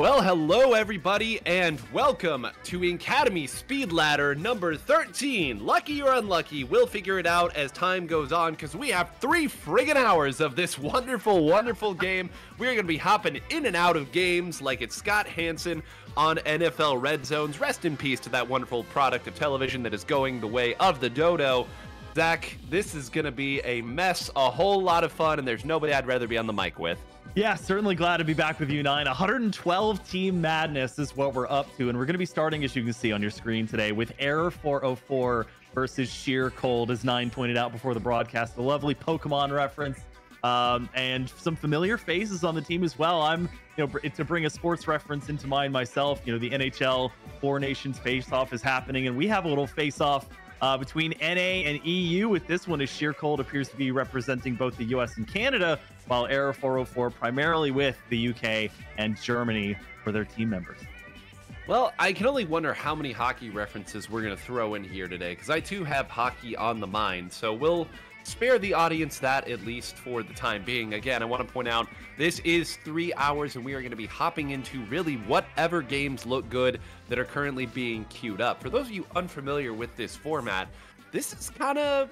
Well, hello everybody, and welcome to Inkademy Speed Ladder number 13. Lucky or unlucky, we'll figure it out as time goes on, because we have 3 friggin' hours of this wonderful, wonderful game. We're going to be hopping in and out of games like it's Scott Hansen on NFL Red Zones. Rest in peace to that wonderful product of television that is going the way of the dodo. Zach, this is going to be a mess, a whole lot of fun, and there's nobody I'd rather be on the mic with. Yeah, certainly glad to be back with you, Nine. 112 team madness is what we're up to, and we're going to be starting, as you can see on your screen today, with Error 404 versus Sheer Cold, as Nine pointed out before the broadcast. A lovely Pokemon reference, and some familiar faces on the team as well. To bring a sports reference into mind myself, the NHL Four Nations face-off is happening, and we have a little face-off between NA and EU. With this one, as Sheer Cold appears to be representing both the US and Canada, while Error 404 primarily with the UK and Germany for their team members. Well, I can only wonder how many hockey references we're going to throw in here today, because I too have hockey on the mind, so we'll spare the audience that, at least for the time being. Again, I want to point out, this is 3 hours, and we are going to be hopping into really whatever games look good that are currently being queued up. For those of you unfamiliar with this format, this is kind of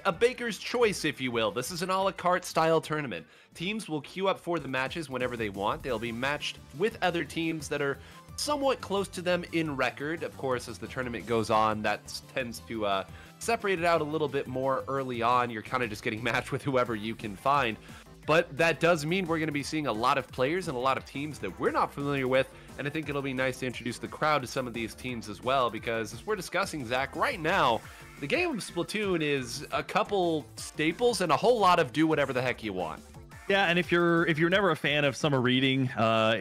a baker's choice, if you will. This is an a la carte style tournament. Teams will queue up for the matches whenever they want. They'll be matched with other teams that are somewhat close to them in record. Of course, as the tournament goes on, that tends to separate it out a little bit more early on. You're kind of just getting matched with whoever you can find. But that does mean we're going to be seeing a lot of players and a lot of teams that we're not familiar with. And I think it'll be nice to introduce the crowd to some of these teams as well, because as we're discussing, Zach, right now, the game of Splatoon is a couple staples and a whole lot of do whatever the heck you want. Yeah, and if you're never a fan of summer reading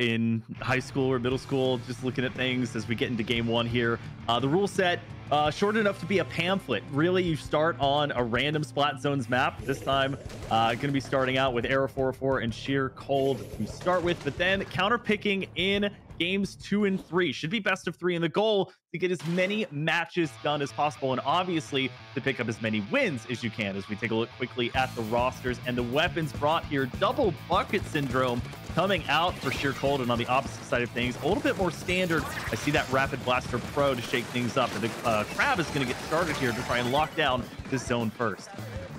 in high school or middle school, just looking at things as we get into game one here, the rule set short enough to be a pamphlet. Really, you start on a random Splat Zones map. This time, going to be starting out with Error 404 and Sheer Cold to start with, but then counter picking in games 2 and 3. Should be best of 3, and the goal to get as many matches done as possible, and obviously to pick up as many wins as you can. As we take a look quickly at the rosters and the weapons brought here, double bucket syndrome coming out for Sheer Cold, and on the opposite side of things, a little bit more standard. I see that Rapid Blaster Pro to shake things up, and the Crab is going to get started here to try and lock down this zone first.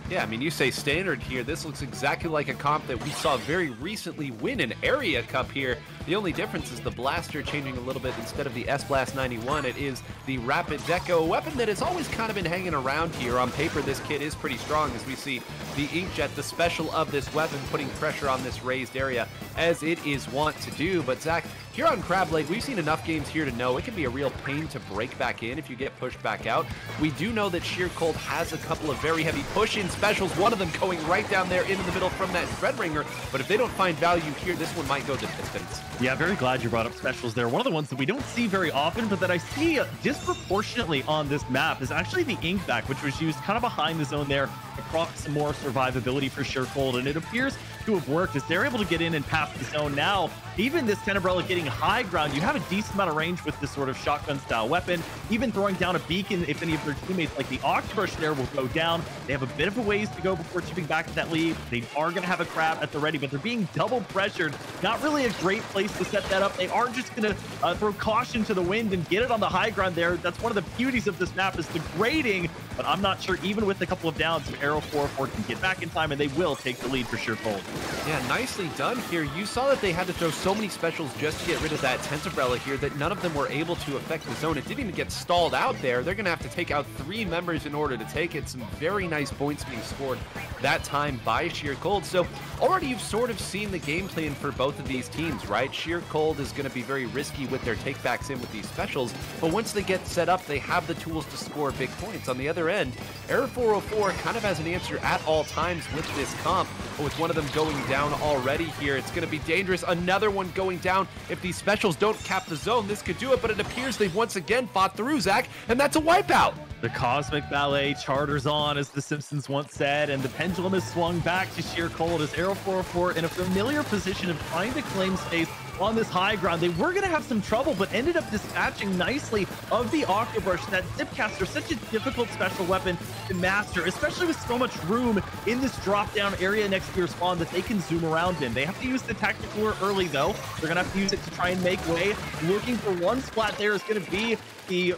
Yeah, I mean, you say standard here. This looks exactly like a comp that we saw very recently win an Area Cup here. The only difference is the blaster changing a little bit. Instead of the S-Blast 91, it is the Rapid Deco, a weapon that has always kind of been hanging around here. On paper, this kit is pretty strong, as we see the Inkjet, the special of this weapon, putting pressure on this raised area, as it is wont to do. But Zach, here on Crab Lake, we've seen enough games here to know it can be a real pain to break back in if you get pushed back out. We do know that Sheer Cold has a couple of very heavy push-in specials, one of them going right down there into the middle from that Dreadringer, but if they don't find value here, this one might go the distance. Yeah, very glad you brought up specials there. One of the ones that we don't see very often, but that I see disproportionately on this map is actually the Inkback, which was used kind of behind the zone there to prop some more survivability for Sheer Cold, and it appears to have worked as they're able to get in and pass the zone. Now, even this Tenebrella getting high ground, you have a decent amount of range with this sort of shotgun style weapon. Even throwing down a beacon, if any of their teammates like the Octobrush there will go down. They have a bit of a ways to go before chipping back to that lead. They are going to have a Crab at the ready, but they're being double pressured. Not really a great place to set that up. They are just going to throw caution to the wind and get it on the high ground there. That's one of the beauties of this map, is the grading, but I'm not sure, even with a couple of downs, if Arrow 404 can get back in time, and they will take the lead for Sheer Cold. Yeah, nicely done here. You saw that they had to throw so many specials just to get rid of that Tensorbrella here that none of them were able to affect the zone. It didn't even get stalled out there. They're going to have to take out 3 members in order to take it. Some very nice points being scored that time by Sheer Cold. So already you've sort of seen the game plan for both of these teams, right? Sheer Cold is going to be very risky with their takebacks in with these specials, but once they get set up, they have the tools to score big points. On the other end, Error 404 kind of has an answer at all times with this comp, but with one of them going down already here, it's going to be dangerous. Another one going down. If these specials don't cap the zone, this could do it, but it appears they've once again fought through, Zach, and that's a wipeout. The Cosmic Ballet charters on, as the Simpsons once said, and the pendulum is swung back to Sheer Cold as Arrow 404 in a familiar position of trying to claim space on this high ground. They were going to have some trouble, but ended up dispatching nicely of the Octobrush. That Zipcaster, such a difficult special weapon to master, especially with so much room in this drop-down area next to your spawn that they can zoom around in. They have to use the Tactical Lure early, though. They're going to have to use it to try and make way. Looking for one splat there is going to be the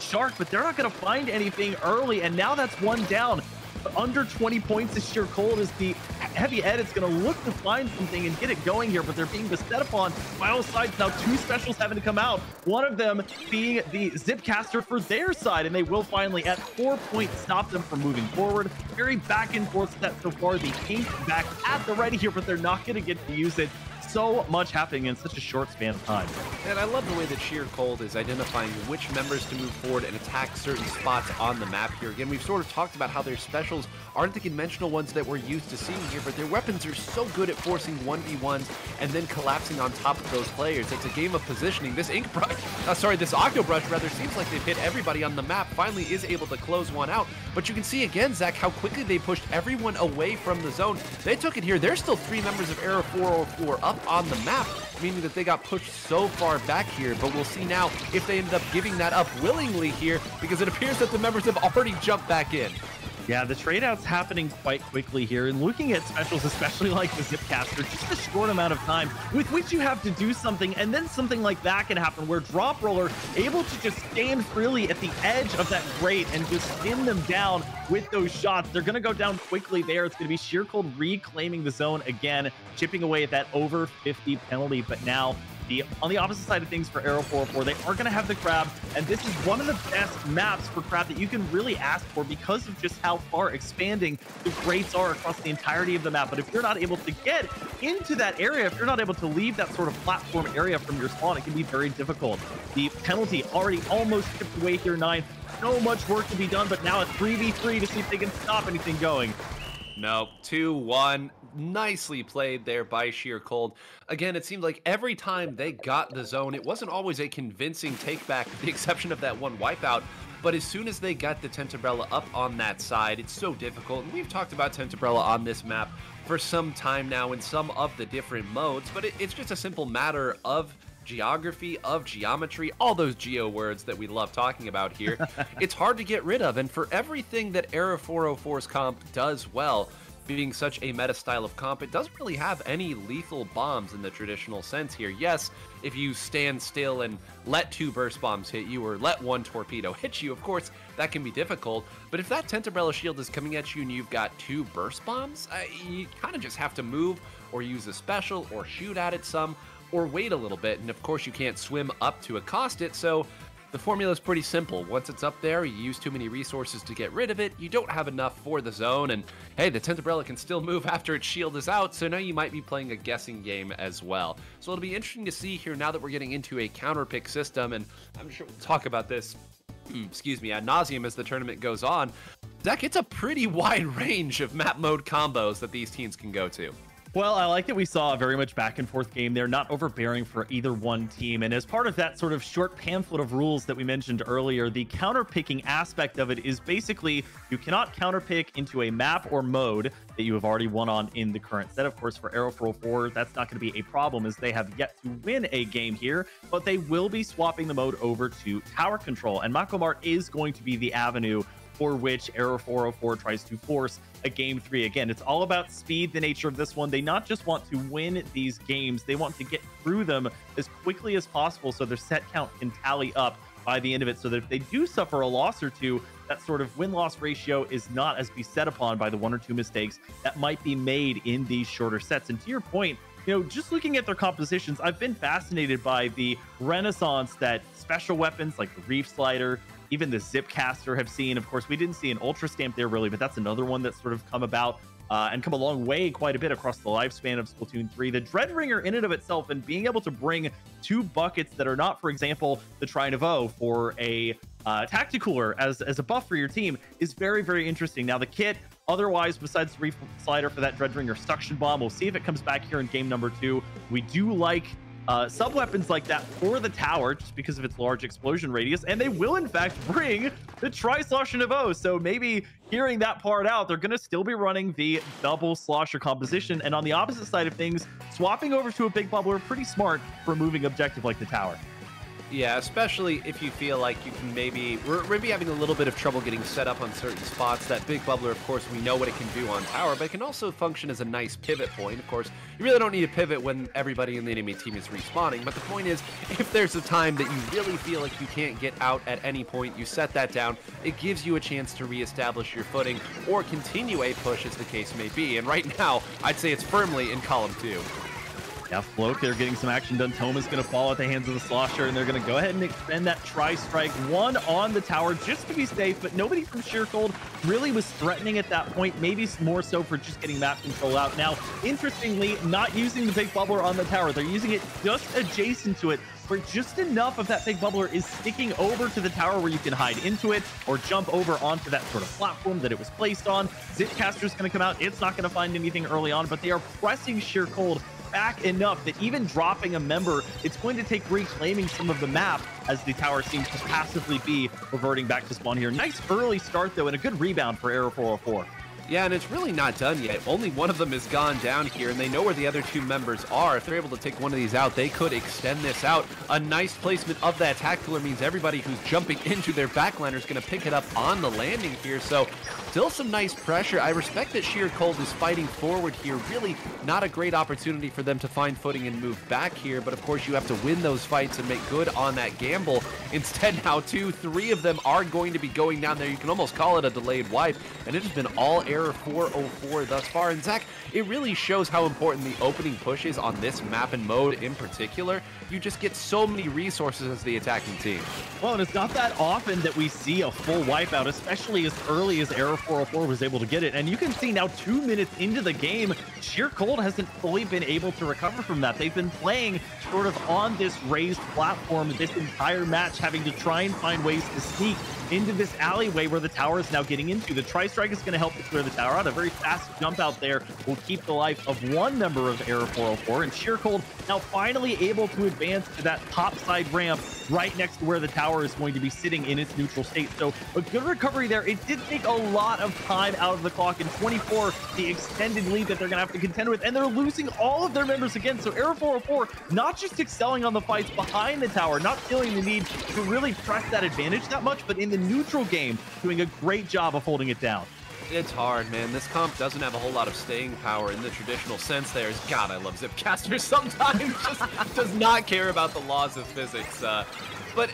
Shark, but they're not going to find anything early, and now that's one down. Under 20 points is sheer cold as the Heavy Ed is going to look to find something and get it going here, but they're being beset upon by all sides. Now 2 specials having to come out, one of them being the Zipcaster for their side, and they will finally at 4 points stop them from moving forward. Very back and forth set so far. The Ink back at the ready here, but they're not going to get to use it. So much happening in such a short span of time. And I love the way that Sheer Cold is identifying which members to move forward and attack certain spots on the map here. Again, we've sort of talked about how their specials aren't the conventional ones that we're used to seeing here, but their weapons are so good at forcing 1v1s and then collapsing on top of those players. It's a game of positioning. This this Octobrush rather seems like they've hit everybody on the map, finally is able to close one out. But you can see again, Zach, how quickly they pushed everyone away from the zone. They took it here. There's still 3 members of Era 404 up on the map, meaning that they got pushed so far back here. But we'll see now if they ended up giving that up willingly here, because it appears that the members have already jumped back in. Yeah, the trade outs happening quite quickly here, and looking at specials, especially like the Zipcaster, just a short amount of time with which you have to do something, and then something like that can happen where Drop Roller able to just stand freely at the edge of that grate and just spin them down with those shots. They're going to go down quickly there. It's going to be Sheer Cold reclaiming the zone again, chipping away at that over 50 penalty, but now on the opposite side of things for Arrow 404, they are going to have the Crab, and this is one of the best maps for Crab that you can really ask for because of just how far expanding the grates are across the entirety of the map. But if you're not able to get into that area, if you're not able to leave that sort of platform area from your spawn, it can be very difficult. The penalty already almost chipped away here, 9. So much work to be done, but now a 3v3 to see if they can stop anything going. No, 2-1. Nicely played there by Sheer Cold. Again, it seemed like every time they got the zone, it wasn't always a convincing take back, with the exception of that one wipeout. But as soon as they got the Tentebrella up on that side, it's so difficult. And we've talked about Tentebrella on this map for some time now in some of the different modes, but it's just a simple matter of geography, of geometry, all those geo words that we love talking about here. It's hard to get rid of, and for everything that Era 404's comp does well, being such a meta style of comp, it doesn't really have any lethal bombs in the traditional sense here. Yes, if you stand still and let 2 burst bombs hit you or let 1 torpedo hit you, of course, that can be difficult. But if that Tentebrella shield is coming at you and you've got 2 burst bombs, you kind of just have to move or use a special or shoot at it some or wait a little bit. And of course, you can't swim up to accost it, so the formula is pretty simple. Once it's up there, you use too many resources to get rid of it, you don't have enough for the zone, and hey, the Tentebrella can still move after its shield is out, so now you might be playing a guessing game as well. So it'll be interesting to see here now that we're getting into a counter pick system, and I'm sure we'll talk about this, excuse me, ad nauseum as the tournament goes on. Zach, it's a pretty wide range of map mode combos that these teams can go to. Well, I like that we saw a very much back and forth game there, not overbearing for either one team. And as part of that sort of short pamphlet of rules that we mentioned earlier, the counter picking aspect of it is basically you cannot counter pick into a map or mode that you have already won on in the current set. Of course, for Arrow 404, that's not going to be a problem as they have yet to win a game here, but they will be swapping the mode over to tower control. And Macomart is going to be the avenue for which Arrow 404 tries to force a game 3. Again, it's all about speed, the nature of this one. They not just want to win these games, they want to get through them as quickly as possible so their set count can tally up by the end of it, so that if they do suffer a loss or two, that sort of win-loss ratio is not as beset upon by the 1 or 2 mistakes that might be made in these shorter sets. And to your point, you know, just looking at their compositions, I've been fascinated by the renaissance that special weapons like the Reef Slider, even the Zipcaster have seen. Of course, we didn't see an Ultra Stamp there really, but that's another one that's sort of come about and come a long way quite a bit across the lifespan of Splatoon 3. The Dreadringer in and of itself, and being able to bring 2 buckets that are not, for example, the Tri-Nouveau for a Tacticooler as a buff for your team is very, very interesting. Now, the kit, otherwise, besides the Reef Slider for that Dreadringer Suction Bomb, we'll see if it comes back here in game number 2. We do like sub weapons like that for the tower just because of its large explosion radius, and they will in fact bring the Tri-Slosher Nouveau. So maybe hearing that part out, they're going to still be running the double slosher composition, and on the opposite side of things, swapping over to a big bubbler, pretty smart for a moving objective like the tower. Yeah, especially if you feel like you can we're maybe having a little bit of trouble getting set up on certain spots. That big bubbler, of course, we know what it can do on tower, but it can also function as a nice pivot point. Of course, you really don't need to pivot when everybody in the enemy team is respawning, but the point is, if there's a time that you really feel like you can't get out at any point, you set that down. It gives you a chance to reestablish your footing or continue a push, as the case may be. And right now, I'd say it's firmly in column 2. Yeah, Float, they're getting some action done. Toma's going to fall at the hands of the Slosher, and they're going to go ahead and extend that Tri-Strike. One on the tower just to be safe, but nobody from Sheer Cold really was threatening at that point, maybe more so for just getting map control out. Now, interestingly, not using the big bubbler on the tower. They're using it just adjacent to it, where just enough of that big bubbler is sticking over to the tower where you can hide into it or jump over onto that sort of platform that it was placed on. Zipcaster's going to come out. It's not going to find anything early on, but they are pressing Sheer Cold back enough that even dropping a member, it's going to take reclaiming some of the map as the tower seems to passively be reverting back to spawn here. Nice early start, though, and a good rebound for Error 404. Yeah, and it's really not done yet. Only one of them is gone down here, and they know where the other 2 members are. If they're able to take one of these out, they could extend this out. A nice placement of that attack pillar means everybody who's jumping into their backliner is going to pick it up on the landing here. So still some nice pressure. I respect that Sheer Cold is fighting forward here. Really not a great opportunity for them to find footing and move back here. But of course, you have to win those fights and make good on that gamble. Instead, now 3 of them are going to be going down there. You can almost call it a delayed wipe. And it has been all Error 404 thus far. And Zach, it really shows how important the opening push is on this map and mode in particular. You just get so many resources as the attacking team. Well, and it's not that often that we see a full wipeout, especially as early as Error 404 was able to get it. And you can see now 2 minutes into the game, Sheer Cold hasn't fully been able to recover from that. They've been playing sort of on this raised platform this entire match, having to try and find ways to sneak into this alleyway where the tower is now getting into. The Tri-Strike is going to help to clear the tower out. A very fast jump out there will keep the life of one member of Error 404, and Sheer Cold now finally able to advance to that top side ramp right next to where the tower is going to be sitting in its neutral state. So a good recovery there. It did take a lot of time out of the clock. In 24, the extended lead that they're going to have to contend with, and they're losing all of their members again. So Error 404 not just excelling on the fights behind the tower, not feeling the need to really press that advantage that much, but in the neutral game, doing a great job of holding it down. It's hard, man. This comp doesn't have a whole lot of staying power in the traditional sense. God, I love Zipcaster sometimes. Just does not care about the laws of physics. Look,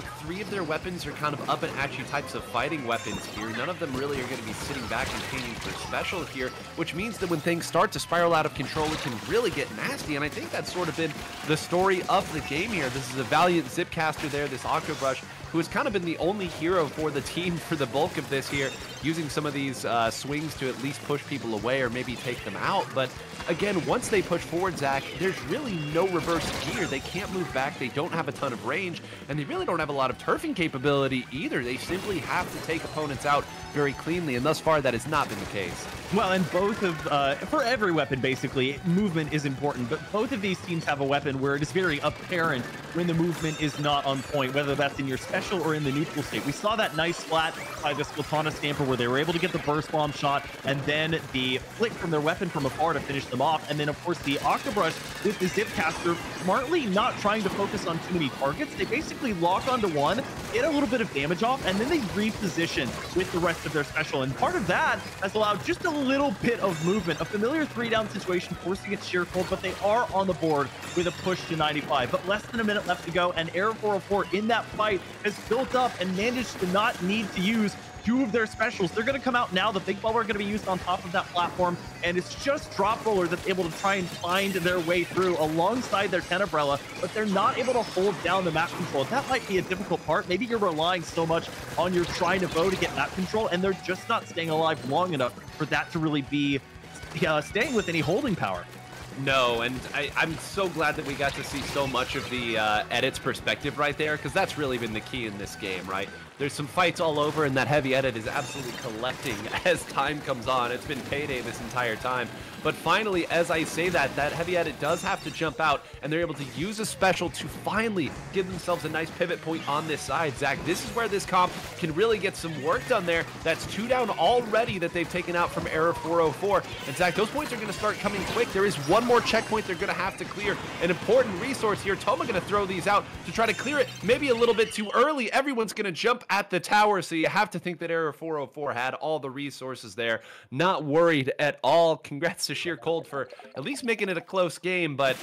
3 of their weapons are kind of up and at you types of fighting weapons here. None of them really are going to be sitting back and painting for special here, which means that when things start to spiral out of control, it can really get nasty. And I think that's sort of been the story of the game here. This is a valiant Zipcaster there, this Octobrush, who has kind of been the only hero for the team for the bulk of this here, using some of these swings to at least push people away or maybe take them out. But again, once they push forward, Zach, there's really no reverse gear. They can't move back. They don't have a ton of range, and they really don't have a lot of turfing capability either. They simply have to take opponents out very cleanly, and thus far that has not been the case. Well, and both of, for every weapon, basically, movement is important, but both of these teams have a weapon where it is very apparent when the movement is not on point, whether that's in your special or in the neutral state. We saw that nice splat by the Splatana Stamper where they were able to get the burst bomb shot and then the flick from their weapon from afar to finish them off. And then, of course, the Octobrush with the Zipcaster, smartly not trying to focus on too many targets. They basically lock onto one, get a little bit of damage off, and then they reposition with the rest of their special. And part of that has allowed just a little bit of movement. A familiar 3-down situation forcing it Sheer Cold, but they are on the board with a push to 95. But less than a minute left to go, and Error 404 in that fight has built up and managed to not need to use 2 of their specials. They're going to come out now. The big bubble are going to be used on top of that platform, and it's just Drop Roller that's able to try and find their way through alongside their Tenebrella, but they're not able to hold down the map control. That might be a difficult part. Maybe you're relying so much on your Tri-Nouveau to get map control, and they're just not staying alive long enough for that to really be staying with any holding power. No, and I'm so glad that we got to see so much of the edit's perspective right there, because that's really been the key in this game, right? There's some fights all over, and that heavy edit is absolutely collecting as time comes on. It's been payday this entire time. But finally, as I say that, that heavy edit does have to jump out, and they're able to use a special to finally give themselves a nice pivot point on this side. Zach, this is where this comp can really get some work done there. That's 2 down already that they've taken out from Error 404. And Zach, those points are going to start coming quick. There is one more checkpoint they're going to have to clear. An important resource here. Toma going to throw these out to try to clear it maybe a little bit too early. Everyone's going to jump at the tower, so you have to think that Error 404 had all the resources there. Not worried at all. Congrats to Sheer Cold for at least making it a close game, but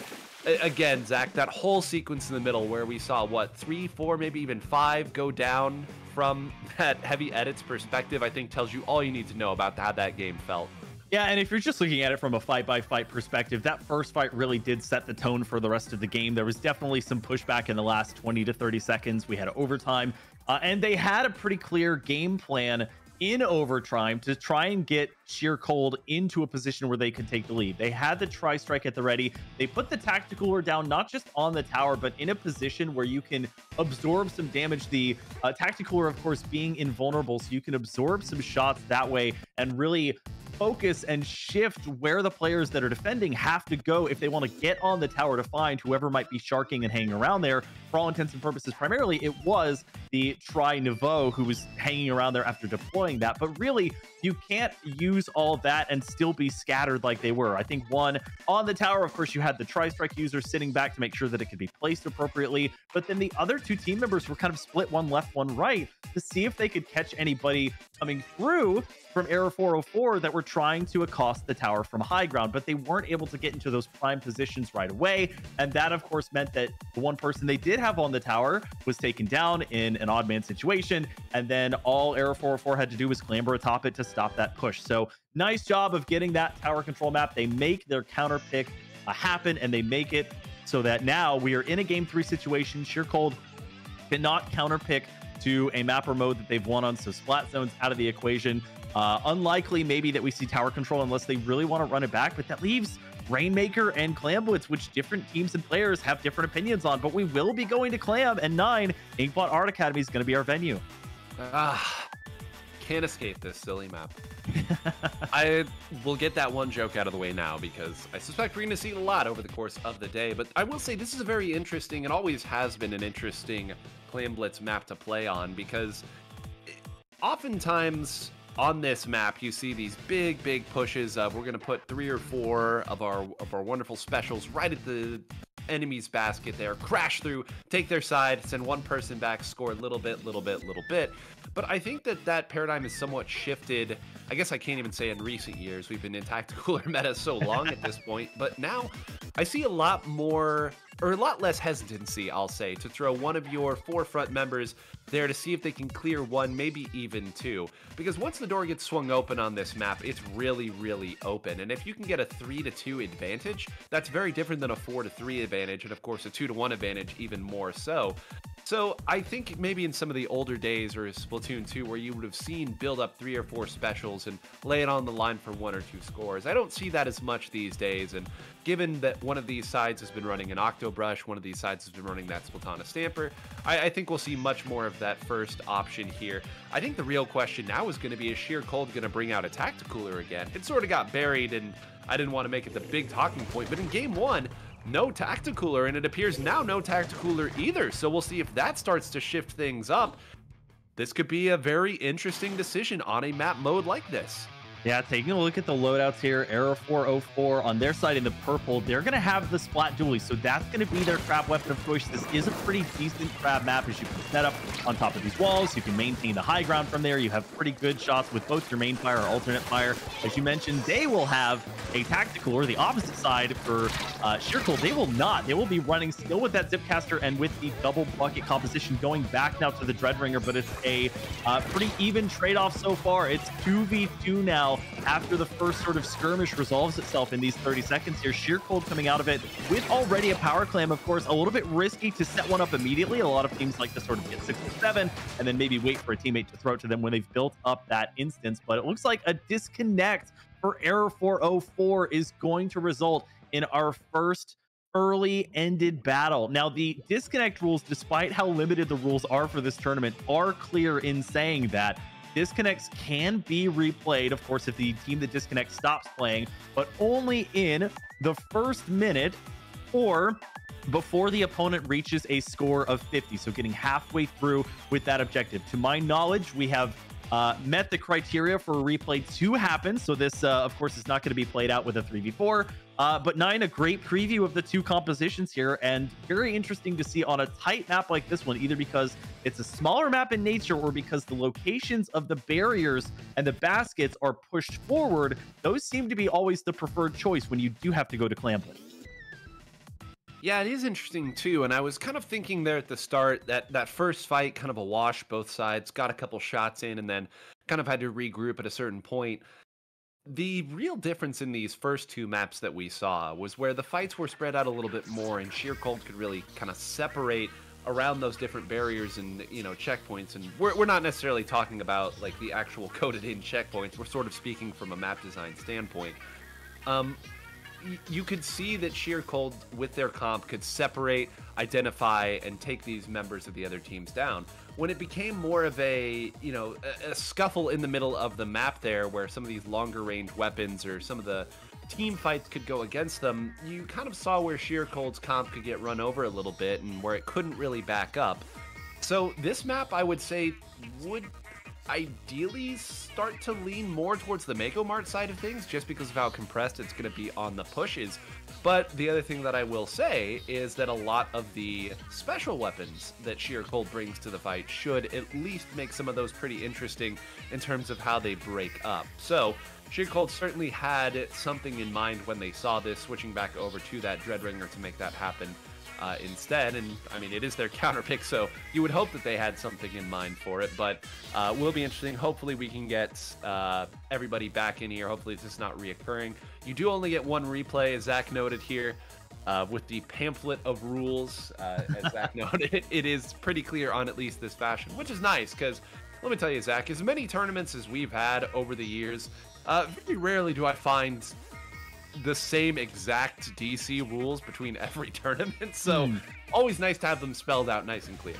again, Zach, that whole sequence in the middle where we saw, what, 3, 4, maybe even 5 go down from that heavy edit's perspective, I think tells you all you need to know about how that game felt. Yeah, and if you're just looking at it from a fight-by-fight perspective, that first fight really did set the tone for the rest of the game. There was definitely some pushback in the last 20 to 30 seconds. We had overtime, and they had a pretty clear game plan in overtime to try and get Sheer Cold into a position where they could take the lead. They had the tri-strike at the ready. They put the tacticooler down, not just on the tower, but in a position where you can absorb some damage. The tacticooler, of course, being invulnerable, so you can absorb some shots that way and really focus and shift where the players that are defending have to go if they want to get on the tower to find whoever might be sharking and hanging around there. For all intents and purposes, primarily it was the Tri-Nouveau who was hanging around there after deploying that, but really you can't use all that and still be scattered like they were. I think one on the tower, of course, you had the tri-strike user sitting back to make sure that it could be placed appropriately, but then the other 2 team members were kind of split, one left, one right, to see if they could catch anybody coming through from Error 404 that were trying to accost the tower from high ground, but they weren't able to get into those prime positions right away. And that, of course, meant that the one person they did have on the tower was taken down in an odd man situation. And then all Error 404 had to do was clamber atop it to stop that push. So nice job of getting that tower control map. They make their counter pick happen, and they make it so that now we are in a game 3 situation. Sheer Cold cannot counter pick to a map or mode that they've won on, so Splat Zone's out of the equation. Unlikely maybe that we see tower control unless they really want to run it back, but that leaves Rainmaker and Clam Blitz, which different teams and players have different opinions on. But we will be going to Clam, and 9 Inkbot Art Academy is going to be our venue. Can't escape this silly map. I will get that one joke out of the way now, because I suspect we're going to see it a lot over the course of the day. But I will say this is a very interesting, and always has been an interesting Clam Blitz map to play on, because oftentimes on this map you see these big pushes of, we're going to put 3 or 4 of our wonderful specials right at the enemy's basket there, crash through, take their side, send one person back, score a little bit. But I think that that paradigm is somewhat shifted. I guess I can't even say in recent years. We've been in tactical meta so long at this point, but now I see a lot more, or a lot less hesitancy, I'll say, to throw one of your forefront members there to see if they can clear 1, maybe even 2. Because once the door gets swung open on this map, it's really open. And if you can get a 3-2 advantage, that's very different than a 4-3 advantage, and of course a 2-1 advantage even more so. So I think maybe in some of the older days, or Splatoon 2, where you would have seen build up 3 or 4 specials and lay it on the line for 1 or 2 scores, I don't see that as much these days. And given that one of these sides has been running an Octobrush, one of these sides has been running that Splatana Stamper, I think we'll see much more of that first option here. I think the real question now is going to be, is Sheer Cold going to bring out a Tacticooler again? It sort of got buried, and I didn't want to make it the big talking point, but in game 1, no Tacticooler, and it appears now no Tacticooler either. So we'll see if that starts to shift things up. This could be a very interesting decision on a map mode like this. Yeah, taking a look at the loadouts here, Error 404 on their side in the purple, they're going to have the Splat Dually, so that's going to be their crab weapon of choice. This is a pretty decent crab map as you can set up on top of these walls. You can maintain the high ground from there. You have pretty good shots with both your main fire or alternate fire. As you mentioned, they will have a tactical, or the opposite side for Sheer Cold. They will not. They will be running still with that Zipcaster and with the double bucket composition going back now to the Dreadringer, but it's a pretty even trade-off so far. It's 2v2 now after the first sort of skirmish resolves itself in these 30 seconds here. Sheer Cold coming out of it with already a power clam, of course, a little bit risky to set one up immediately. A lot of teams like to sort of get 6 or 7 and then maybe wait for a teammate to throw it to them when they've built up that instance. But it looks like a disconnect for Error 404 is going to result in our first early ended battle. Now, the disconnect rules, despite how limited the rules are for this tournament, are clear in saying that disconnects can be replayed, of course, if the team that disconnects stops playing, but only in the first minute or before the opponent reaches a score of 50. So getting halfway through with that objective. To my knowledge, we have met the criteria for a replay to happen. So this, of course, is not going to be played out with a 3v4. But Nine, a great preview of the two compositions here, and very interesting to see on a tight map like this one, either because it's a smaller map in nature or because the locations of the barriers and the baskets are pushed forward. Those seem to be always the preferred choice when you do have to go to clan play. Yeah, it is interesting too, and I was kind of thinking there at the start that first fight, kind of a wash, both sides, got a couple shots in, and then kind of had to regroup at a certain point. The real difference in these first two maps that we saw was where the fights were spread out a little bit more, and Sheer Cold could really kind of separate around those different barriers and, you know, checkpoints. And we're not necessarily talking about like the actual coded-in checkpoints. We're sort of speaking from a map design standpoint. You could see that Sheer Cold, with their comp, could separate, identify, and take these members of the other teams down. When it became more of a, you know, a scuffle in the middle of the map there, where some of these longer range weapons or some of the team fights could go against them, you kind of saw where Sheer Cold's comp could get run over a little bit and where it couldn't really back up. So this map, I would say, would ideally start to lean more towards the Mako Mart side of things, just because of how compressed it's going to be on the pushes. But the other thing that I will say is that a lot of the special weapons that Sheer Cold brings to the fight should at least make some of those pretty interesting in terms of how they break up. So Sheer Cold certainly had something in mind when they saw this, switching back over to that Dreadringer to make that happen instead. And I mean, it is their counter pick, so you would hope that they had something in mind for it. But will be interesting. Hopefully we can get everybody back in here. Hopefully this is not reoccurring. You do only get one replay, as Zach noted here, with the pamphlet of rules. As Zach noted, it is pretty clear on at least this fashion, which is nice, because let me tell you, Zach, as many tournaments as we've had over the years, very rarely do I find the same exact DC rules between every tournament, so always nice to have them spelled out nice and clear.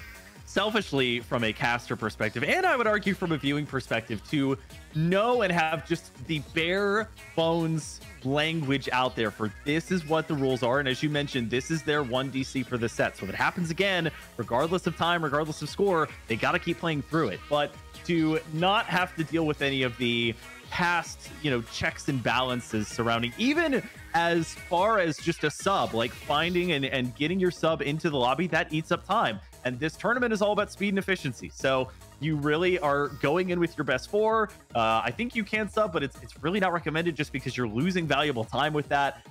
Selfishly, from a caster perspective, and I would argue from a viewing perspective, to know and have just the bare bones language out there for this is what the rules are. And as you mentioned, this is their one DC for the set. So if it happens again, regardless of time, regardless of score, they got to keep playing through it. But to not have to deal with any of the past, you know, checks and balances surrounding, even as far as just a sub, like finding and getting your sub into the lobby, that eats up time. And this tournament is all about speed and efficiency. So you really are going in with your best four. I think you can sub, but it's really not recommended, just because you're losing valuable time with that.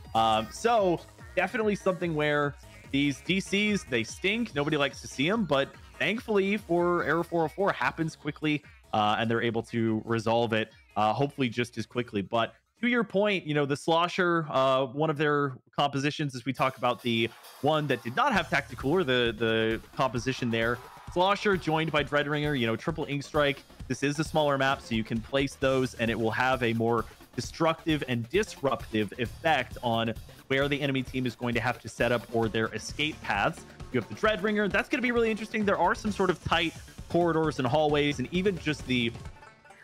So definitely something where these DCs, they stink. Nobody likes to see them, but thankfully for Error 404 happens quickly, and they're able to resolve it hopefully just as quickly. But to your point, you know, the Slosher, one of their compositions, as we talk about the one that did not have Tactical, or the composition there, Slosher joined by Dreadringer, you know, triple Ink Strike. This is a smaller map, so you can place those and it will have a more destructive and disruptive effect on where the enemy team is going to have to set up, or their escape paths. You have the Dreadringer. That's going to be really interesting. There are some sort of tight corridors and hallways, and even just the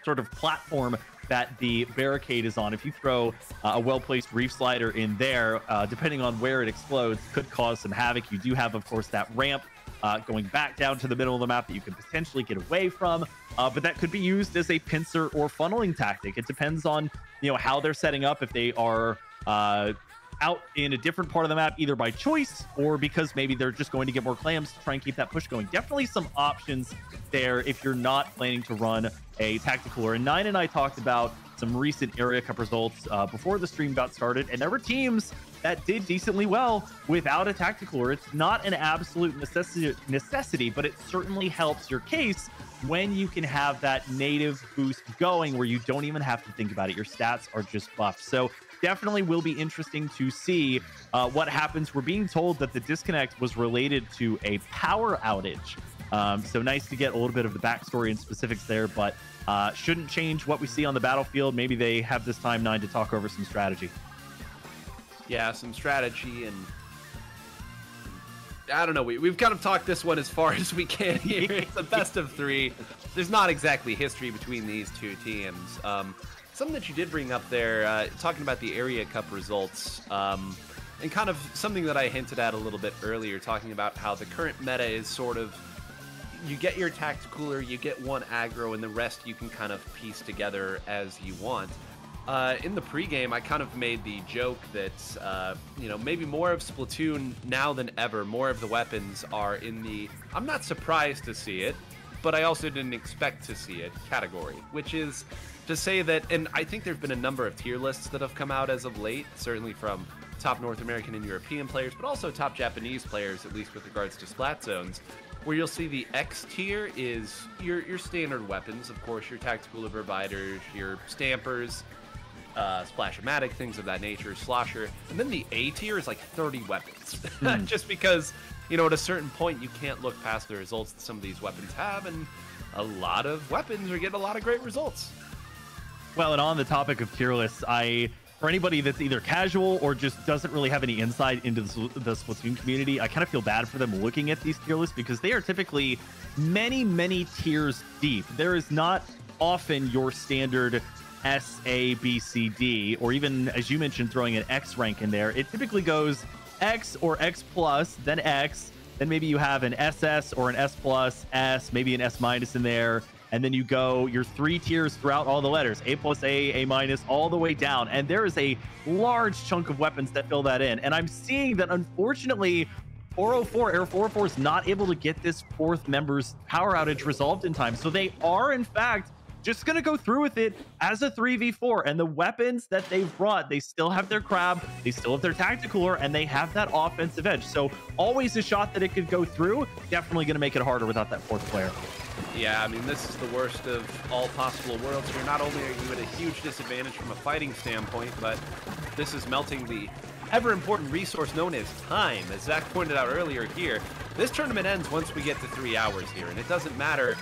sort of platform that the barricade is on. If you throw a well-placed Reef Slider in there, depending on where it explodes, could cause some havoc. You do have, of course, that ramp going back down to the middle of the map that you could potentially get away from, but that could be used as a pincer or funneling tactic. It depends on, you know, how they're setting up. If they are out in a different part of the map, either by choice or because maybe they're just going to get more clams to try and keep that push going. Definitely some options there if you're not planning to run a tactical. And Nine and I talked about some recent Area Cup results before the stream got started, and there were teams that did decently well without a tactical. It's not an absolute necessity, but it certainly helps your case when you can have that native boost going where you don't even have to think about it. Your stats are just buffed. So definitely will be interesting to see what happens. We're being told that the disconnect was related to a power outage. So nice to get a little bit of the backstory and specifics there, but shouldn't change what we see on the battlefield. Maybe they have this time, Nine, to talk over some strategy. Yeah, some strategy and I don't know. We've kind of talked this one as far as we can here. It's a best of 3. There's not exactly history between these two teams. Something that you did bring up there, talking about the Area Cup results, and kind of something that I hinted at a little bit earlier, talking about how the current meta is sort of, you get your tacticooler, you get one aggro, and the rest you can kind of piece together as you want. In the pregame, I kind of made the joke that, you know, maybe more of Splatoon now than ever, more of the weapons are in the, I'm not surprised to see it, but I also didn't expect to see it category, which is to say that, and I think there have been a number of tier lists that have come out as of late, certainly from top North American and European players, but also top Japanese players, at least with regards to splat zones, where you'll see the X tier is your standard weapons, of course, your tactical providers, your stampers, Splash-O-Matic, things of that nature, Slosher, and then the A tier is like 30 weapons. Just because, you know, at a certain point, you can't look past the results that some of these weapons have, and a lot of weapons are getting a lot of great results. Well, and on the topic of tier lists, for anybody that's either casual or just doesn't really have any insight into the Splatoon community, I kind of feel bad for them looking at these tier lists because they are typically many, many tiers deep. There is not often your standard S, A, B, C, D, or even, as you mentioned, throwing an X rank in there. It typically goes X or X plus, then X, then maybe you have an SS or an S plus, S, maybe an S minus in there, and then you go your 3 tiers throughout all the letters, A plus, A minus, all the way down. And there is a large chunk of weapons that fill that in. And I'm seeing that, unfortunately, 404, Air 404 is not able to get this 4th member's power outage resolved in time. So they are, in fact, just going to go through with it as a 3v4. And the weapons that they've brought, they still have their crab, they still have their tacticooler, and they have that offensive edge. So always a shot that it could go through. Definitely going to make it harder without that 4th player. Yeah, I mean, this is the worst of all possible worlds here. Not only are you at a huge disadvantage from a fighting standpoint, but this is melting the ever-important resource known as time. As Zach pointed out earlier here, this tournament ends once we get to 3 hours here, and it doesn't matter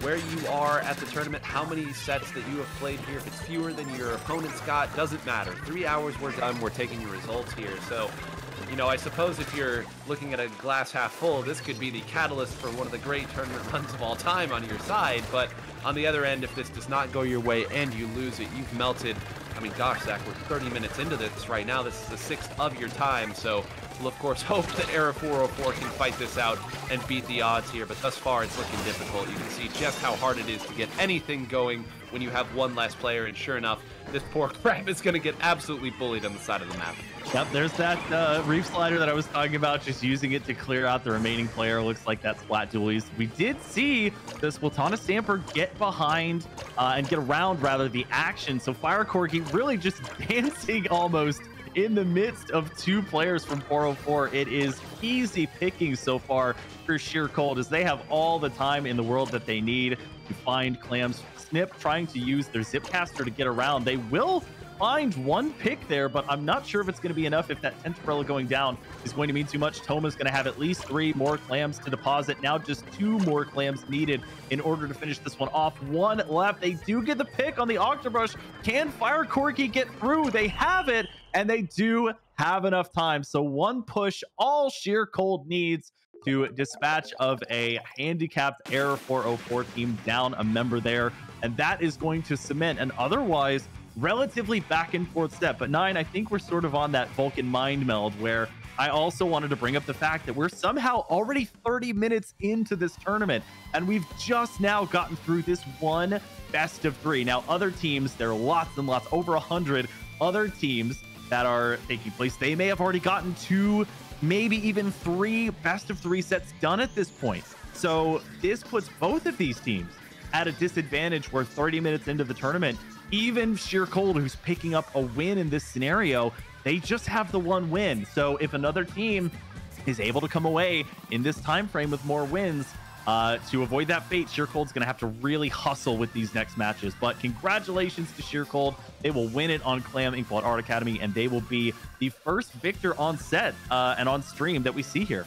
where you are at the tournament, how many sets that you have played here. If it's fewer than your opponent's got, doesn't matter. 3 hours, we're done. We're taking your results here. So, you know, I suppose if you're looking at a glass half full, this could be the catalyst for one of the great tournament runs of all time on your side. But on the other end, if this does not go your way and you lose it, you've melted. I mean, gosh, Zach, we're 30 minutes into this right now. This is the 6th of your time. So we'll, of course, hope that Era 404 can fight this out and beat the odds here. But thus far, it's looking difficult. You can see just how hard it is to get anything going when you have one less player. And sure enough, this poor crab is going to get absolutely bullied on the side of the map. Yep, there's that reef slider that I was talking about, just using it to clear out the remaining player. Looks like that's Splat Dualies. We did see the Splatana Stamper get behind and get around, rather, the action. So Fire Corky really just dancing almost in the midst of 2 players from 404. It is easy picking so far for Sheer Cold, as they have all the time in the world that they need to find clams. Snip trying to use their Zipcaster to get around. They will find 1 pick there, but I'm not sure if it's going to be enough. If that 10th umbrella going down is going to mean too much, Toma's going to have at least 3 more clams to deposit. Now just 2 more clams needed in order to finish this one off. 1 left. They do get the pick on the Octobrush. Can Fire Corky get through? They have it, and they do have enough time. So 1 push, all Sheer Cold needs to dispatch of a handicapped Air 404 team, down a member there. And that is going to cement an otherwise relatively back and forth step. But 9, I think we're sort of on that Vulcan mind meld, where I also wanted to bring up the fact that we're somehow already 30 minutes into this tournament, and we've just now gotten through this one best of 3. Now, other teams, there are lots and lots, over 100 other teams that are taking place. They may have already gotten 2, maybe even 3 best of 3 sets done at this point. So this puts both of these teams at a disadvantage, where 30 minutes into the tournament, even Sheer Cold, who's picking up a win in this scenario, they just have the 1 win. So if another team is able to come away in this time frame with more wins, to avoid that fate, Sheer Cold's going to have to really hustle with these next matches. But congratulations to Sheer Cold. They will win it on Clam Inkblot Art Academy, and they will be the first victor on set and on stream that we see here.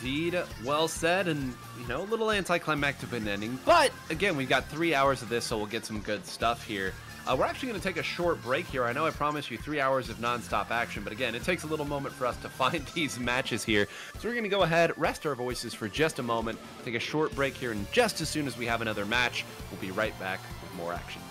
Indeed, well said, and, you know, a little anticlimactic ending. But, again, we've got 3 hours of this, so we'll get some good stuff here. We're actually going to take a short break here. I know I promised you 3 hours of nonstop action, but again, it takes a little moment for us to find these matches here. So we're going to go ahead, rest our voices for just a moment, take a short break here, and just as soon as we have another match, we'll be right back with more action.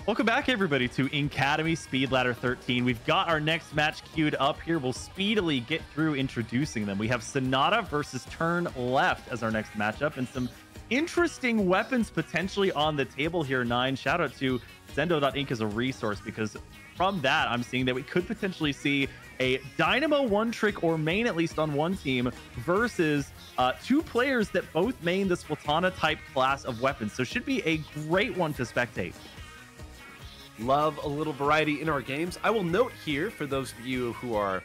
Welcome back, everybody, to Inkademy Speed Ladder 13. We've got our next match queued up here. We'll speedily get through introducing them. We have Sonata versus Turn Left as our next matchup, and some interesting weapons potentially on the table here. Nine, shout out to Zendo.Inc as a resource, because from that, I'm seeing that we could potentially see a Dynamo one trick or main, at least on one team, versus two players that both main the Splatana type class of weapons. So should be a great one to spectate. Love a little variety in our games. I will note here, for those of you who are,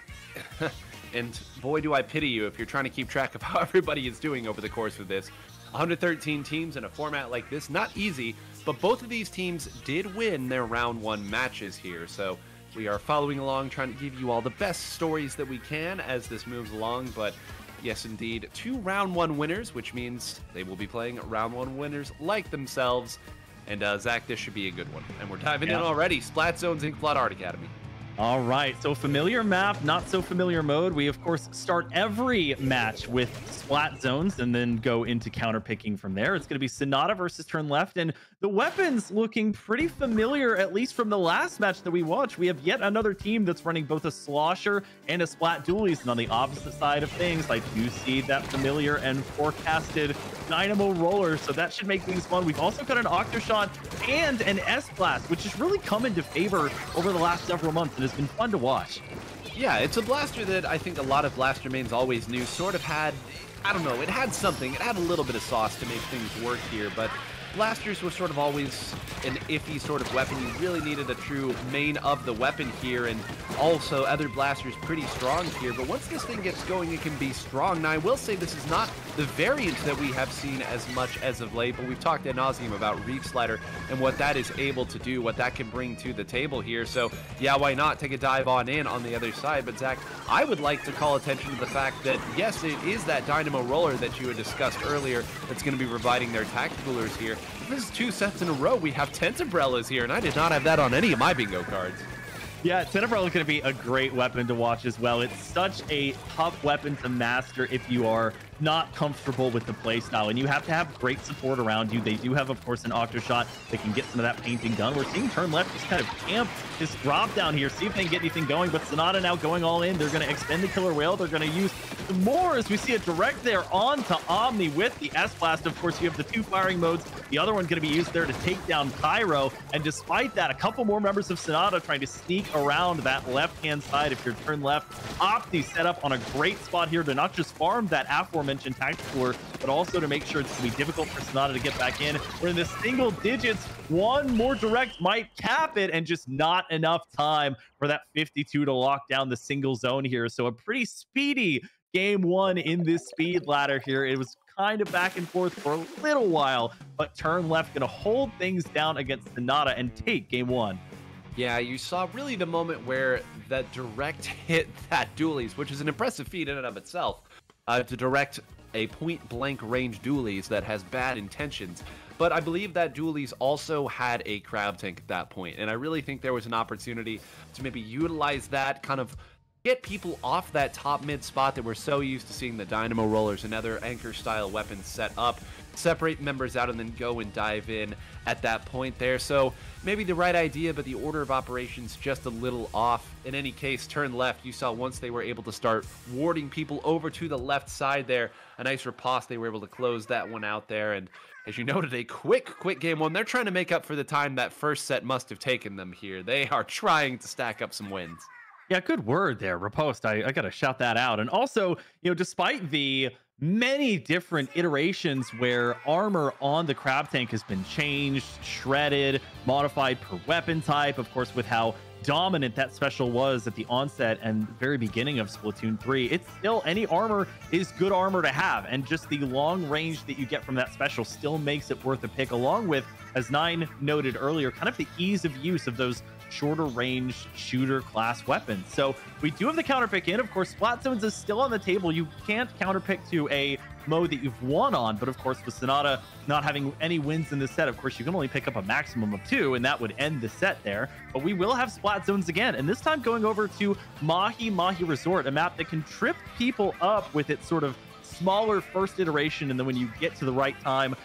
and boy do I pity you if you're trying to keep track of how everybody is doing over the course of this. 113 teams in a format like this, not easy, but both of these teams did win their round one matches here. So we are following along, trying to give you all the best stories that we can as this moves along. But yes, indeed, 2 round one winners, which means they will be playing round one winners like themselves. And Zach, this should be a good one. And we're diving in already. Splat Zones Inkblot Art Academy. All right, so familiar map, not so familiar mode. We, of course, start every match with splat zones and then go into counter picking from there. It's going to be Sonata versus Turn Left, and the weapons looking pretty familiar, at least from the last match that we watched. We have yet another team that's running both a slosher and a splat dualies, and on the opposite side of things, I do see that familiar and forecasted Dynamo roller, so that should make things fun. We've also got an Octoshot and an S-Blast, which has really come into favor over the last several months, and it's been fun to watch. Yeah, it's a blaster that I think a lot of blaster mains always knew sort of had, I don't know, it had something. It had a little bit of sauce to make things work here, but blasters were sort of always an iffy sort of weapon. You really needed a true main of the weapon here, and also other blasters pretty strong here. But once this thing gets going, it can be strong. Now, I will say this is not the variant that we have seen as much as of late, but we've talked ad nauseum about Reef Slider and what that is able to do, what that can bring to the table here. So, yeah, why not take a dive on in on the other side? But, Zach, I would like to call attention to the fact that, yes, it is that Dynamo roller that you had discussed earlier that's going to be providing their tacticalers here. This is 2 sets in a row. We have Tentebrellas here, and I did not have that on any of my bingo cards. Yeah, Tentebrella is going to be a great weapon to watch as well. It's such a tough weapon to master if you are not comfortable with the playstyle, and you have to have great support around you. They do have, of course, an Octoshot that can get some of that painting done. We're seeing Turn Left just kind of camp this drop down here, see if they can get anything going, but Sonata now going all in. They're going to extend the Killer Whale. They're going to use more as we see it direct there onto Omni with the S-Blast. Of course, you have the 2 firing modes. The other one going to be used there to take down Cairo, and despite that, a couple more members of Sonata trying to sneak around that left-hand side. If you're Turn Left, Opti set up on a great spot here to not just farm that aforementioned tactical, but also to make sure it's going to be difficult for Sonata to get back in. We're in the single digits. One more direct might cap it, and just not enough time for that 52 to lock down the single zone here. So a pretty speedy game one in this speed ladder here. It was kind of back and forth for a little while, but Turn Left going to hold things down against Sonata and take game one. Yeah, you saw really the moment where that direct hit that dualies, which is an impressive feat in and of itself, to direct a point-blank range dualies that has bad intentions. But I believe that dualies also had a crab tank at that point, and I really think there was an opportunity to maybe utilize that, kind of get people off that top mid spot that we're so used to seeing the Dynamo rollers and other anchor-style weapons set up, separate members out, and then go and dive in at that point there. So maybe the right idea, but the order of operations just a little off. In any case, Turn Left, you saw once they were able to start warding people over to the left side there, a nice riposte, they were able to close that one out there. And as you noted, a quick game one. They're trying to make up for the time that first set must have taken them here. They are trying to stack up some wins. Yeah, good word there, riposte. I got to shout that out. And also, you know, despite the many different iterations where armor on the crab tank has been changed, shredded, modified per weapon type, of course, with how dominant that special was at the onset and very beginning of Splatoon 3, it's still, any armor is good armor to have, and just the long range that you get from that special still makes it worth a pick, along with, as Nine noted earlier, kind of the ease of use of those shorter range shooter class weapons. So we do have the counter pick in. Of course, Splat Zones is still on the table. You can't counter pick to a mode that you've won on, but of course with Sonata not having any wins in this set, of course you can only pick up a maximum of 2, and that would end the set there. But we will have Splat Zones again, and this time going over to Mahi Resort, a map that can trip people up with its sort of smaller first iteration, and then when you get to the right time,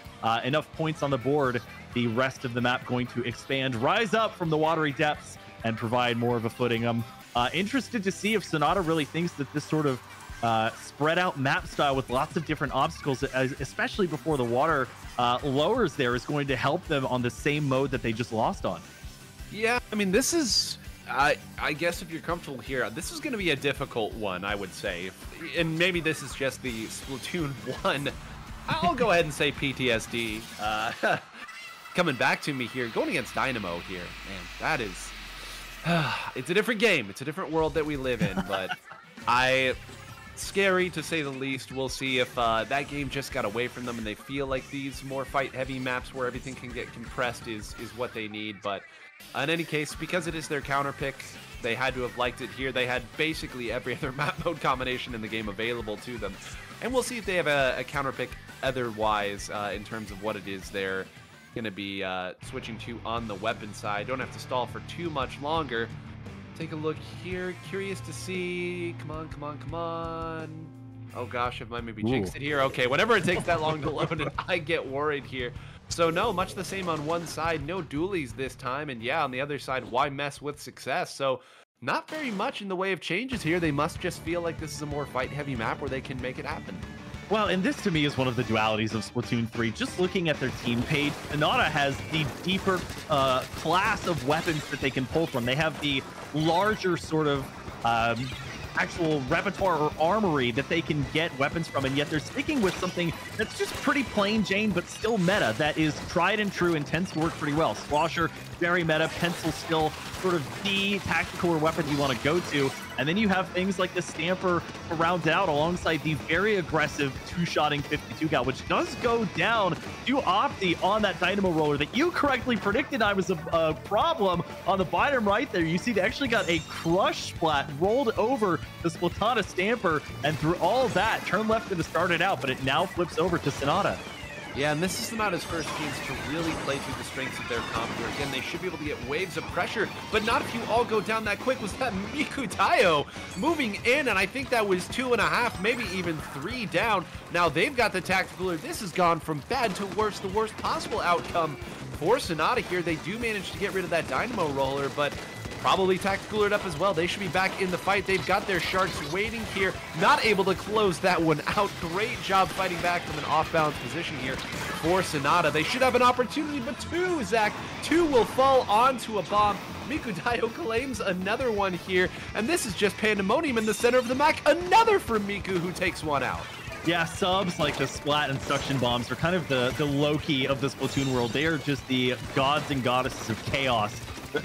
enough points on the board, the rest of the map going to expand, rise up from the watery depths, and provide more of a footing. I'm interested to see if Sonata really thinks that this sort of spread out map style with lots of different obstacles, especially before the water lowers there, is going to help them on the same mode that they just lost on. Yeah, I mean, this is, I guess if you're comfortable here, this is going to be a difficult one, I would say. And maybe this is just the Splatoon 1. I'll go ahead and say PTSD. Coming back to me here, going against Dynamo here, man, that is, it's a different game. It's a different world that we live in, but scary to say the least. We'll see if that game just got away from them and they feel like these more fight-heavy maps where everything can get compressed is what they need. But in any case, because it is their counter pick, they had to have liked it here. They had basically every other map mode combination in the game available to them. And we'll see if they have a counter pick otherwise in terms of what it is they're going to be switching to on the weapon side. Don't have to stall for too much longer. Take a look here. Curious to see. Come on, come on, come on. Oh gosh, if I maybe jinxed it here. Okay, whenever it takes that long to load it, I get worried here. So no, much the same on one side. No dualies this time. And yeah, on the other side, why mess with success? So not very much in the way of changes here. They must just feel like this is a more fight-heavy map where they can make it happen. Well, and this to me is one of the dualities of Splatoon 3. Just looking at their team page, Sonata has the deeper class of weapons that they can pull from. They have the larger sort of actual repertoire or armory that they can get weapons from, and yet they're sticking with something that's just pretty plain Jane, but still meta, that is tried and true and tends to work pretty well. Swasher, very meta. Pencil still sort of the tactical or weapon you want to go to. And then you have things like the Stamper to round out alongside the very aggressive two-shotting 52 gal, which does go down to Opti on that Dynamo Roller that you correctly predicted I was a problem on the bottom right there. You see they actually got a crush splat rolled over the Splatana Stamper, and through all that, turn left to start it out, but it now flips over to Sonata. Yeah, and this is Sonata's first chance to really play through the strengths of their comp here. Again, they should be able to get waves of pressure, but not if you all go down that quick. Was that Miku Tayo moving in? And I think that was 2.5, maybe even 3 down. Now they've got the tactical. This has gone from bad to worse, the worst possible outcome for Sonata here. They do manage to get rid of that Dynamo Roller, but probably tactical it up as well. They should be back in the fight. They've got their sharks waiting here, not able to close that one out. Great job fighting back from an off-balance position here for Sonata. They should have an opportunity, but two will fall onto a bomb. Miku Tayo claims another one here, and this is just pandemonium in the center of the map. Another for Miku, who takes one out. Yeah, subs like the Splat and Suction Bombs are kind of the Loki of the Splatoon world. They are just the gods and goddesses of chaos,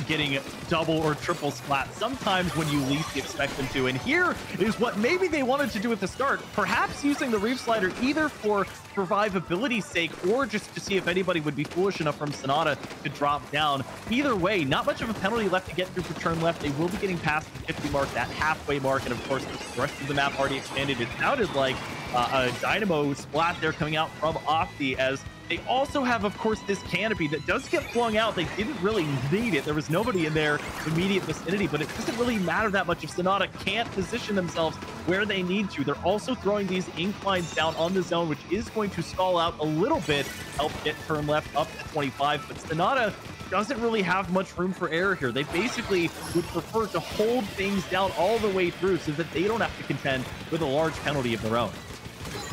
getting double or triple splat sometimes when you least expect them to. And here is what maybe they wanted to do at the start, perhaps using the Reef Slider either for survivability's sake or just to see if anybody would be foolish enough from Sonata to drop down. Either way, not much of a penalty left to get through for turn left. They will be getting past the 50 mark, that halfway mark, and of course the rest of the map already expanded. It sounded like a Dynamo splat there coming out from Opti, as they also have, of course, this canopy that does get flung out. They didn't really need it. There was nobody in their immediate vicinity, but it doesn't really matter that much if Sonata can't position themselves where they need to. They're also throwing these inclines down on the zone, which is going to stall out a little bit, help get turn left up to 25, but Sonata doesn't really have much room for error here. They basically would prefer to hold things down all the way through so that they don't have to contend with a large penalty of their own.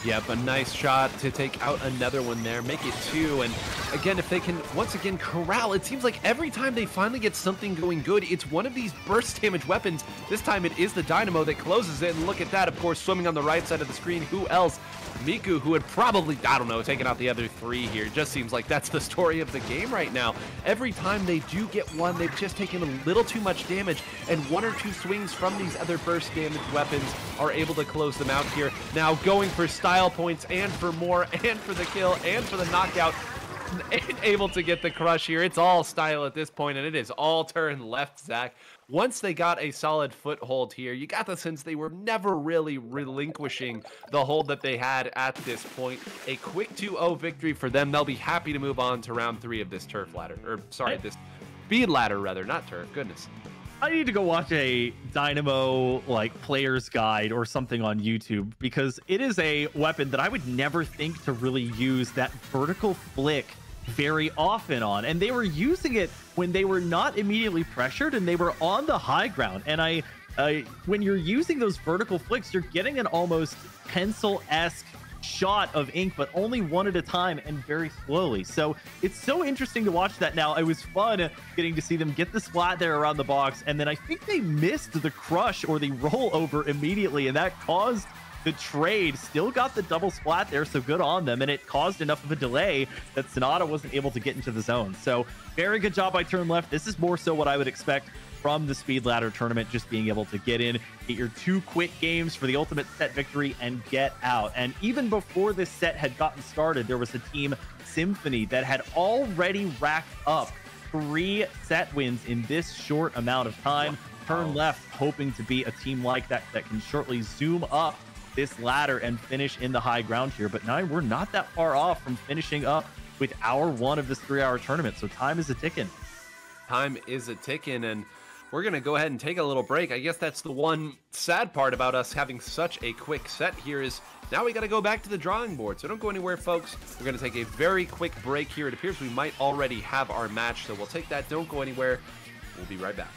Yep, a nice shot to take out another one there, make it 2. And again, if they can once again corral, it seems like every time they finally get something going good, it's one of these burst damage weapons. This time it is the Dynamo that closes it. And look at that, of course, swimming on the right side of the screen. Who else? Miku, who had probably, I don't know, taken out the other 3 here. It just seems like that's the story of the game right now. Every time they do get one, they've just taken a little too much damage, and 1 or 2 swings from these other burst damage weapons are able to close them out here. Now going for style points and for more and for the kill and for the knockout, and able to get the crush here. It's all style at this point, and it is all turn left, Zach. Once they got a solid foothold here, you got the sense they were never really relinquishing the hold that they had at this point. A quick 2-0 victory for them. They'll be happy to move on to round 3 of this turf ladder, or sorry, this speed ladder rather, not turf, goodness. I need to go watch a Dynamo like player's guide or something on YouTube, because it is a weapon that I would never think to really use that vertical flick very often on. And they were using it when they were not immediately pressured and they were on the high ground. And when you're using those vertical flicks, you're getting an almost pencil-esque shot of ink, but only one at a time and very slowly. So it's so interesting to watch that now. It was fun getting to see them get the splat there around the box, and then I think they missed the crush or the rollover immediately, and that caused the trade. Still got the double splat there, so good on them, and it caused enough of a delay that Sonata wasn't able to get into the zone. So very good job by Turn Left. This is more so what I would expect from the Speed Ladder tournament, just being able to get in, get your 2 quick games for the ultimate set victory, and get out. And even before this set had gotten started, there was a team, Symphony, that had already racked up 3 set wins in this short amount of time. Turn Left hoping to be a team like that that can shortly zoom up this ladder and finish in the high ground here. But now we're not that far off from finishing up with hour 1 of this 3-hour tournament, so time is a ticking. Time is a ticking, and we're going to go ahead and take a little break. I guess that's the one sad part about us having such a quick set here, is now we got to go back to the drawing board. So don't go anywhere, folks. We're going to take a very quick break here. It appears we might already have our match, so we'll take that. Don't go anywhere. We'll be right back.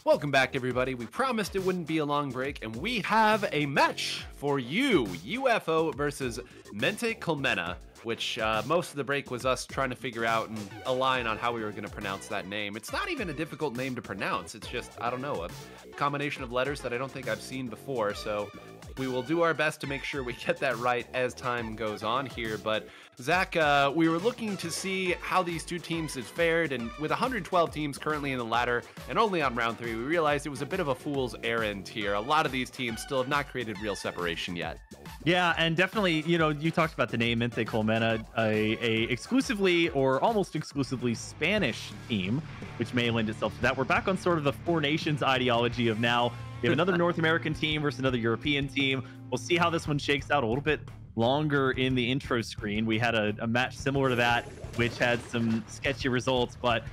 Welcome back, everybody. We promised it wouldn't be a long break, and we have a match for you. UFO versus Mente Colmena, which most of the break was us trying to figure out and align on how we were going to pronounce that name. It's not even a difficult name to pronounce. It's just, I don't know, a combination of letters that I don't think I've seen before. So we will do our best to make sure we get that right as time goes on here. But Zach, we were looking to see how these two teams had fared, and with 112 teams currently in the ladder and only on round 3, we realized it was a bit of a fool's errand here. A lot of these teams still have not created real separation yet. Yeah, and definitely, you know, you talked about the name Mente Colmena, a exclusively or almost exclusively Spanish team, which may lend itself to that. We're back on sort of the four nations ideology of now we have another North American team versus another European team. We'll see how this one shakes out a little bit longer in the intro screen. We had a match similar to that, which had some sketchy results, but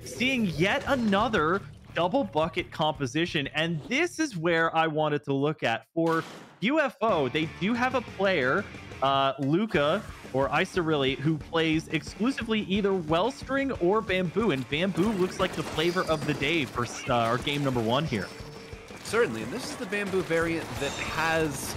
seeing yet another double bucket composition. And this is where I wanted to look at. For UFO, they do have a player, Luca, or Isarilli, who plays exclusively either Wellstring or Bamboo, and Bamboo looks like the flavor of the day for our game number 1 here. Certainly, and this is the Bamboo variant that has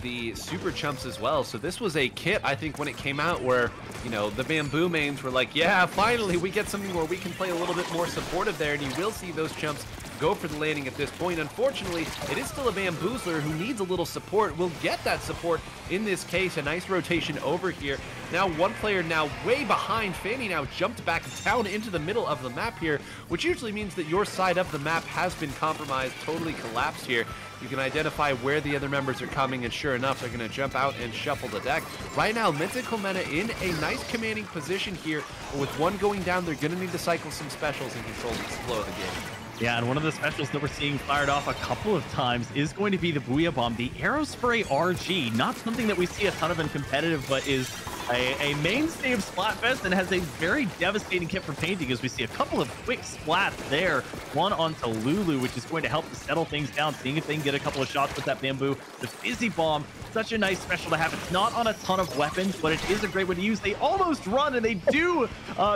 the super chumps as well. So this was a kit, I think, when it came out where, you know, the Bamboo mains were like, yeah, finally we get something where we can play a little bit more supportive there, and you will see those chumps go for the landing at this point. Unfortunately, it is still a Bamboozler who needs a little support. We'll get that support in this case. A nice rotation over here. Now one player now way behind. Fanny now jumped back down into the middle of the map here, which usually means that your side of the map has been compromised, totally collapsed here. You can identify where the other members are coming, and sure enough, they're going to jump out and shuffle the deck. Right now, Mente Colmena in a nice commanding position here. But with one going down, they're going to need to cycle some specials and control the flow of the game. Yeah, and one of the specials that we're seeing fired off a couple of times is going to be the Booyah Bomb, the Aerospray RG. Not something that we see a ton of in competitive, but is a mainstay of Splatfest and has a very devastating kit for painting, as we see a couple of quick splats there. One onto Lulu, which is going to help to settle things down, seeing if they can get a couple of shots with that Bamboo. The Fizzy Bomb, such a nice special to have. It's not on a ton of weapons, but it is a great one to use. They almost run, and they do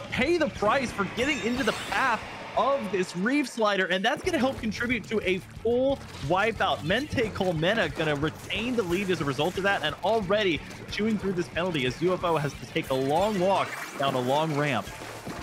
pay the price for getting into the path of this Reef Slider, and that's going to help contribute to a full wipeout. Mente Colmena going to retain the lead as a result of that, and already chewing through this penalty as UFO has to take a long walk down a long ramp.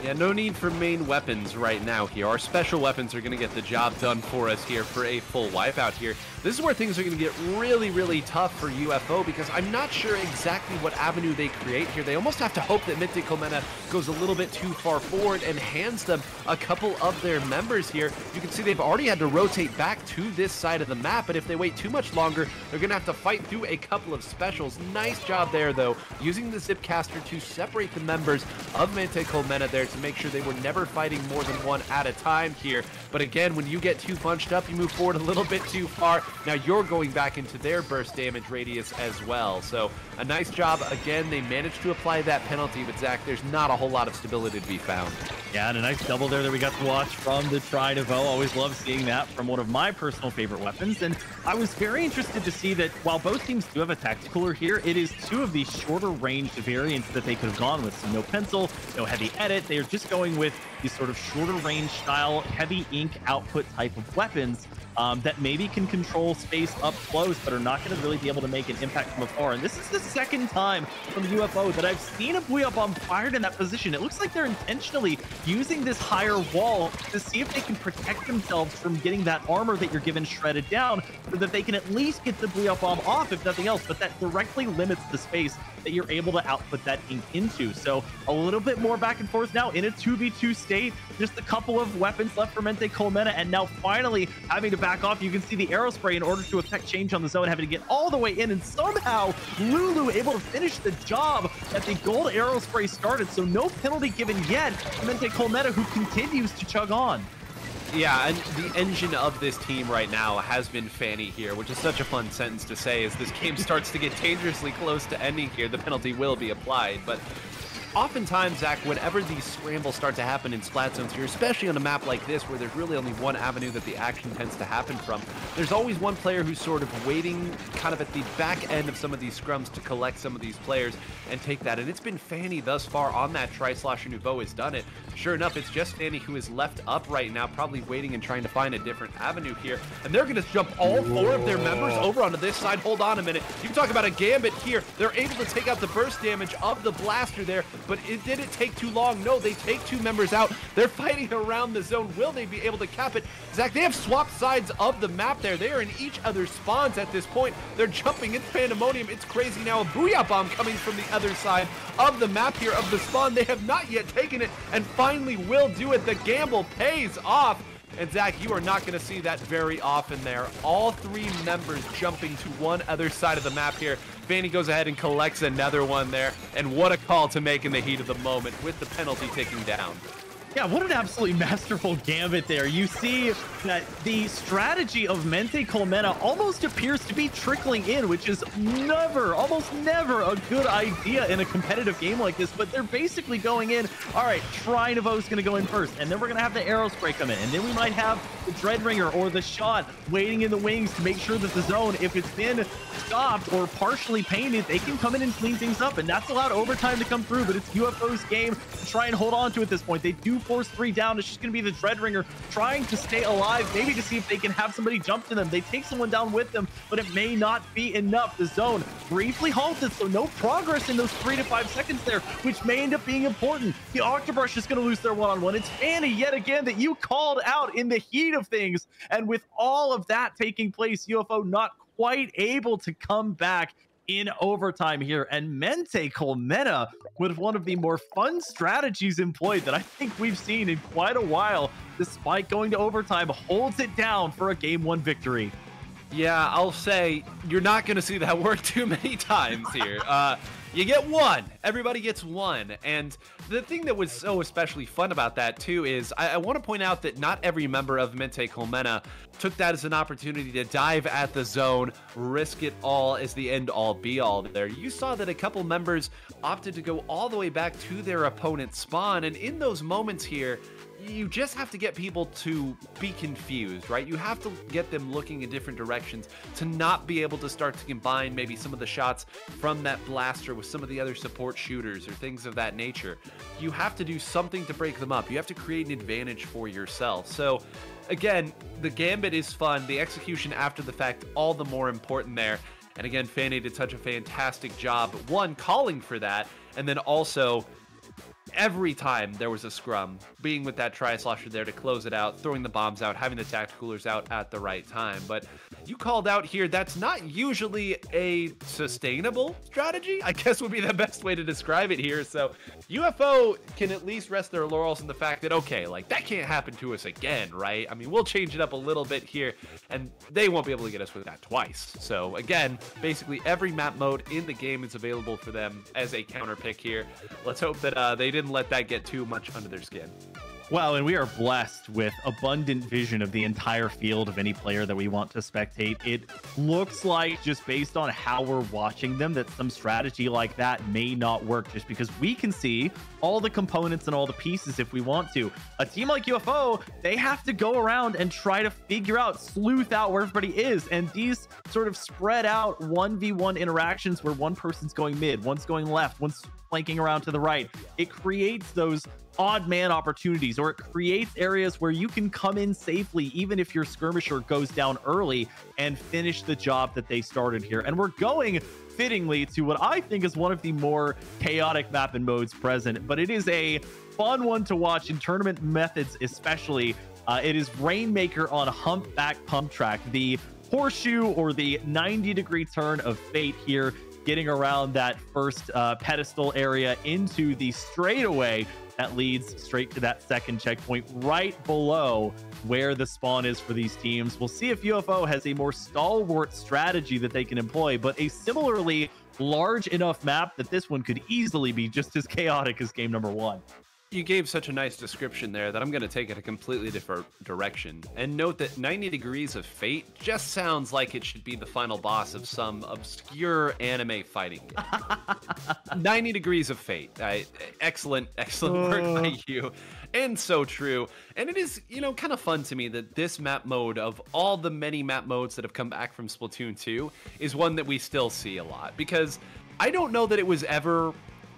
Yeah, no need for main weapons right now here. Our special weapons are going to get the job done for us here for a full wipeout here. This is where things are going to get really, really tough for UFO, because I'm not sure exactly what avenue they create here. They almost have to hope that Mente Colmena goes a little bit too far forward and hands them a couple of their members here. You can see they've already had to rotate back to this side of the map, but if they wait too much longer, they're going to have to fight through a couple of specials. Nice job there, though, using the Zipcaster to separate the members of Mente Colmena there to make sure they were never fighting more than one at a time here. But again, when you get too bunched up, you move forward a little bit too far. Now you're going back into their burst damage radius as well. So a nice job. Again, they managed to apply that penalty, but Zach, there's not a whole lot of stability to be found. Yeah, and a nice double there that we got to watch from the Tridavo. Always love seeing that from one of my personal favorite weapons. And I was very interested to see that while both teams do have a tacticaler here, it is two of the shorter range variants that they could have gone with. So no pencil, no heavy edit. They're just going with these sort of shorter range style, heavy ink output type of weapons that maybe can control space up close, but are not going to really be able to make an impact from afar. And this is the second time from the UFO that I've seen a Booyah Bomb fired in that position. It looks like they're intentionally using this higher wall to see if they can protect themselves from getting that armor that you're given shredded down, so that they can at least get the Booyah Bomb off, if nothing else. But that directly limits the space that you're able to output that ink into. So a little bit more back and forth now in a 2v2 state. Just a couple of weapons left for Mente Colmena, and now finally having to back off. You can see the Aerospray in order to affect change on the zone, having to get all the way in, and somehow Lulu able to finish the job that the gold Aerospray started. So no penalty given yet. Mente Colmena, who continues to chug on. Yeah, and the engine of this team right now has been Fanny here, which is such a fun sentence to say as this game starts to get dangerously close to ending here. The penalty will be applied, but oftentimes, Zach, whenever these scrambles start to happen in splat zones here, especially on a map like this where there's really only one avenue that the action tends to happen from, there's always one player who's sort of waiting kind of at the back end of some of these scrums to collect some of these players and take that. And it's been Fanny thus far on that Tri-Slosher Nouveau has done it. Sure enough, it's just Fanny who is left up right now, probably waiting and trying to find a different avenue here. And they're going to jump all four of their members over onto this side. Hold on a minute. You can talk about a gambit here. They're able to take out the burst damage of the blaster there, but it didn't take too long. No, they take two members out. They're fighting around the zone. Will they be able to cap it? Zach, they have swapped sides of the map there. They are in each other's spawns at this point. They're jumping. It's pandemonium. It's crazy now. A Booyah Bomb coming from the other side of the map here of the spawn. They have not yet taken it and finally will do it. The gamble pays off. And Zach, you are not going to see that very often there. All three members jumping to one other side of the map here. Fanny goes ahead and collects another one there. And what a call to make in the heat of the moment with the penalty ticking down. Yeah, what an absolutely masterful gambit there. You see that the strategy of Mente Colmena almost appears to be trickling in, which is almost never a good idea in a competitive game like this, but they're basically going in, all right, Tri-Nouveau's going to go in first, and then we're going to have the arrow spray come in, and then we might have the Dreadringer or the shot waiting in the wings to make sure that the zone, if it's been stopped or partially painted, they can come in and clean things up, and that's allowed overtime to come through, but it's UFO's game to try and hold on to at this point. They do force 3 down. It's just going to be the Dreadringer trying to stay alive, maybe to see if they can have somebody jump to them. They take someone down with them, but it may not be enough. The zone briefly halted, so no progress in those 3 to 5 seconds there, which may end up being important. The Octobrush is going to lose their one-on-one. It's Fanny yet again that you called out in the heat of things, and with all of that taking place, UFO not quite able to come back in overtime here, and Mente Colmena with one of the more fun strategies employed that I think we've seen in quite a while, despite going to overtime, holds it down for a game 1 victory. Yeah, I'll say you're not going to see that work too many times here. You get one. Everybody gets one. And the thing that was so especially fun about that, too, is I want to point out that not every member of Mente Colmena took that as an opportunity to dive at the zone, risk it all as the end-all, be-all there. You saw that a couple members opted to go all the way back to their opponent's spawn. And in those moments here, you just have to get people to be confused, right? You have to get them looking in different directions to not be able to start to combine maybe some of the shots from that blaster with some of the other support shooters or things of that nature. You have to do something to break them up. You have to create an advantage for yourself. So again, the gambit is fun. The execution after the fact, all the more important there. And again, Fanny did such a fantastic job, one, calling for that, and then also every time there was a scrum, being with that Tri-Slosher there to close it out, throwing the bombs out, having the tacticoolers out at the right time. But you called out here, that's not usually a sustainable strategy, I guess would be the best way to describe it here. So UFO can at least rest their laurels in the fact that, okay, like that can't happen to us again, right? I mean, we'll change it up a little bit here and they won't be able to get us with that twice. So again, basically every map mode in the game is available for them as a counter pick here. Let's hope that they didn't let that get too much under their skin. Well, and we are blessed with abundant vision of the entire field of any player that we want to spectate. It looks like, just based on how we're watching them, that some strategy like that may not work, just because we can see all the components and all the pieces if we want to. A team like UFO, they have to go around and try to figure out, sleuth out where everybody is, and these sort of spread out 1v1 interactions where one person's going mid, one's going left, one's flanking around to the right. It creates those odd man opportunities, or it creates areas where you can come in safely even if your skirmisher goes down early and finish the job that they started here. And we're going fittingly to what I think is one of the more chaotic map and modes present, but it is a fun one to watch in tournament methods especially. It is Rainmaker on Humpback Pump Track, the horseshoe or the 90-degree turn of fate here, getting around that first pedestal area into the straightaway that leads straight to that second checkpoint right below where the spawn is for these teams. We'll see if UFO has a more stalwart strategy that they can employ, but a similarly large enough map that this one could easily be just as chaotic as game number 1. You gave such a nice description there that I'm going to take it a completely different direction. And note that 90 Degrees of Fate just sounds like it should be the final boss of some obscure anime fighting game. 90 Degrees of Fate. Excellent work by you. And so true. And it is, you know, kind of fun to me that this map mode, of all the many map modes that have come back from Splatoon 2, is one that we still see a lot. Because I don't know that it was ever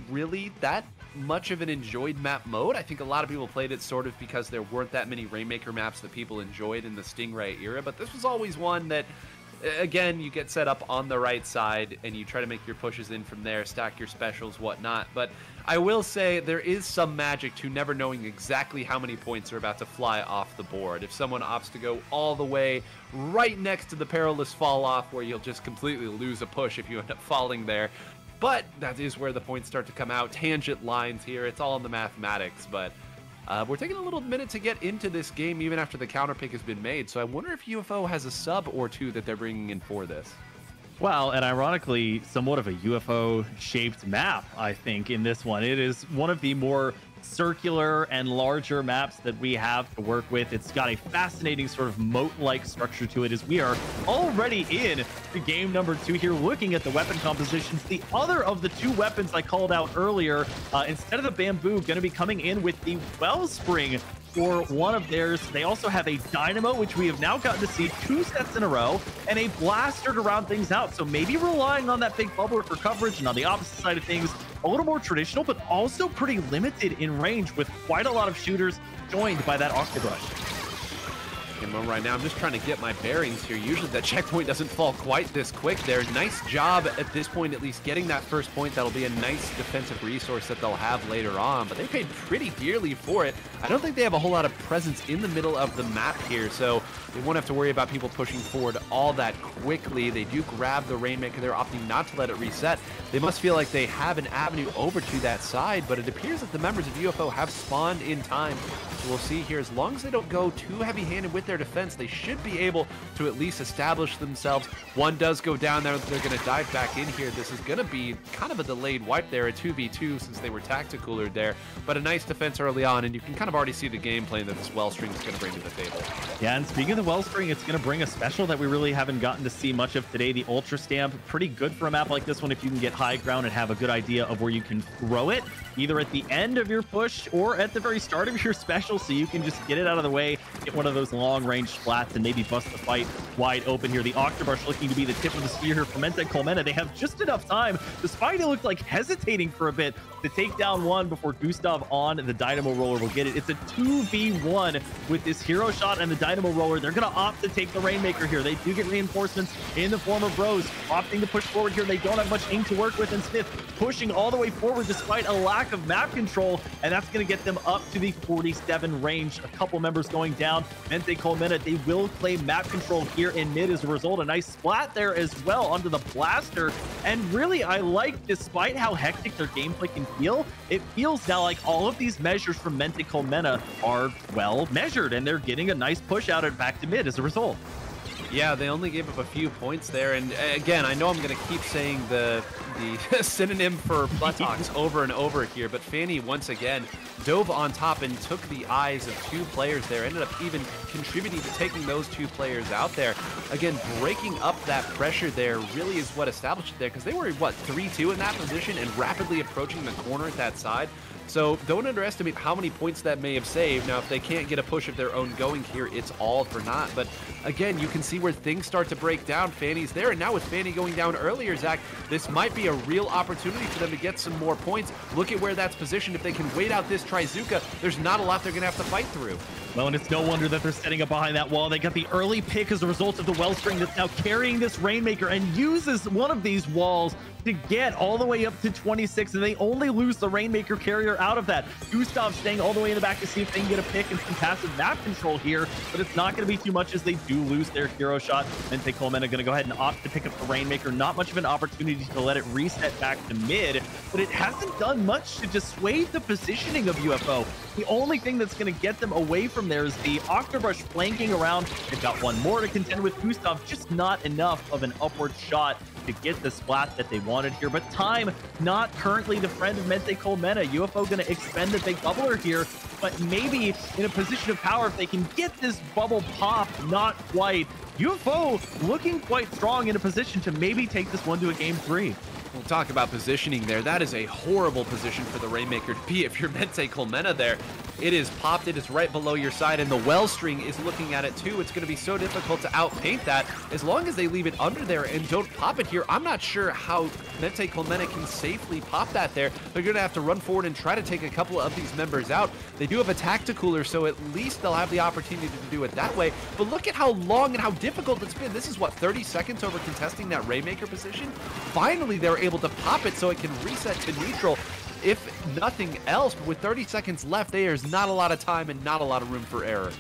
really that much of an enjoyed map mode. I think a lot of people played it sort of because there weren't that many Rainmaker maps that people enjoyed in the Stingray era, but this was always one that, again, you get set up on the right side and you try to make your pushes in from there, stack your specials, whatnot. But I will say there is some magic to never knowing exactly how many points are about to fly off the board. If someone opts to go all the way right next to the perilous fall off, where you'll just completely lose a push if you end up falling there. But that is where the points start to come out. Tangent lines here. It's all in the mathematics. But we're taking a little minute to get into this game even after the counter pick has been made. So I wonder if UFO has a sub or two that they're bringing in for this. Well, and ironically, somewhat of a UFO-shaped map, I think, in this one. It is one of the more circular and larger maps that we have to work with. It's got a fascinating sort of moat-like structure to it, as we are already in the game number 2 here, looking at the weapon compositions. The other of the 2 weapons I called out earlier, instead of the bamboo, going to be coming in with the wellspring for one of theirs. They also have a dynamo, which we have now gotten to see 2 sets in a row, and a blaster to round things out. So maybe relying on that big bubbler for coverage, and on the opposite side of things, a little more traditional, but also pretty limited in range, with quite a lot of shooters joined by that Octobrush. Right now, I'm just trying to get my bearings here. Usually that checkpoint doesn't fall quite this quick there. Nice job at this point, at least getting that first point. That'll be a nice defensive resource that they'll have later on, but they paid pretty dearly for it. I don't think they have a whole lot of presence in the middle of the map here, so they won't have to worry about people pushing forward all that quickly. They do grab the Rainmaker. They're opting not to let it reset. They must feel like they have an avenue over to that side, but it appears that the members of UFO have spawned in time. So we'll see here, as long as they don't go too heavy-handed with their defense, they should be able to at least establish themselves. One does go down there. They're going to dive back in here. This is going to be kind of a delayed wipe there, a 2v2 since they were tacticoolered there, but a nice defense early on, and you can kind of already see the game plan that this Wellstring is going to bring to the table. Yeah, and speaking of the Wellspring, it's going to bring a special that we really haven't gotten to see much of today, the Ultra Stamp. Pretty good for a map like this one if you can get high ground and have a good idea of where you can throw it, either at the end of your push or at the very start of your special, so you can just get it out of the way, get one of those long-range splats, and maybe bust the fight wide open here. The Octobrush looking to be the tip of the spear here for Mente Colmena. They have just enough time, despite it looked like hesitating for a bit, to take down one before Gustav on the Dynamo Roller will get it. It's a 2v1 with this hero shot and the Dynamo Roller. They're going to opt to take the Rainmaker here. They do get reinforcements in the form of Bros, opting to push forward here. They don't have much ink to work with, and Smith pushing all the way forward despite a lack of map control, and that's going to get them up to the 47 range. A couple members going down. Mente Colmena, they will claim map control here in mid as a result. A nice splat there as well onto the blaster, and really I like, despite how hectic their gameplay can feel, it feels now like all of these measures from Mente Colmena are well measured, and they're getting a nice push out and back to mid as a result. Yeah, they only gave up a few points there, and again, I know I'm going to keep saying the synonym for buttocks over and over here, but Fanny once again dove on top and took the eyes of 2 players there, ended up even contributing to taking those 2 players out there. Again, breaking up that pressure there really is what established it there, because they were, what, 3-2 in that position and rapidly approaching the corner at that side. So don't underestimate how many points that may have saved. Now, if they can't get a push of their own going here, it's all for naught. But again, you can see where things start to break down. Fanny's there, and now with Fanny going down earlier, Zach, this might be a real opportunity for them to get some more points. Look at where that's positioned. If they can wait out this Trizuka, there's not a lot they're going to have to fight through. Well, and it's no wonder that they're setting up behind that wall. They got the early pick as a result of the Wellspring that's now carrying this Rainmaker, and uses one of these walls to get all the way up to 26, and they only lose the Rainmaker carrier out of that. Gustav staying all the way in the back to see if they can get a pick and some passive map control here, but it's not going to be too much as they do lose their hero shot. Mente Colmena going to go ahead and opt to pick up the Rainmaker. Not much of an opportunity to let it reset back to mid, but it hasn't done much to dissuade the positioning of UFO. The only thing that's going to get them away from there is the Octobrush flanking around. They've got one more to contend with. Gustav, just not enough of an upward shot to get the splat that they want. wanted here, but time not currently the friend of Mente Colmena. UFO going to expend the big bubbler here, but maybe in a position of power if they can get this bubble pop. Not quite. UFO looking quite strong in a position to maybe take this one to a game 3. We'll talk about positioning there. That is a horrible position for the Rainmaker to be. If you're Mente Colmena there, it is popped. It is right below your side, and the Wellstring is looking at it too. It's going to be so difficult to outpaint that. As long as they leave it under there and don't pop it here, I'm not sure how Mente Colmena can safely pop that there. They're going to have to run forward and try to take a couple of these members out. They do have a Tacticooler, so at least they'll have the opportunity to do it that way. But look at how long and how difficult it's been. This is, what, 30 seconds over contesting that Rainmaker position? Finally, they're able to pop it so it can reset to neutral. If nothing else, but with 30 seconds left, there's not a lot of time and not a lot of room for error.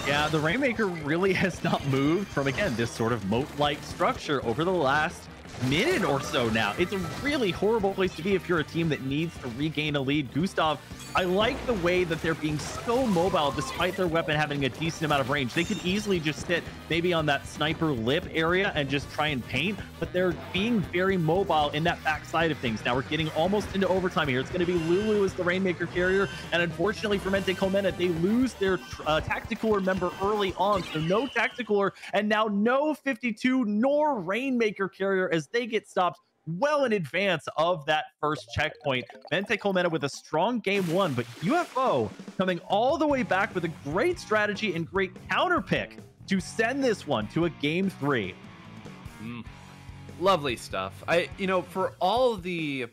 Yeah, the Rainmaker really has not moved from, again, this sort of moat-like structure over the last minute or so now. It's a really horrible place to be if you're a team that needs to regain a lead. Gustav, I like the way that they're being so mobile despite their weapon having a decent amount of range. They could easily just sit maybe on that sniper lip area and just try and paint, but they're being very mobile in that backside of things. Now we're getting almost into overtime here. It's going to be Lulu as the Rainmaker carrier, and unfortunately for Mente Colmena, they lose their Tacticooler member early on, so no Tacticooler, and now no 52 nor Rainmaker carrier as they get stopped well in advance of that first checkpoint. Mente Colmena with a strong game 1, but UFO coming all the way back with a great strategy and great counter pick to send this one to a game 3. Lovely stuff. For all the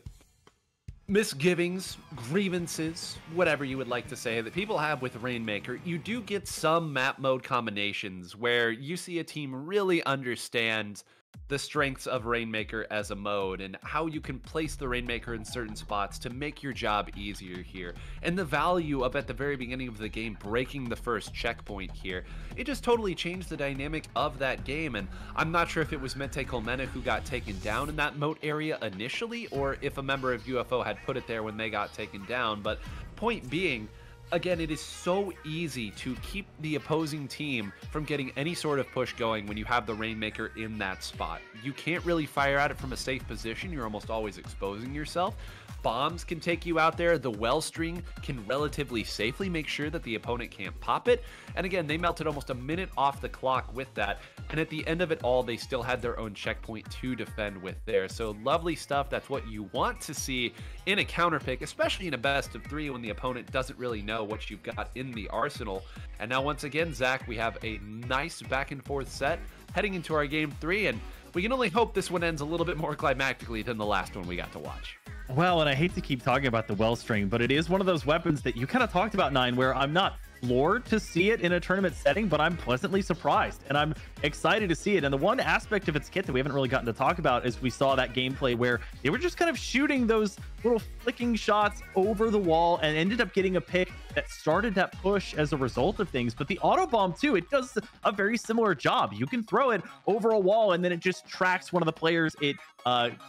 misgivings, grievances, whatever you would like to say, that people have with Rainmaker, you do get some map mode combinations where you see a team really understand the strengths of Rainmaker as a mode and how you can place the Rainmaker in certain spots to make your job easier here. And the value of, at the very beginning of the game, breaking the first checkpoint here. It just totally changed the dynamic of that game, and I'm not sure if it was Mente Colmena who got taken down in that moat area initially, or if a member of UFO had put it there when they got taken down, but point being, again, it is so easy to keep the opposing team from getting any sort of push going when you have the Rainmaker in that spot. You can't really fire at it from a safe position. You're almost always exposing yourself. Bombs can take you out there. The Wellstring can relatively safely make sure that the opponent can't pop it. And again, they melted almost a minute off the clock with that. And at the end of it all, they still had their own checkpoint to defend with there. So lovely stuff. That's what you want to see in a counter pick, especially in a best of 3 when the opponent doesn't really know what you've got in the arsenal. And now once again, Zach, we have a nice back and forth set heading into our game 3, and we can only hope this one ends a little bit more climactically than the last one we got to watch. Well, and I hate to keep talking about the Wellstring, but it is one of those weapons that you kind of talked about, Nine, where I'm not floored to see it in a tournament setting, but I'm pleasantly surprised, and I'm excited to see it. And the one aspect of its kit that we haven't really gotten to talk about is we saw that gameplay where they were just kind of shooting those little flicking shots over the wall and ended up getting a pick that started that push as a result of things. But the auto bomb too, it does a very similar job. You can throw it over a wall and then it just tracks one of the players. It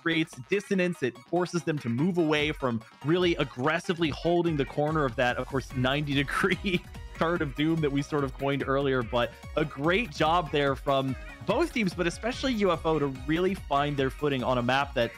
creates dissonance. It forces them to move away from really aggressively holding the corner of that, of course, 90-degree card of doom that we sort of coined earlier. But a great job there from both teams, but especially UFO, to really find their footing on a map that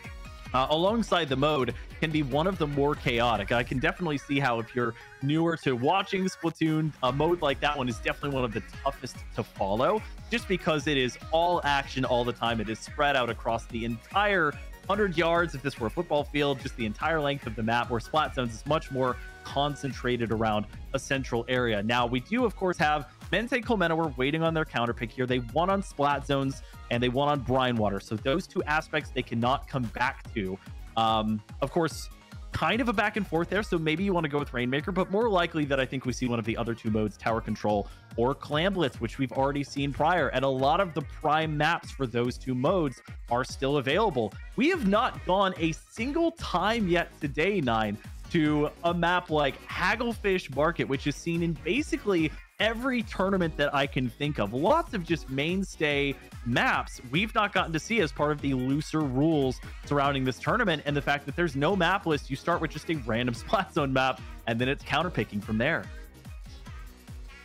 alongside the mode can be one of the more chaotic. I can definitely see how, if you're newer to watching Splatoon, a mode like that one is definitely one of the toughest to follow, just because it is all action all the time. It is spread out across the entire 100 yards, if this were a football field, just the entire length of the map, where Splat Zones is much more concentrated around a central area. Now, we do, of course, have Mente Colmena. We're waiting on their counter pick here. They won on Splat Zones and they won on Brine Water. So those two aspects they cannot come back to. Of course, kind of a back and forth there. So maybe you want to go with Rainmaker, but more likely that I think we see one of the other two modes, Tower Control or Clam Blitz, which we've already seen prior. And a lot of the prime maps for those two modes are still available. We have not gone a single time yet today, Nine, to a map like Hagglefish Market, which is seen in basically every tournament that I can think of. Lots of just mainstay maps we've not gotten to see as part of the looser rules surrounding this tournament, and the fact that there's no map list. You start with just a random Splat Zone map, and then it's counterpicking from there.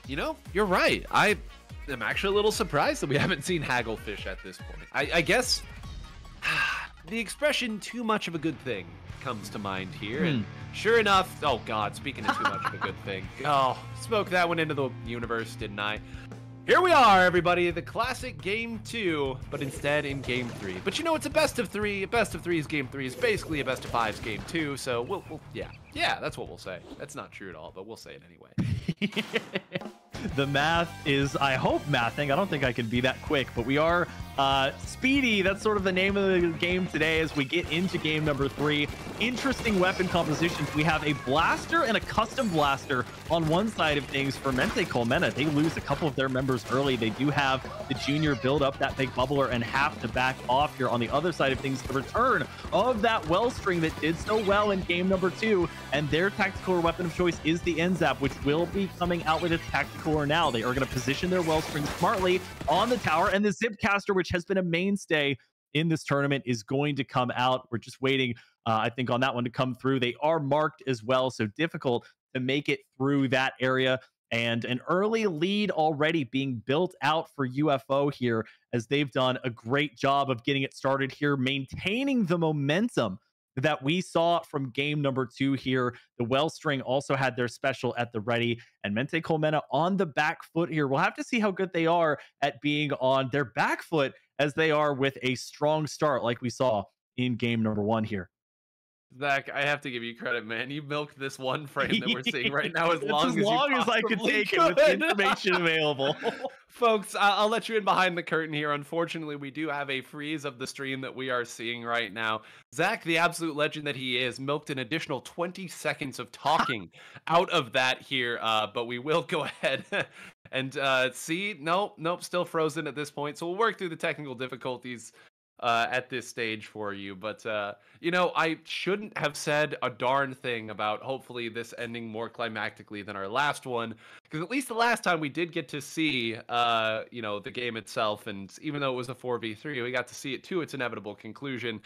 You know, you're right. I am actually a little surprised that we haven't seen Hagglefish at this point. I guess the expression "too much of a good thing" comes to mind here, and sure enough, oh god, speaking of too much of a good thing, oh, spoke that one into the universe, didn't I? Here we are, everybody, the classic Game 2, but instead in Game 3. But you know, it's a best of 3. A best of 3's Game 3 is basically a best of 5's Game 2, so yeah, that's what we'll say. That's not true at all, but we'll say it anyway. The math is, I hope, mathing. I don't think I can be that quick, but we are speedy. That's sort of the name of the game today as we get into game number 3. Interesting weapon compositions. We have a blaster and a custom blaster on one side of things for Mente Colmena. They lose a couple of their members early. They do have the junior build up that big bubbler and have to back off here. On the other side of things, the return of that wellspring that did so well in game number 2, and their tactical weapon of choice is the NZAP, which will be coming out with its tactical now. They are going to position their wellspring smartly on the tower, and the Zipcaster, which has been a mainstay in this tournament, is going to come out. We're just waiting, I think, on that one to come through. They are marked as well, so difficult to make it through that area. And an early lead already being built out for UFO here, as they've done a great job of getting it started here, maintaining the momentum that we saw from game number 2 here. The Wellstring also had their special at the ready, and Mente Colmena on the back foot here. We'll have to see how good they are at being on their back foot as they are with a strong start like we saw in game number 1 here. Zach, I have to give you credit, man. You milked this one frame that we're seeing right now as long as I could take it with the information available. Folks, I'll let you in behind the curtain here. Unfortunately, we do have a freeze of the stream that we are seeing right now. Zach, the absolute legend that he is, milked an additional 20 seconds of talking out of that here, but we will go ahead and see. Nope, still frozen at this point. So we'll work through the technical difficulties at this stage for you, but you know, I shouldn't have said a darn thing about hopefully this ending more climactically than our last one, because at least the last time we did get to see you know, the game itself, and even though it was a 4v3, we got to see it to its inevitable conclusion.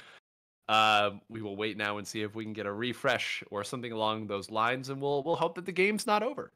We will wait now and see if we can get a refresh or something along those lines, and we'll hope that the game's not over.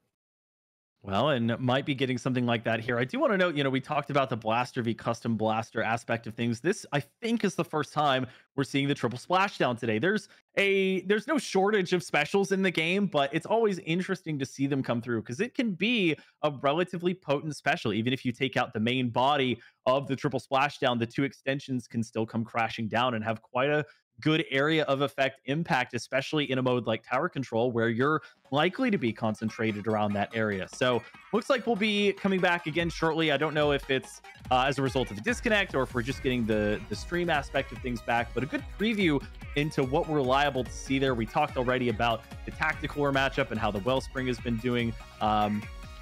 Well, and might be getting something like that here. I do want to note, you know, we talked about the blaster v custom blaster aspect of things. This, I think, is the first time we're seeing the triple splashdown today. There's no shortage of specials in the game, but it's always interesting to see them come through because it can be a relatively potent special. Even if you take out the main body of the triple splashdown, the 2 extensions can still come crashing down and have quite a good area of effect impact, especially in a mode like tower control where you're likely to be concentrated around that area. So looks like we'll be coming back again shortly. I don't know if it's as a result of a disconnect or if we're just getting the stream aspect of things back, but a good preview into what we're liable to see there. We talked already about the tactical war matchup and how the Wellspring has been doing.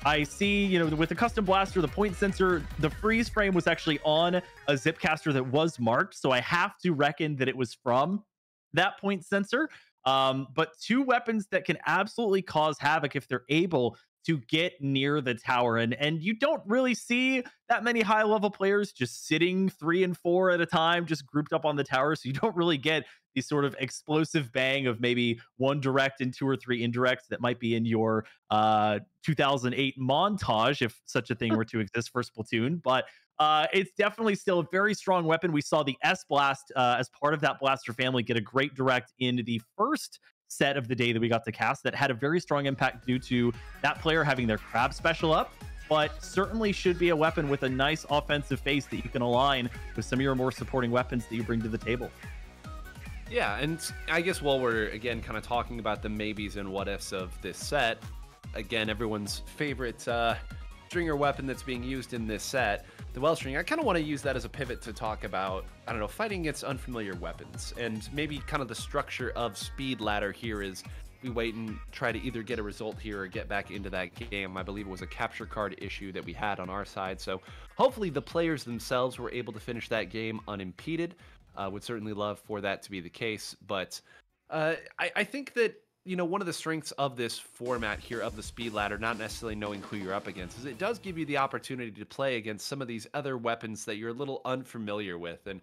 I see, you know, with the custom blaster, the point sensor, the freeze frame was actually on a Zipcaster that was marked. So I have to reckon that it was from that point sensor. But 2 weapons that can absolutely cause havoc if they're able to get near the tower. And you don't really see that many high level players just sitting 3 and 4 at a time, just grouped up on the tower. So you don't really get the sort of explosive bang of maybe 1 direct and 2 or 3 indirects that might be in your 2008 montage, if such a thing were to exist for Splatoon. But it's definitely still a very strong weapon. We saw the S-Blast as part of that blaster family get a great direct in the first set of the day that we got to cast that had a very strong impact due to that player having their crab special up, but certainly should be a weapon with a nice offensive face that you can align with some of your more supporting weapons that you bring to the table. Yeah, and I guess while we're again kind of talking about the maybes and what ifs of this set, again, everyone's favorite stringer weapon that's being used in this set, the Wellstring, I kind of want to use that as a pivot to talk about, I don't know, fighting against unfamiliar weapons, and maybe kind of the structure of Speed Ladder here is we wait and try to either get a result here or get back into that game. I believe it was a capture card issue that we had on our side, so hopefully the players themselves were able to finish that game unimpeded. Would certainly love for that to be the case, but I think that, you know, one of the strengths of this format here of the Speed Ladder, not necessarily knowing who you're up against, is it does give you the opportunity to play against some of these other weapons that you're a little unfamiliar with. And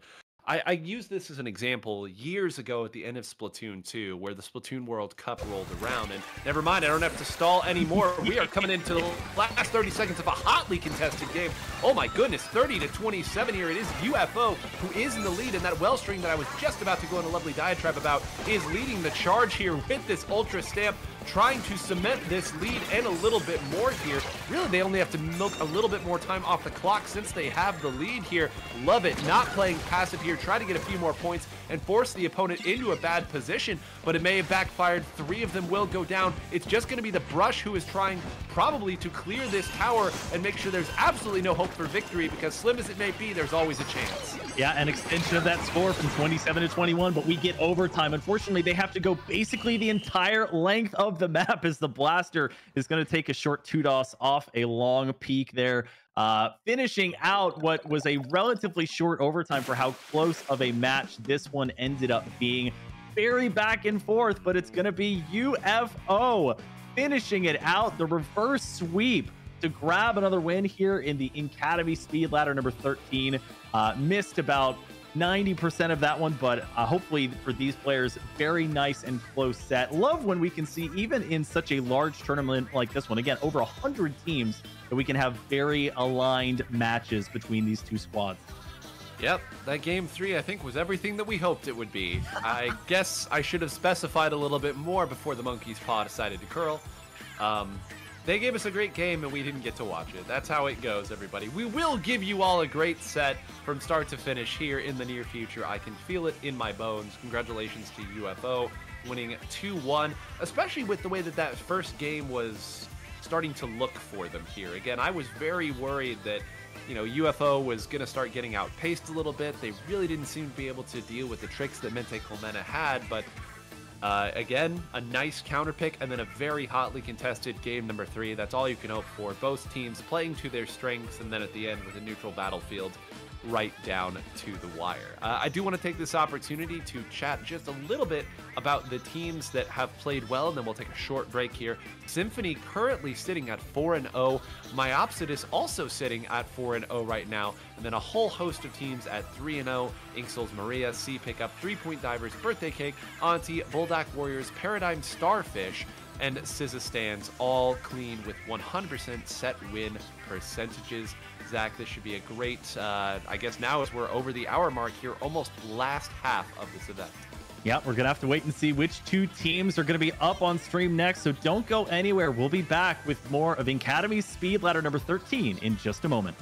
I used this as an example years ago at the end of Splatoon 2, where the Splatoon World Cup rolled around. And never mind, I don't have to stall anymore. We are coming into the last 30 seconds of a hotly contested game. Oh my goodness, 30-27 here. It is UFO who is in the lead, and that Wellstream that I was just about to go in a lovely diatribe about is leading the charge here with this Ultra Stamp, trying to cement this lead and a little bit more here. Really, they only have to milk a little bit more time off the clock since they have the lead here. Love it, not playing passive here, try to get a few more points and force the opponent into a bad position, but it may have backfired. 3 of them will go down. It's just going to be the Brush who is trying probably to clear this tower and make sure there's absolutely no hope for victory, because slim as it may be, there's always a chance. Yeah, an extension of that score from 27 to 21, but we get overtime. Unfortunately, they have to go basically the entire length of the map as the Blaster is going to take a short 2-DOS off a long peak there, finishing out what was a relatively short overtime for how close of a match this one ended up being. Very back and forth, but it's going to be UFO finishing it out, the reverse sweep to grab another win here in the Inkademy Speed Ladder number 13. Missed about 90% of that one, but hopefully for these players, very nice and close set. Love when we can see, even in such a large tournament like this one, again, over 100 teams, that we can have very aligned matches between these two squads. Yep, that game 3, I think, was everything that we hoped it would be. I guess I should have specified a little bit more before the monkey's paw decided to curl. They gave us a great game and we didn't get to watch it. That's how it goes, everybody. We will give you all a great set from start to finish here in the near future. I can feel it in my bones. Congratulations to UFO winning 2-1, especially with the way that that first game was starting to look for them here. Again, I was very worried that, you know, UFO was going to start getting outpaced a little bit. They really didn't seem to be able to deal with the tricks that Mente Colmena had, but again, a nice counter pick, and then a very hotly contested game number 3. That's all you can hope for. Both teams playing to their strengths, and then at the end with a neutral battlefield right down to the wire. I do want to take this opportunity to chat just a little bit about the teams that have played well, and then we'll take a short break here. Symphony currently sitting at 4-0. Myopsidus also sitting at 4-0 right now, and then a whole host of teams at 3-0. Inksel's Maria, Sea Pickup, 3-Point Divers, Birthday Cake, Auntie, Bulldog Warriors, Paradigm Starfish, and Scissor Stands, all clean with 100% set win percentages. Zach, this should be a great, I guess now as we're over the hour mark here, almost last half of this event. Yeah, we're going to have to wait and see which two teams are going to be up on stream next, so don't go anywhere. We'll be back with more of Inkademy Speed Ladder number 13 in just a moment.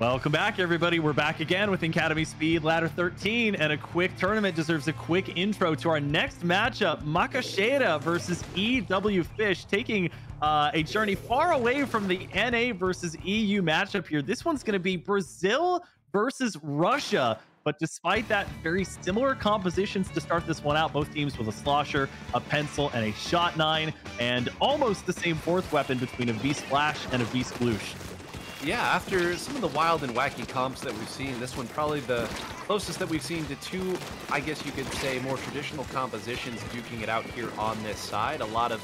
Welcome back, everybody. We're back again with Inkademy Speed Ladder 13, and a quick tournament deserves a quick intro to our next matchup, Macaxeira versus EWfish, taking a journey far away from the NA versus EU matchup here. This one's going to be Brazil versus Russia. But despite that, very similar compositions to start this one out. Both teams with a slosher, a pencil, and a shot 9, and almost the same fourth weapon between a V-Splash and a V-Sploosh. Yeah, after some of the wild and wacky comps that we've seen, this one probably the closest that we've seen to two, I guess you could say, more traditional compositions duking it out here on this side. A lot of,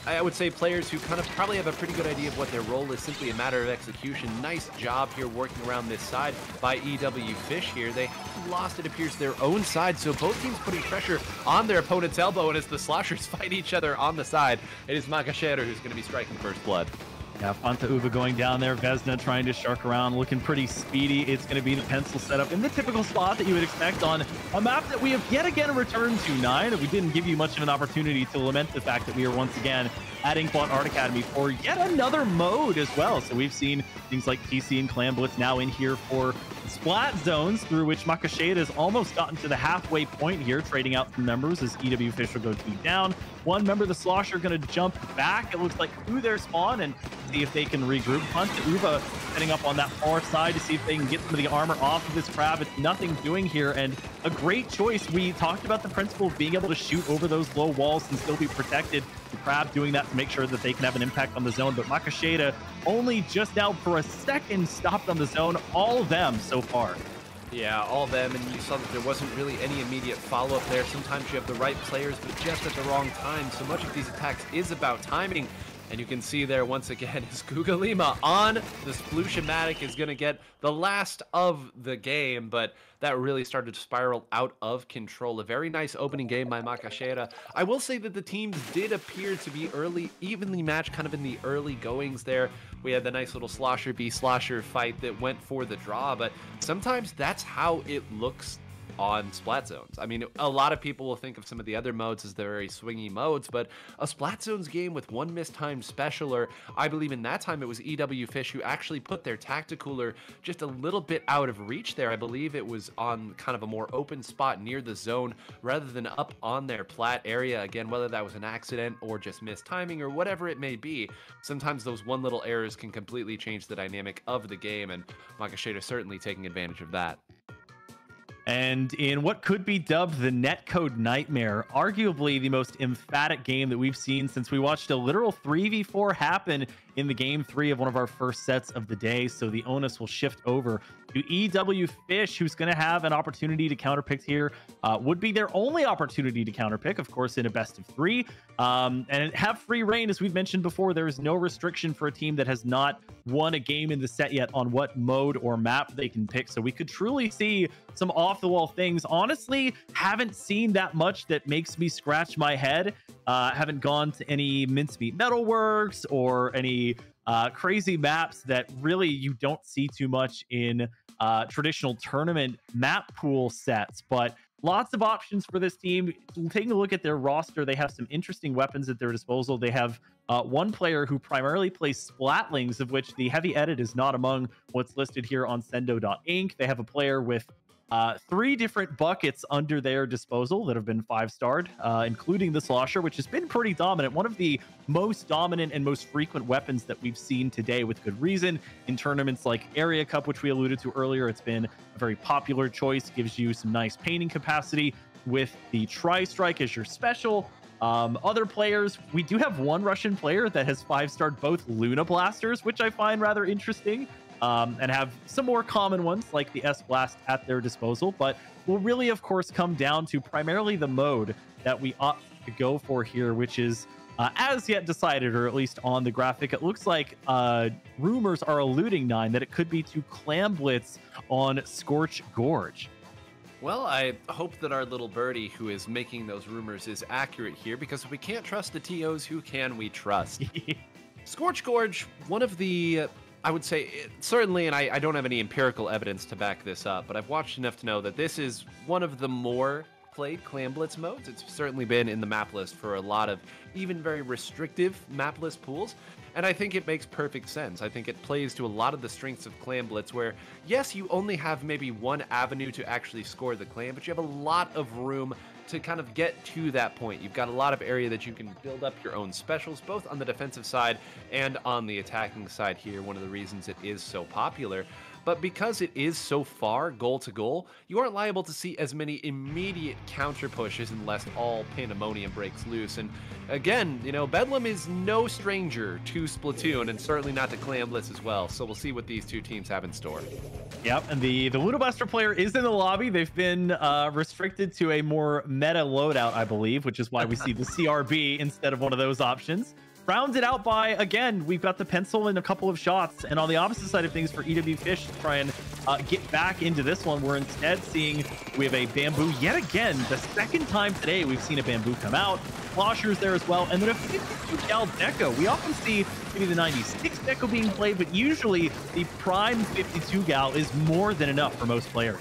I would say, players who kind of probably have a pretty good idea of what their role is, simply a matter of execution. Nice job here working around this side by EWfish here. They lost, it appears, their own side, so both teams putting pressure on their opponent's elbow, and as the sloshers fight each other on the side, it is Macaxeira who's going to be striking first blood. Yeah, Fanta Uva going down there. Vesna trying to shark around, looking pretty speedy. It's going to be the pencil setup in the typical spot that you would expect on a map that we have yet again returned to, 9. We didn't give you much of an opportunity to lament the fact that we are once again adding Quad Art Academy for yet another mode as well. So we've seen things like TC and Clan Blitz now in here for splat zones, through which Macaxeira has almost gotten to the halfway point here, trading out some members as EWfish will go 2 down. One member, the slosher, going to jump back, it looks like, through their spawn and see if they can regroup. Fanta Uva setting up on that far side to see if they can get some of the armor off of this crab. It's nothing doing here, and a great choice. We talked about the principle of being able to shoot over those low walls and still be protected. The crab doing that to make sure that they can have an impact on the zone, but Macaxeira only just now for a second stopped on the zone. All of them so far. Yeah, all of them, and you saw that there wasn't really any immediate follow-up there. Sometimes you have the right players, but just at the wrong time. So much of these attacks is about timing. And you can see there once again is Gugalima on the Sploosh-O-Matic is going to get the last of the game, but that really started to spiral out of control. A very nice opening game by Macaxeira. I will say that the teams did appear to be evenly matched, kind of in the early goings there. We had the nice little slosher v slosher fight that went for the draw, but sometimes that's how it looks on splat zones. I mean, a lot of people will think of some of the other modes as the very swingy modes, but a splat zones game with one mistimed specialer, I believe in that time it was EWfish who actually put their tacticooler just a little bit out of reach there. I believe it was on kind of a more open spot near the zone rather than up on their plat area. Again, whether that was an accident or just missed timing or whatever it may be, sometimes those one little errors can completely change the dynamic of the game, and Macaxeira certainly taking advantage of that. And in what could be dubbed the netcode nightmare, arguably the most emphatic game that we've seen since we watched a literal 3v4 happen in the game 3 of one of our first sets of the day. So the onus will shift over to EWfish, who's going to have an opportunity to counterpick here. Would be their only opportunity to counterpick, of course, in a best of 3. And have free reign, as we've mentioned before. There is no restriction for a team that has not won a game in the set yet on what mode or map they can pick. So we could truly see some off-the-wall things. Honestly, haven't seen that much that makes me scratch my head. Haven't gone to any Mincemeat Metalworks or any crazy maps that really you don't see too much in traditional tournament map pool sets, but lots of options for this team. Taking a look at their roster, they have some interesting weapons at their disposal. They have one player who primarily plays Splatlings, of which the heavy edit is not among what's listed here on Sendo.inc. They have a player with 3 different buckets under their disposal that have been 5-starred, including the slosher, which has been pretty dominant. One of the most dominant and most frequent weapons that we've seen today, with good reason. In tournaments like Area Cup, which we alluded to earlier, it's been a very popular choice. Gives you some nice painting capacity with the Tri-Strike as your special. Other players, we do have one Russian player that has 5-starred both Luna Blasters, which I find rather interesting. And have some more common ones like the S-Blast at their disposal, but will really, of course, come down to primarily the mode that we opt to go for here, which is as yet decided, or at least on the graphic. It looks like rumors are alluding, 9, that it could be to Clam Blitz on Scorch Gorge. Well, I hope that our little birdie who is making those rumors is accurate here, because if we can't trust the TOs, who can we trust? Scorch Gorge, one of the... I would say, certainly, and I don't have any empirical evidence to back this up, but I've watched enough to know that this is one of the more played Clam Blitz modes. It's certainly been in the map list for a lot of even very restrictive map list pools. And I think it makes perfect sense. I think it plays to a lot of the strengths of Clam Blitz where, yes, you only have maybe one avenue to actually score the clam, but you have a lot of room to kind of get to that point. You've got a lot of area that you can build up your own specials, both on the defensive side and on the attacking side here, one of the reasons it is so popular. But because it is so far goal to goal, you aren't liable to see as many immediate counter pushes unless all pandemonium breaks loose. And again, you know, Bedlam is no stranger to Splatoon, and certainly not to Clam Blitz as well. So we'll see what these two teams have in store. Yep, and the Lunabuster player is in the lobby. They've been restricted to a more meta loadout, I believe, which is why we see the CRB instead of one of those options. Rounded out by, again, we've got the pencil and a couple of shots. And on the opposite side of things for EWfish to try and get back into this one, we're instead seeing we have a bamboo yet again. The second time today we've seen a bamboo come out. Floshers there as well. And then a 52 gal deco. We often see maybe the 96 deco being played, but usually the prime 52 gal is more than enough for most players.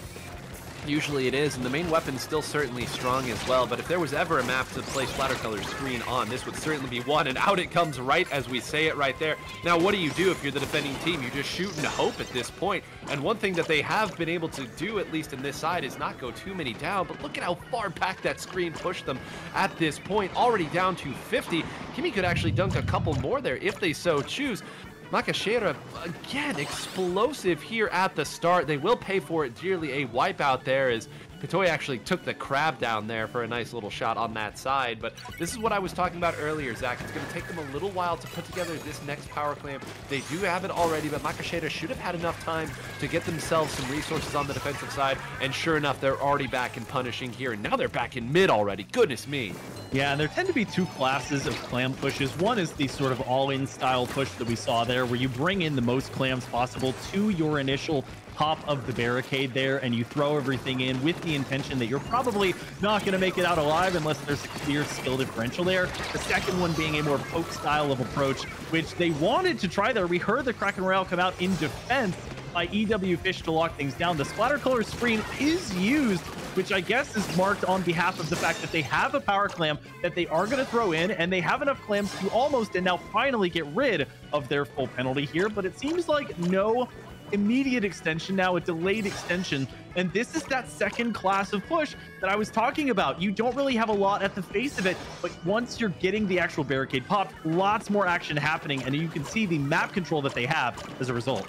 Usually it is, and the main weapon's still certainly strong as well, but if there was ever a map to play Splattercolor's screen on, this would certainly be one, and out it comes right as we say it right there. Now, what do you do if you're the defending team? You just shoot and hope at this point, and one thing that they have been able to do, at least in this side, is not go too many down, but look at how far back that screen pushed them at this point, already down to 50. Kimi could actually dunk a couple more there if they so choose. Macaxeira, again, explosive here at the start. They will pay for it dearly. A wipeout there as Patoy actually took the crab down there for a nice little shot on that side. But this is what I was talking about earlier, Zach. It's going to take them a little while to put together this next power clam. They do have it already, but Macaxeira should have had enough time to get themselves some resources on the defensive side. And sure enough, they're already back in punishing here. And now they're back in mid already. Goodness me. Yeah, and there tend to be two classes of clam pushes. One is the sort of all-in style push that we saw there, where you bring in the most clams possible to your initial top of the barricade there, and you throw everything in with the intention that you're probably not going to make it out alive unless there's a clear skill differential there. The second one being a more poke style of approach, which they wanted to try there. We heard the Kraken Royale come out in defense by EWfish to lock things down. The Splattercolor screen is used, which I guess is marked on behalf of the fact that they have a power clam that they are going to throw in, and they have enough clams to almost and now finally get rid of their full penalty here. But it seems like no immediate extension, now a delayed extension, and this is that second class of push that I was talking about. You don't really have a lot at the face of it, but once you're getting the actual barricade popped, lots more action happening, and you can see the map control that they have as a result.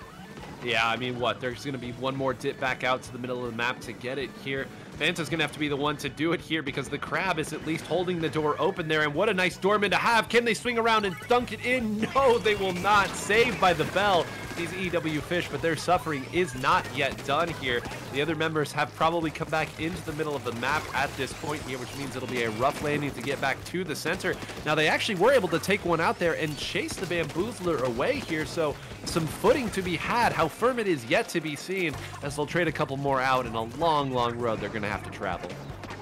Yeah, I mean, what? There's going to be one more dip back out to the middle of the map to get it here. Fanta's going to have to be the one to do it here because the crab is at least holding the door open there. And what a nice doorman to have. Can they swing around and dunk it in? No, they will not. Saved by the bell. These EWfish, but their suffering is not yet done here. The other members have probably come back into the middle of the map at this point here, which means it'll be a rough landing to get back to the center. Now, they actually were able to take one out there and chase the Bamboozler away here, so some footing to be had. How firm it is yet to be seen, as they'll trade a couple more out in a long, long road they're going to have to travel.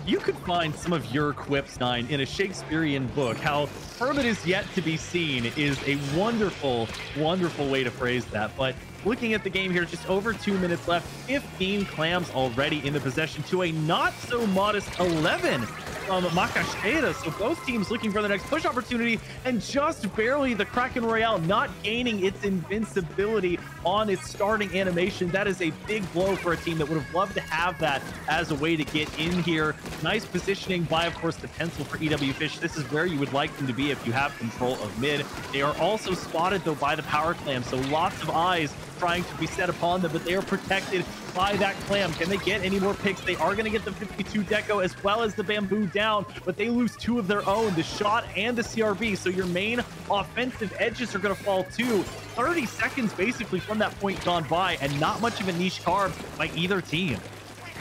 You could find some of your quips, Nine, in a Shakespearean book. How firm it is yet to be seen is a wonderful, wonderful way to phrase that. But looking at the game here, just over 2 minutes left, 15 clams already in the possession to a not so modest 11 from Macaxeira. So both teams looking for the next push opportunity, and just barely the Kraken Royale not gaining its invincibility on its starting animation. That is a big blow for a team that would have loved to have that as a way to get in here. Nice positioning by, of course, the pencil for EWfish. This is where you would like them to be if you have control of mid. They are also spotted, though, by the power clam, so lots of eyes trying to be set upon them, but they are protected by that clam. Can they get any more picks? They are going to get the 52 deco as well as the bamboo down, but they lose two of their own, the shot and the CRB. So your main offensive edges are going to fall too. 30 seconds basically from that point gone by, and not much of a niche carb by either team.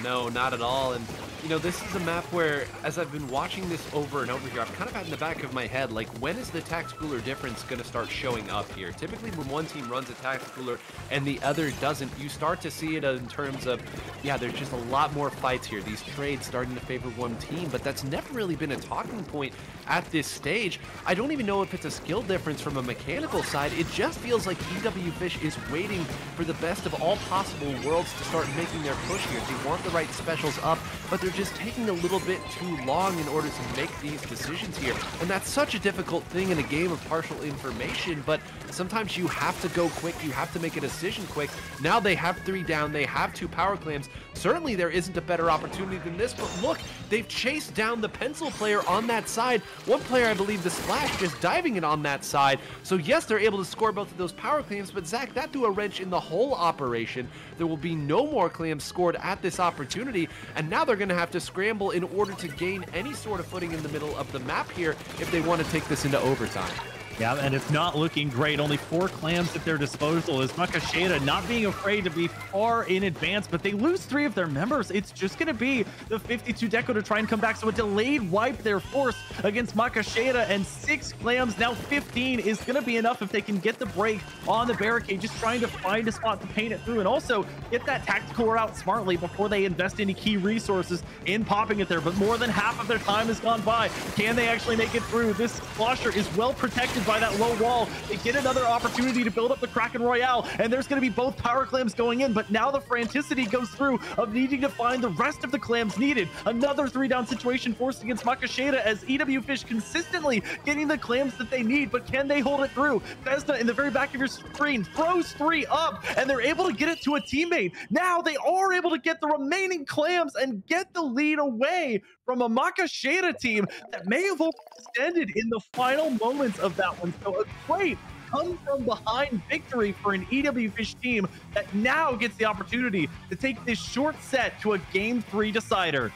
No, not at all. And you know, this is a map where, as I've been watching this over and over here, I've kind of had in the back of my head, like, when is the tacticooler difference going to start showing up here? Typically, when one team runs a tacticooler and the other doesn't, you start to see it in terms of, yeah, there's just a lot more fights here. These trades starting to favor one team, but that's never really been a talking point at this stage. I don't even know if it's a skill difference from a mechanical side. It just feels like EWfish is waiting for the best of all possible worlds to start making their push here. They want the right specials up, but they're they're just taking a little bit too long in order to make these decisions here. And that's such a difficult thing in a game of partial information, but sometimes you have to go quick, you have to make a decision quick. Now they have 3 down, they have 2 power clams. Certainly there isn't a better opportunity than this, but look, they've chased down the pencil player on that side. One player, I believe, the Splash, just diving it on that side. So yes, they're able to score both of those power clams, but Zach, that threw a wrench in the whole operation. There will be no more clams scored at this opportunity, and now they're going to have to scramble in order to gain any sort of footing in the middle of the map here if they want to take this into overtime. Yeah, and it's not looking great. Only 4 clams at their disposal as Macaxeira not being afraid to be far in advance, but they lose 3 of their members. It's just going to be the 52 Deco to try and come back. So a delayed wipe their force against Macaxeira, and 6 clams, now 15, is going to be enough if they can get the break on the barricade, just trying to find a spot to paint it through and also get that tactical out smartly before they invest any key resources in popping it there. But more than half of their time has gone by. Can they actually make it through? This Slosher is well protected by that low wall. They get another opportunity to build up the Kraken Royale, and there's going to be both power clams going in, but now the franticity goes through of needing to find the rest of the clams needed. Another 3-down situation forced against Macaxeira as EWfish consistently getting the clams that they need, but can they hold it through? Vesna in the very back of your screen throws 3 up, and they're able to get it to a teammate. Now they are able to get the remaining clams and get the lead away from a Macaxeira team that may have extended in the final moments of that one. So a great come from behind victory for an EWfish team that now gets the opportunity to take this short set to a Game 3 decider.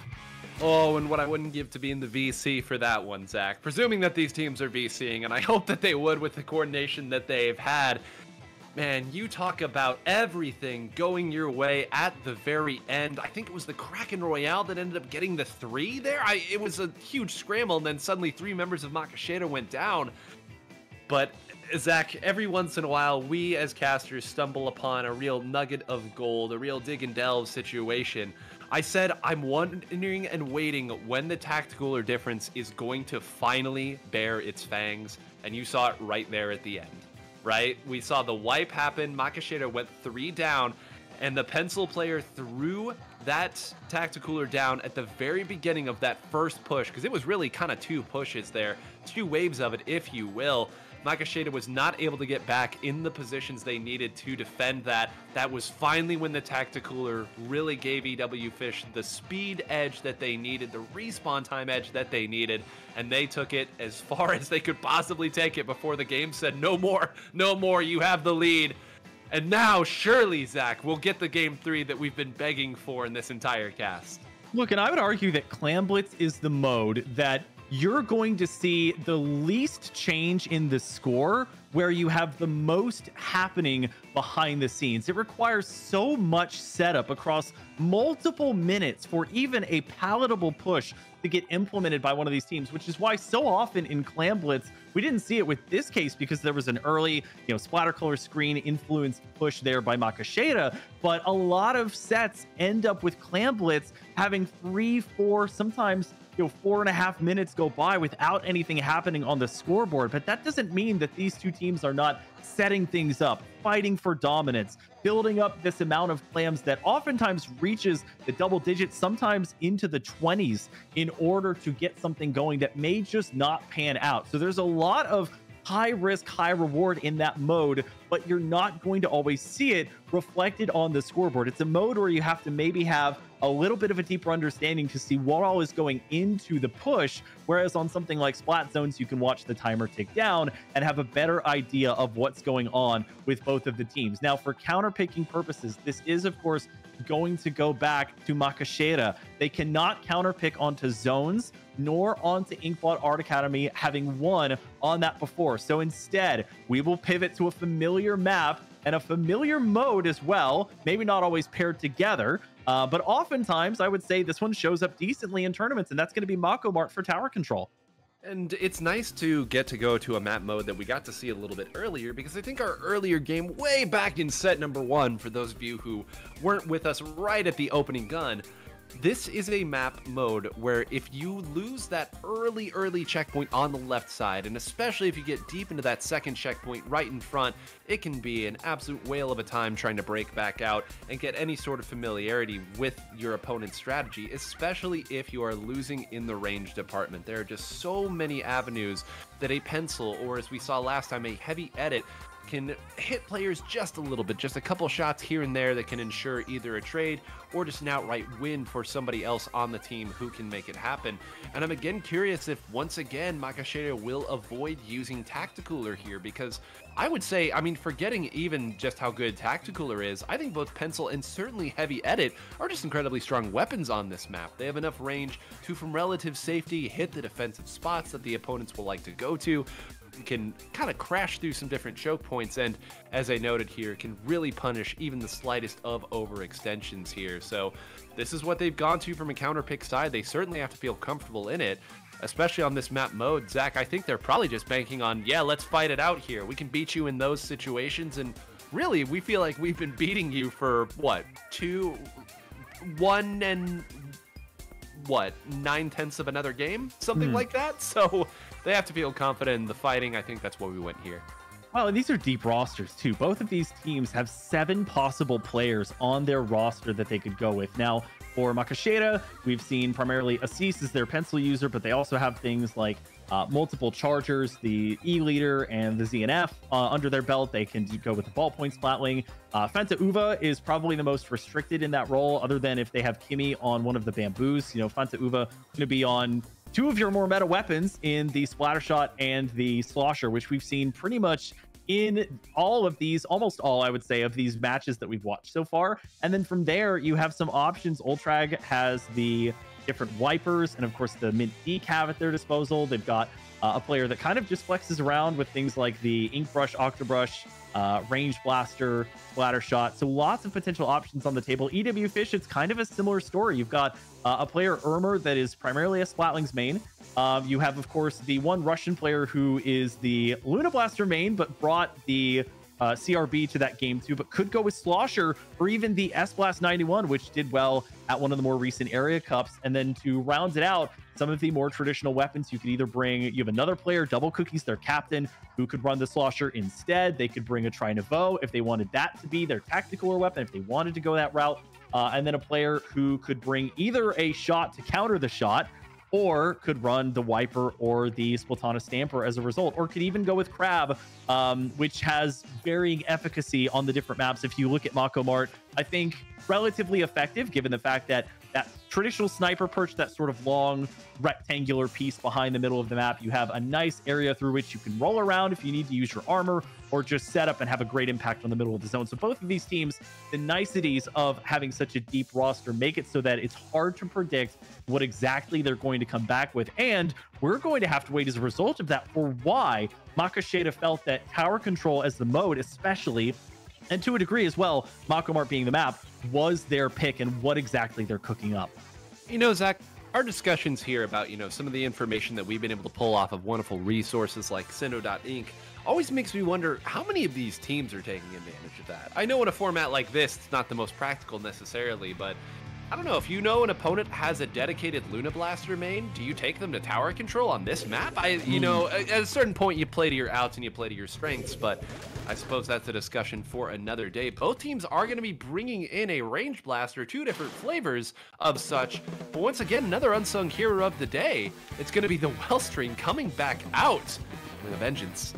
Oh, and what I wouldn't give to be in the VC for that one, Zach. Presuming that these teams are VCing, and I hope that they would with the coordination that they've had. Man, you talk about everything going your way at the very end. I think it was the Kraken Royale that ended up getting the 3 there. It was a huge scramble, and then suddenly 3 members of Macaxeira went down. But Zach, every once in a while, we as casters stumble upon a real nugget of gold, a real dig and delve situation. I said I'm wondering and waiting when the tactical or difference is going to finally bear its fangs, and you saw it right there at the end. Right? We saw the wipe happen. Macaxeira went 3 down, and the pencil player threw that tacticooler down at the very beginning of that first push, because it was really kind of 2 pushes there, 2 waves of it, if you will. Macaxeira was not able to get back in the positions they needed to defend that. That was finally when the tacticooler really gave EWfish the speed edge that they needed, the respawn time edge that they needed, and they took it as far as they could possibly take it before the game said, no more, no more, you have the lead. And now, surely, Zach, we'll get the Game 3 that we've been begging for in this entire cast. Look, and I would argue that Clam Blitz is the mode that you're going to see the least change in the score, where you have the most happening behind the scenes. It requires so much setup across multiple minutes for even a palatable push to get implemented by one of these teams, which is why so often in Clam Blitz, we didn't see it with this case because there was an early, splatter color screen influenced push there by Macaxeira, but a lot of sets end up with Clam Blitz having 3, 4, sometimes 4.5 minutes go by without anything happening on the scoreboard. But that doesn't mean that these two teams are not setting things up, fighting for dominance, building up this amount of clams that oftentimes reaches the double digits, sometimes into the 20s, in order to get something going that may just not pan out. So there's a lot of high risk, high reward in that mode, but you're not going to always see it reflected on the scoreboard. It's a mode where you have to maybe have a little bit of a deeper understanding to see what all is going into the push, whereas on something like Splat Zones, you can watch the timer tick down and have a better idea of what's going on with both of the teams. Now, for counter-picking purposes, this is, of course, going to go back to Macaxeira. They cannot counter-pick onto Zones, nor onto Inkblot Art Academy, having won on that before. So instead, we will pivot to a familiar map and a familiar mode as well, maybe not always paired together, but oftentimes I would say this one shows up decently in tournaments, and that's going to be Mako Mart for tower control. And it's nice to get to go to a map mode that we got to see a little bit earlier, because I think our earlier game way back in set number 1, for those of you who weren't with us right at the opening gun, This is a map mode where if you lose that early checkpoint on the left side, and especially if you get deep into that second checkpoint right in front, it can be an absolute whale of a time trying to break back out and get any sort of familiarity with your opponent's strategy, especially if you are losing in the range department. There are just so many avenues that a pencil, or as we saw last time, a heavy edit, can hit players just a little bit, just a couple shots here and there that can ensure either a trade or just an outright win for somebody else on the team who can make it happen. And I'm again curious if once again Macaxeira will avoid using Tacticooler here, because I would say, I mean, forgetting even just how good Tacticooler is, I think both Pencil and certainly Heavy Edit are just incredibly strong weapons on this map. They have enough range to, from relative safety, hit the defensive spots that the opponents will like to go to, can kind of crash through some different choke points, and as I noted here, can really punish even the slightest of overextensions here. So this is what they've gone to from a counter pick side. They certainly have to feel comfortable in it, especially on this map mode. Zach, I think they're probably just banking on, yeah, let's fight it out here. We can beat you in those situations, and really we feel like we've been beating you for what, 1 and what, 9/10 of another game, something like that. So they have to feel confident in the fighting. I think that's why we went here. Well, and these are deep rosters too. Both of these teams have 7 possible players on their roster that they could go with. Now, for Macaxeira, we've seen primarily Assis as their pencil user, but they also have things like multiple chargers, the E leader and the ZNF under their belt. They can go with the ballpoint splatling. Fanta Uva is probably the most restricted in that role, other than if they have Kimmy on one of the bamboos. You know, Fanta Uva going to be on 2 of your more meta weapons in the Splattershot and the Slosher, which we've seen pretty much in all of these, almost all, I would say, of these matches that we've watched so far. And then from there, you have some options. Ultrag has the different wipers and, of course, the Mint Decav at their disposal. They've got a player that kind of just flexes around with things like the Ink Brush, Octobrush, Range Blaster, Splatter Shot. So lots of potential options on the table. EWfish, it's kind of a similar story. You've got a player, Ermer, that is primarily a Splatlings main. You have, of course, the one Russian player who is the Luna Blaster main, but brought the CRB to that game too, but could go with Slosher or even the S-Blast 91, which did well at one of the more recent area cups. And then to round it out, some of the more traditional weapons you could either bring, you have another player, Double Cookies, their captain, who could run the Slosher instead. They could bring a Trinavo if they wanted that to be their tactical weapon, if they wanted to go that route. And then a player who could bring either a shot to counter the shot, or could run the Wiper or the Splatana Stamper as a result, or could even go with Crab, which has varying efficacy on the different maps. If you look at Mako Mart, I think relatively effective, given the fact that that traditional sniper perch, that sort of long rectangular piece behind the middle of the map, you have a nice area through which you can roll around if you need to use your armor, or just set up and have a great impact on the middle of the zone. So both of these teams, the niceties of having such a deep roster make it so that it's hard to predict what exactly they're going to come back with. And we're going to have to wait as a result of that for why Macaxeira felt that tower control as the mode, especially, and to a degree as well, Mako Mart being the map, was their pick and what exactly they're cooking up. You know, Zach, our discussions here about, some of the information that we've been able to pull off of wonderful resources like Sendo.inc always makes me wonder how many of these teams are taking advantage of that. I know in a format like this, it's not the most practical necessarily, but I don't know, if you know an opponent has a dedicated Luna Blaster main, do you take them to tower control on this map? At a certain point, you play to your outs and you play to your strengths, but I suppose that's a discussion for another day. Both teams are going to be bringing in a Range Blaster, 2 different flavors of such, but once again, another unsung hero of the day. It's going to be the Wellstring coming back out with a vengeance.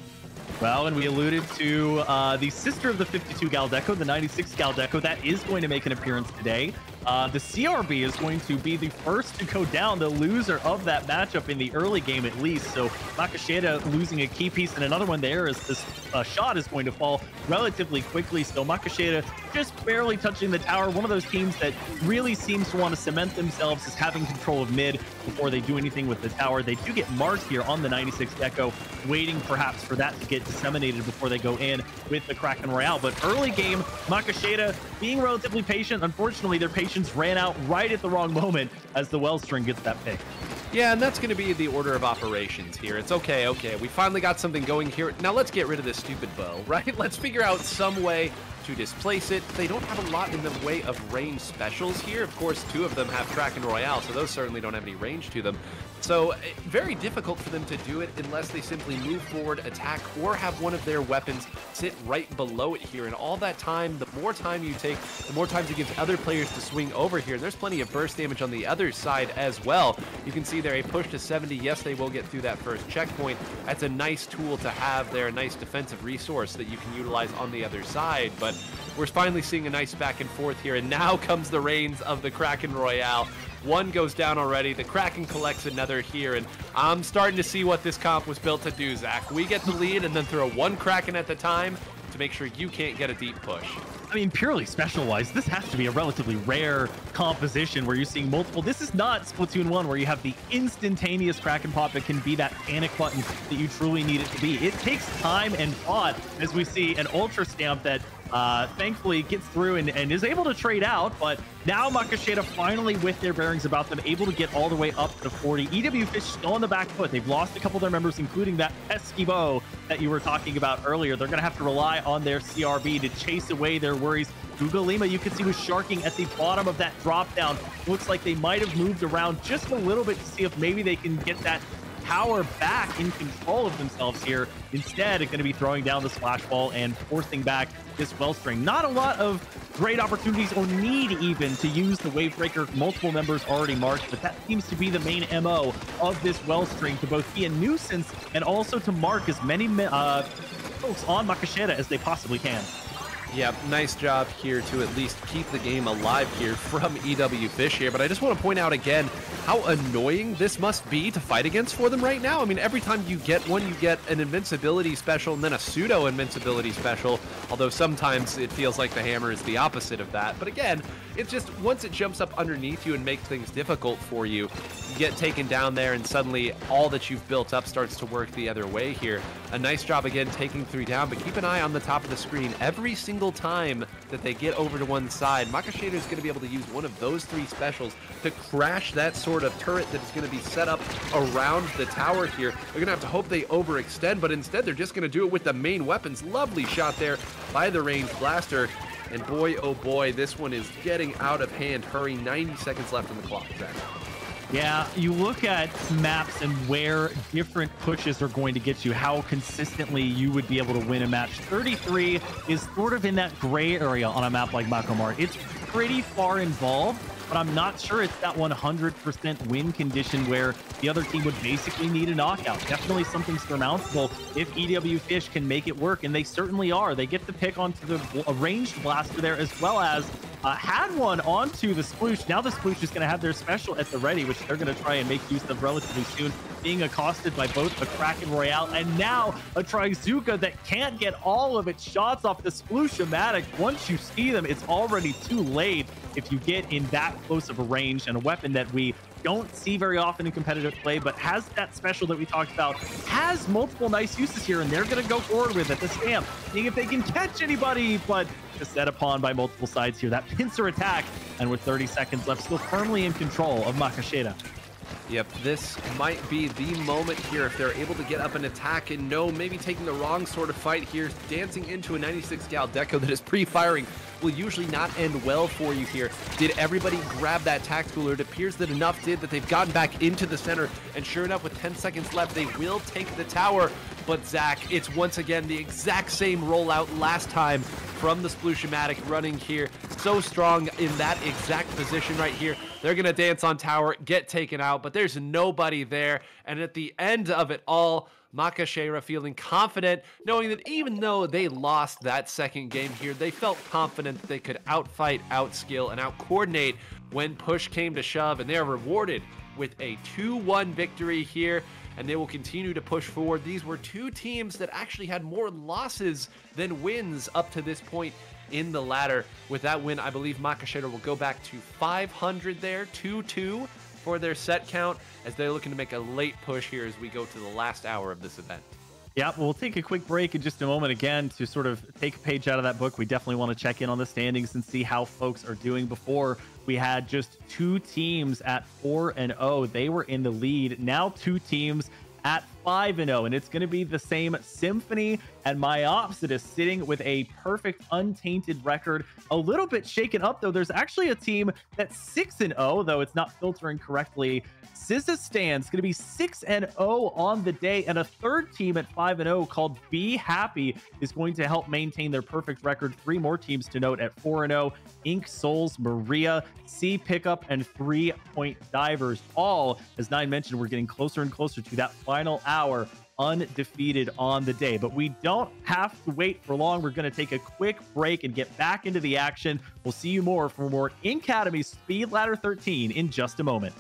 Well, and we alluded to the sister of the 52 Galdeco, the 96 Galdeco, that is going to make an appearance today. The CRB is going to be the first to go down, the loser of that matchup in the early game at least. So Macaxeira losing a key piece, and another one there as this shot is going to fall relatively quickly. So Macaxeira just barely touching the tower. One of those teams that really seems to want to cement themselves as having control of mid before they do anything with the tower. They do get marked here on the 96 Deco, waiting perhaps for that to get disseminated before they go in with the Kraken Royale. But early game, Macaxeira being relatively patient. Unfortunately, their patience ran out right at the wrong moment as the Wellstring gets that pick. Yeah, and that's going to be the order of operations here. It's okay, we finally got something going here. Now let's get rid of this stupid bow, right? Let's figure out some way to displace it. They don't have a lot in the way of range specials here. Of course, 2 of them have Kraken Royale, so those certainly don't have any range to them. So very difficult for them to do it unless they simply move forward, attack, or have one of their weapons sit right below it here. And all that time, the more time you take, the more times it gives other players to swing over here. And there's plenty of burst damage on the other side as well. You can see there a push to 70. Yes, they will get through that first checkpoint. That's a nice tool to have there, a nice defensive resource that you can utilize on the other side. But we're finally seeing a nice back and forth here. And now comes the reigns of the Kraken Royale. One goes down already. The Kraken collects another here, and I'm starting to see what this comp was built to do, Zach. We get the lead and then throw one Kraken at the time to make sure you can't get a deep push. I mean, purely special-wise, this has to be a relatively rare composition where you're seeing multiple. This is not Splatoon 1 where you have the instantaneous Kraken pop that can be that panic button that you truly need it to be. It takes time and thought, as we see an Ultra Stamp that thankfully gets through and is able to trade out, but now Macaxeira finally, with their bearings about them, able to get all the way up to 40. EWfish still on the back foot. They've lost a couple of their members, including that pesky bow that you were talking about earlier. They're going to have to rely on their CRB to chase away their worries. Gugalima, you can see, was sharking at the bottom of that drop down. Looks like they might have moved around just a little bit to see if maybe they can get that power back in control of themselves here. Instead, it's going to be throwing down the splash ball and forcing back this wellspring. Not a lot of great opportunities or need even to use the wave breaker. Multiple members already marked, but that seems to be the main MO of this wellspring, to both be a nuisance and also to mark as many folks on Macaxeira as they possibly can. Yeah, nice job here to at least keep the game alive here from EWfish here. But I just want to point out again how annoying this must be to fight against for them right now. I mean, every time you get one, you get an invincibility special and then a pseudo invincibility special. Although sometimes it feels like the hammer is the opposite of that. But again, it's just once it jumps up underneath you and makes things difficult for you, you get taken down there and suddenly all that you've built up starts to work the other way here. A nice job again taking 3 down, but keep an eye on the top of the screen. Every single time that they get over to one side, Macaxeira is going to be able to use one of those 3 specials to crash that sort of turret that is going to be set up around the tower here. They're going to have to hope they overextend, but instead they're just going to do it with the main weapons. Lovely shot there by the ranged blaster. And boy, oh boy, this one is getting out of hand. Hurry, 90 seconds left on the clock, Zach. Yeah, you look at maps and where different pushes are going to get you, how consistently you would be able to win a match. 33 is sort of in that gray area on a map like Macomar. It's pretty far involved, but I'm not sure it's that 100% win condition where the other team would basically need a knockout. Definitely something surmountable if EWfish can make it work, and they certainly are. They get the pick onto the ranged blaster there, as well as had one onto the sploosh. Now the sploosh is going to have their special at the ready, which they're going to try and make use of relatively soon, being accosted by both a Kraken Royale and now a Trizuka that can't get all of its shots off the Sploosh-o-matic. Once you see them, it's already too late if you get in that close of a range, and a weapon that we don't see very often in competitive play, but has that special that we talked about, has multiple nice uses here, and they're going to go forward with it. The stamp, seeing if they can catch anybody, but is set upon by multiple sides here. That pincer attack, and with 30 seconds left, still firmly in control of Macaxeira. Yep, this might be the moment here if they're able to get up and attack, and no, maybe taking the wrong sort of fight here. Dancing into a 96 gal deco that is pre-firing will usually not end well for you here. Did everybody grab that tactical? It appears that enough did that they've gotten back into the center, and sure enough, with 10 seconds left, they will take the tower. But Zach, it's once again the exact same rollout last time from the Sploosh-o-matic running here. So strong in that exact position right here. They're going to dance on tower, get taken out, but there's nobody there. And at the end of it all, Macaxeira feeling confident, knowing that even though they lost that second game here, they felt confident that they could outfight, outskill, and outcoordinate when push came to shove, and they are rewarded with a 2-1 victory here, and they will continue to push forward. These were 2 teams that actually had more losses than wins up to this point in the ladder. With that win, I believe Macaxeira will go back to 500 there, 2-2 for their set count, as they're looking to make a late push here as we go to the last hour of this event. Yeah, we'll take a quick break in just a moment again to sort of take a page out of that book. We definitely want to check in on the standings and see how folks are doing. Before, we had just 2 teams at 4-0. They were in the lead. Now 2 teams at 5-0, and it's going to be the same Symphony and Myopsidus sitting with a perfect untainted record. A little bit shaken up though. There's actually a team that's 6-0, though it's not filtering correctly. Stan's going to be 6-0 on the day, and a third team at 5-0 called Be Happy is going to help maintain their perfect record. 3 more teams to note at 4-0: Ink, Souls, Maria, C Pickup, and 3 Point Divers. All, as Nine mentioned, we're getting closer and closer to that final hour, undefeated on the day. But we don't have to wait for long. We're going to take a quick break and get back into the action. We'll see you more for more Inkademy Speed Ladder 13 in just a moment.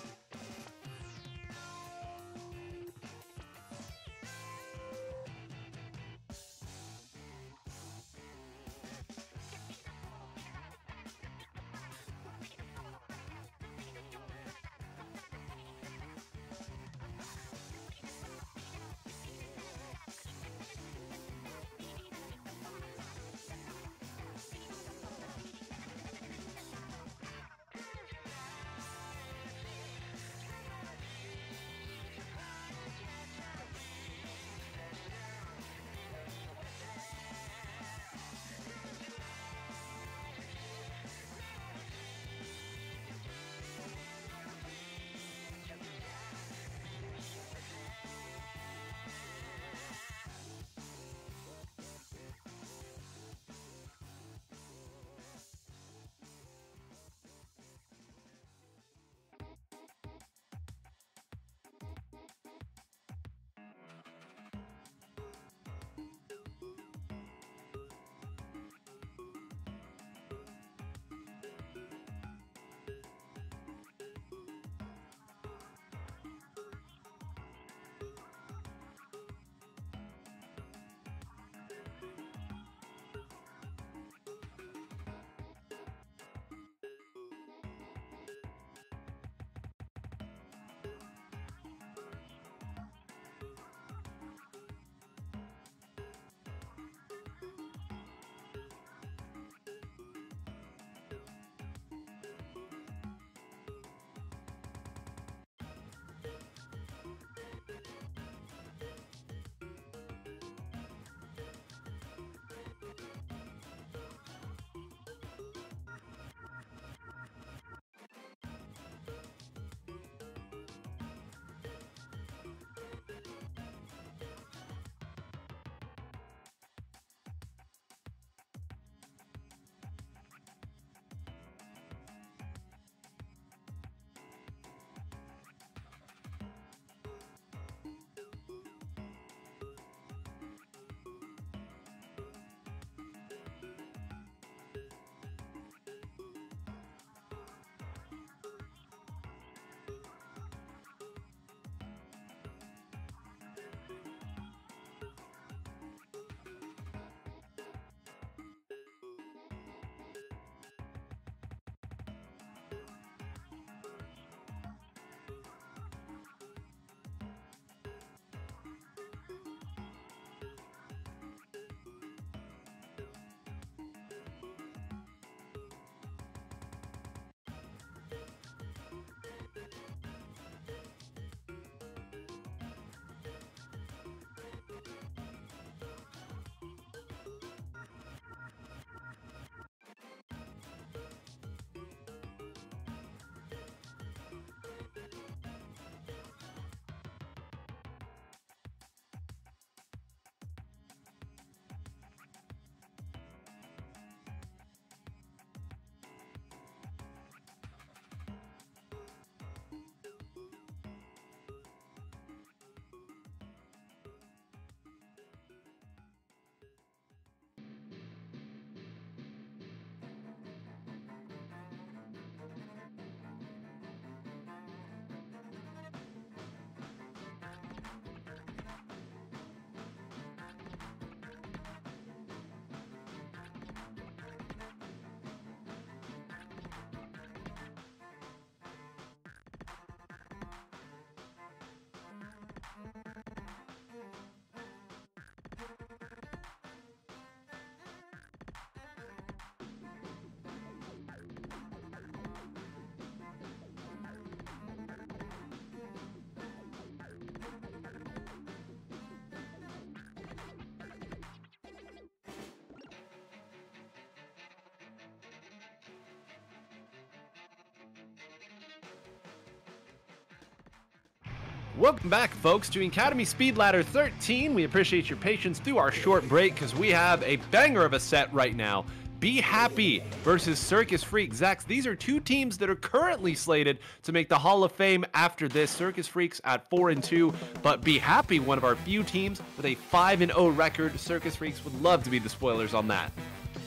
Welcome back, folks, to Inkademy Speed Ladder 13. We appreciate your patience through our short break because we have a banger of a set right now. Be Happy versus Circus Freaks. Zax, these are two teams that are currently slated to make the Hall of Fame after this. Circus Freaks at 4-2, but Be Happy, one of our few teams with a 5-0 record. Circus Freaks would love to be the spoilers on that.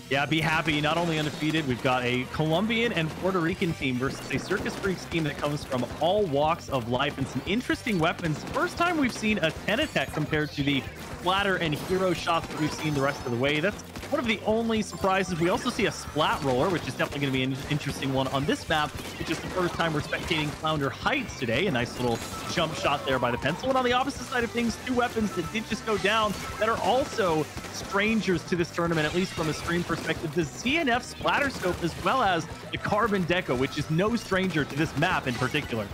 Yeah, Be Happy, not only undefeated, we've got a Colombian and Puerto Rican team versus a Circus Freaks team that comes from all walks of life and some interesting weapons. First time we've seen a 10 attack compared to the splatter and hero shots that we've seen the rest of the way. That's one of the only surprises. We also see a splat roller, which is definitely going to be an interesting one on this map, which is the first time we're spectating Flounder Heights today. A nice little jump shot there by the pencil. And on the opposite side of things, two weapons that did just go down that are also strangers to this tournament, at least from a stream perspective. The ZNF splatter scope, as well as the Carbon Deco, which is no stranger to this map in particular.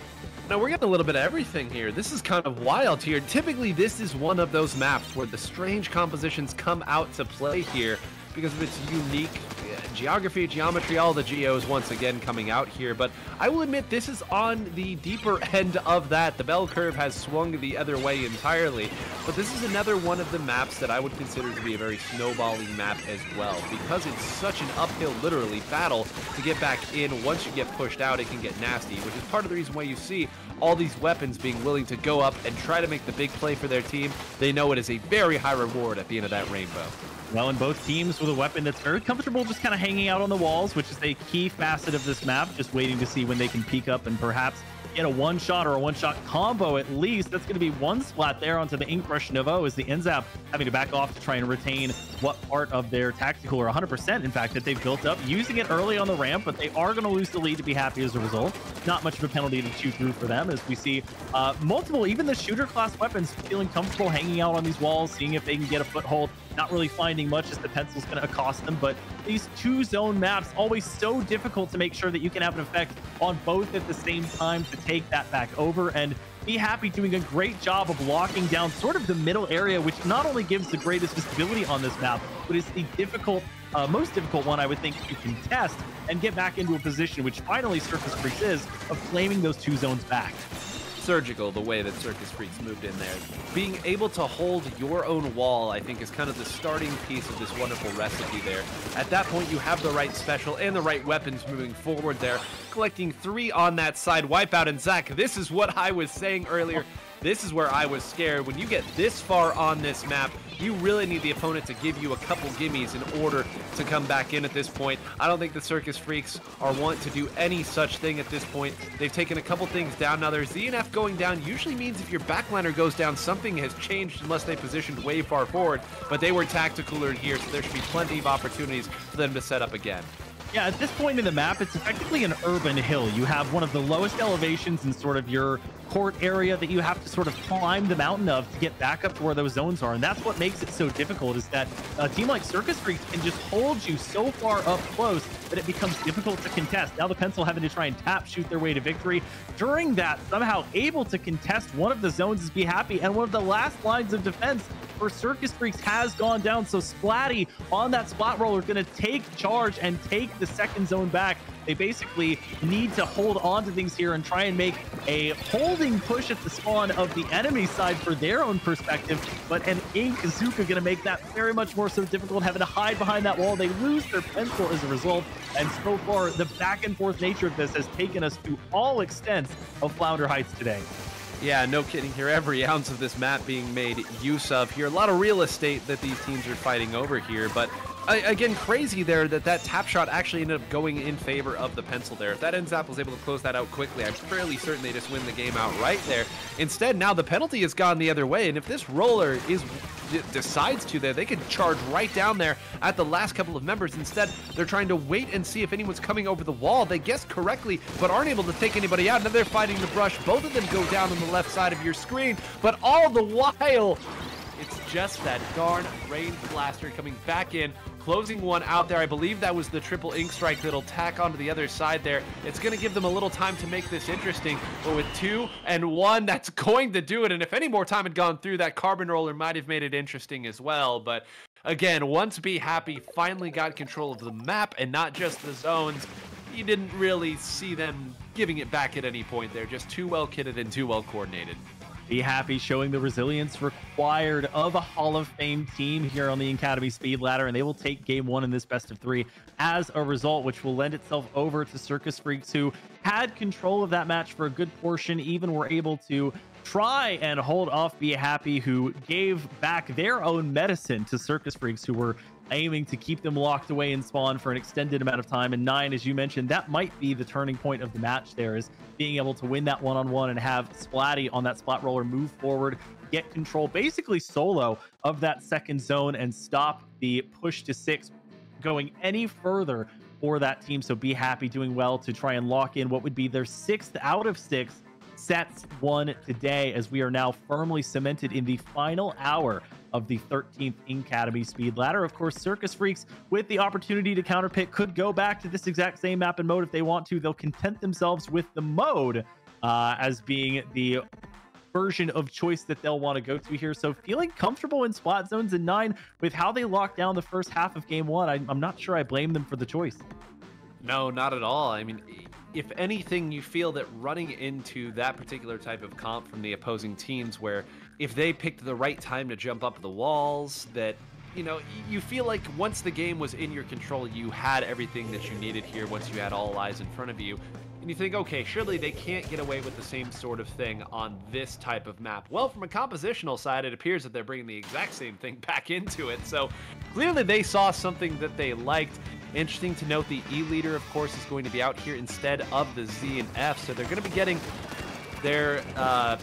Now, we're getting a little bit of everything here. This is kind of wild here. Typically, this is one of those maps where the strange compositions come out to play here because of its unique geography, geometry, all the geos once again coming out here. But I will admit, this is on the deeper end of that. The bell curve has swung the other way entirely. But this is another one of the maps that I would consider to be a very snowballing map as well, because it's such an uphill, literally, battle to get back in. Once you get pushed out, it can get nasty, which is part of the reason why you see all these weapons being willing to go up and try to make the big play for their team. They know it is a very high reward at the end of that rainbow. Well, in both teams with a weapon that's very comfortable just kind of hanging out on the walls, which is a key facet of this map, just waiting to see when they can peek up and perhaps get a one-shot or a one-shot combo at least. That's going to be one splat there onto the Ink Brush Novo as the NZAP having to back off to try and retain what part of their tactical, or 100% in fact, that they've built up, using it early on the ramp, but they are going to lose the lead to Be Happy as a result. Not much of a penalty to chew through for them, as we see multiple, even the shooter class weapons feeling comfortable hanging out on these walls, seeing if they can get a foothold. Not really finding much as the pencil's going to accost them, but these two zone maps always so difficult to make sure that you can have an effect on both at the same time to take that back over. And Be Happy doing a great job of locking down sort of the middle area, which not only gives the greatest visibility on this map, but is the difficult, most difficult one, I would think, to contest and get back into a position, which finally Circus Freaks is, of claiming those two zones back. Surgical the way that Circus Freaks moved in there. Being able to hold your own wall, I think, is kind of the starting piece of this wonderful recipe there. At that point, you have the right special and the right weapons moving forward there. Collecting 3 on that side wipeout. And Zach, this is what I was saying earlier. This is where I was scared. When you get this far on this map, you really need the opponent to give you a couple gimmies in order to come back in at this point. I don't think the Circus Freaks are want to do any such thing at this point. They've taken a couple things down. Now, their ZNF going down usually means if your backliner goes down, something has changed unless they positioned way far forward. But they were tactical here, so there should be plenty of opportunities for them to set up again. Yeah, at this point in the map, it's effectively an urban hill. You have one of the lowest elevations in sort of your court area that you have to sort of climb the mountain of to get back up to where those zones are. And that's what makes it so difficult, is that a team like Circus Freaks can just hold you so far up close that it becomes difficult to contest. Now the pencil having to try and tap shoot their way to victory. During that, somehow able to contest one of the zones is Be Happy, and one of the last lines of defense for Circus Freaks has gone down. So Splatty on that splat roller is going to take charge and take the second zone back. They basically need to hold on to things here and try and make a holding push at the spawn of the enemy side for their own perspective. But an Ink Zuka going to make that very much more so difficult, having to hide behind that wall. They lose their pencil as a result. And so far, the back and forth nature of this has taken us to all extents of Flounder Heights today. Yeah, no kidding here. Every ounce of this map being made use of here. A lot of real estate that these teams are fighting over here, but again, crazy there that tap shot actually ended up going in favor of the pencil there. If that NZAP was able to close that out quickly, I'm fairly certain they just win the game out right there. Instead, now the penalty has gone the other way, and if this roller decides to there, they could charge right down there at the last couple of members. Instead, they're trying to wait and see if anyone's coming over the wall. They guessed correctly, but aren't able to take anybody out. Now they're fighting the brush. Both of them go down on the left side of your screen, but all the while, it's just that darn Rain Blaster coming back in, closing one out there. I believe that was the triple Ink Strike that'll tack onto the other side there. It's going to give them a little time to make this interesting, but with 2 and 1, that's going to do it. And if any more time had gone through, that carbon roller might have made it interesting as well. But again, once Be Happy finally got control of the map and not just the zones, you didn't really see them giving it back at any point there. Just too well kitted and too well coordinated. Be Happy showing the resilience required of a Hall of Fame team here on the Inkademy Speed Ladder, and they will take game one in this best of three as a result, which will lend itself over to Circus Freaks, who had control of that match for a good portion, even were able to try and hold off Be Happy, who gave back their own medicine to Circus Freaks, who were aiming to keep them locked away in spawn for an extended amount of time. And 9, as you mentioned, that might be the turning point of the match there, is being able to win that one-on-one and have Splatty on that splat roller move forward, get control basically solo of that second zone, and stop the push to 6 going any further for that team. So Be Happy doing well to try and lock in what would be their 6th out of 6 sets won today, as we are now firmly cemented in the final hour of the 13th Inkademy Speed Ladder. Of course, Circus Freaks, with the opportunity to counterpick, could go back to this exact same map and mode if they want to. They'll content themselves with the mode as being the version of choice that they'll want to go to here. So feeling comfortable in splat zones in 9 with how they locked down the first half of game 1. I'm not sure I blame them for the choice. No, not at all. I mean, if anything, you feel that running into that particular type of comp from the opposing teams, where if they picked the right time to jump up the walls, that, you know, you feel like once the game was in your control, you had everything that you needed here once you had all eyes in front of you. And you think, okay, surely they can't get away with the same sort of thing on this type of map. Well, from a compositional side, it appears that they're bringing the exact same thing back into it. So clearly they saw something that they liked. Interesting to note, the E leader, of course, is going to be out here instead of the Z and F. So they're going to be getting their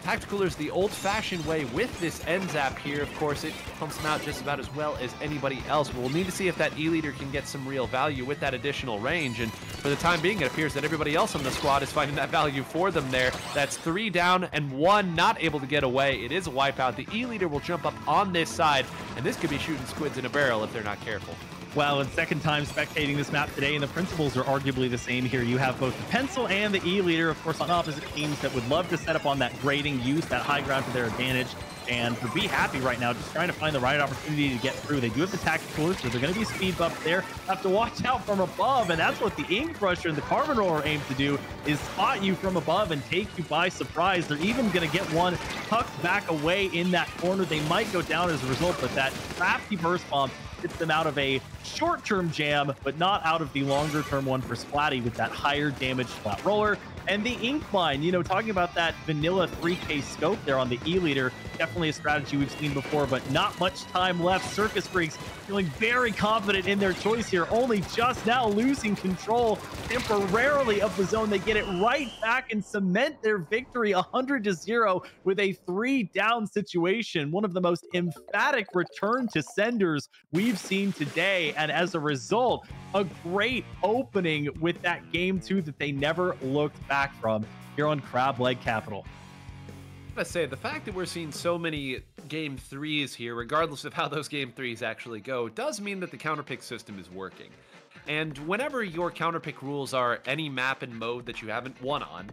tacticalers the old-fashioned way with this NZAP here. Of course, it pumps them out just about as well as anybody else. We'll need to see if that E leader can get some real value with that additional range. And for the time being, it appears that everybody else on the squad is finding that value for them there. That's 3 down and 1 not able to get away. It is a wipeout. The E leader will jump up on this side, and this could be shooting squids in a barrel if they're not careful. Well, it's second time spectating this map today, and the principles are arguably the same here. You have both the pencil and the E leader, of course, on opposite teams that would love to set up on that grading, use that high ground to their advantage. And for Be Happy right now, just trying to find the right opportunity to get through. They do have the tacticalers, so they're going to be speed buffed there. Have to watch out from above, and that's what the Ink Crusher and the Carbon Roller aim to do, is spot you from above and take you by surprise. They're even going to get one tucked back away in that corner. They might go down as a result, but that crafty burst bomb gets them out of a short-term jam, but not out of the longer-term one for Splatty with that higher damage flat roller. And the Ink Mine, you know, talking about that vanilla 3K scope there on the E leader, definitely a strategy we've seen before, but not much time left. Circus Freaks feeling very confident in their choice here, only just now losing control temporarily of the zone. They get it right back and cement their victory 100-0 with a 3-down situation. One of the most emphatic return to senders we've seen today, and as a result, a great opening with that game 2 that they never looked back from here on Crab Leg Capital. I gotta say, the fact that we're seeing so many game 3s here, regardless of how those game 3s actually go, does mean that the counterpick system is working. And whenever your counterpick rules are any map and mode that you haven't won on,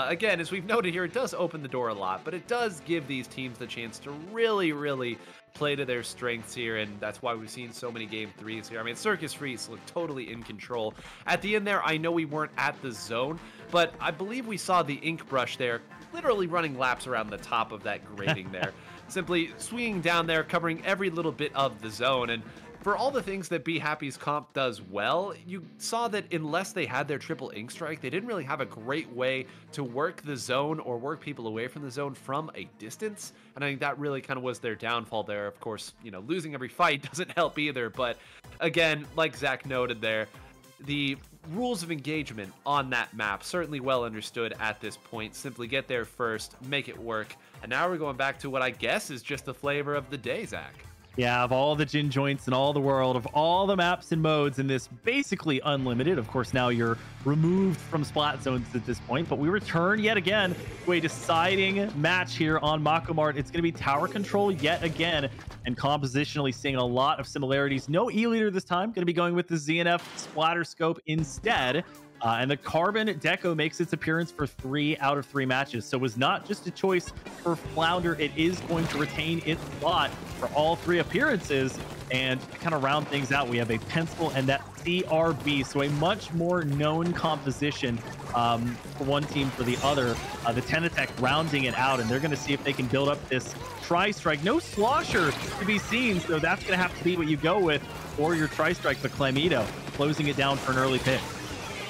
again, as we've noted here, it does open the door a lot, but it does give these teams the chance to really play to their strengths here, and that's why we've seen so many game 3s here. I mean, Circus Freaks look totally in control. At the end there, I know we weren't at the zone, but I believe we saw the Ink Brush there literally running laps around the top of that grading there, simply swinging down there, covering every little bit of the zone. And for all the things that Be Happy's comp does well, you saw that unless they had their triple ink strike, they didn't really have a great way to work the zone or work people away from the zone from a distance. And I think that really kind of was their downfall there. Of course, you know, losing every fight doesn't help either. But again, like Zach noted there, the rules of engagement on that map certainly well understood at this point. Simply get there first, make it work. And now we're going back to what I guess is just the flavor of the day, Zach. Yeah, of all the gin joints in all the world, of all the maps and modes in this basically unlimited, of course, now you're removed from splat zones at this point, but we return yet again to a deciding match here on Mako Mart. It's going to be tower control yet again, and compositionally seeing a lot of similarities. No E leader this time, going to be going with the ZNF splatter scope instead. And the Carbon Deco makes its appearance for 3 out of 3 matches. So it was not just a choice for Flounder. It is going to retain its spot for all 3 appearances. And to kind of round things out, we have a Pencil and that CRB. So a much more known composition for one team for the other. The Tenatech rounding it out, and they're going to see if they can build up this Tri-Strike. No Slosher to be seen, so that's going to have to be what you go with for your Tri-Strike. But Clemito closing it down for an early pick.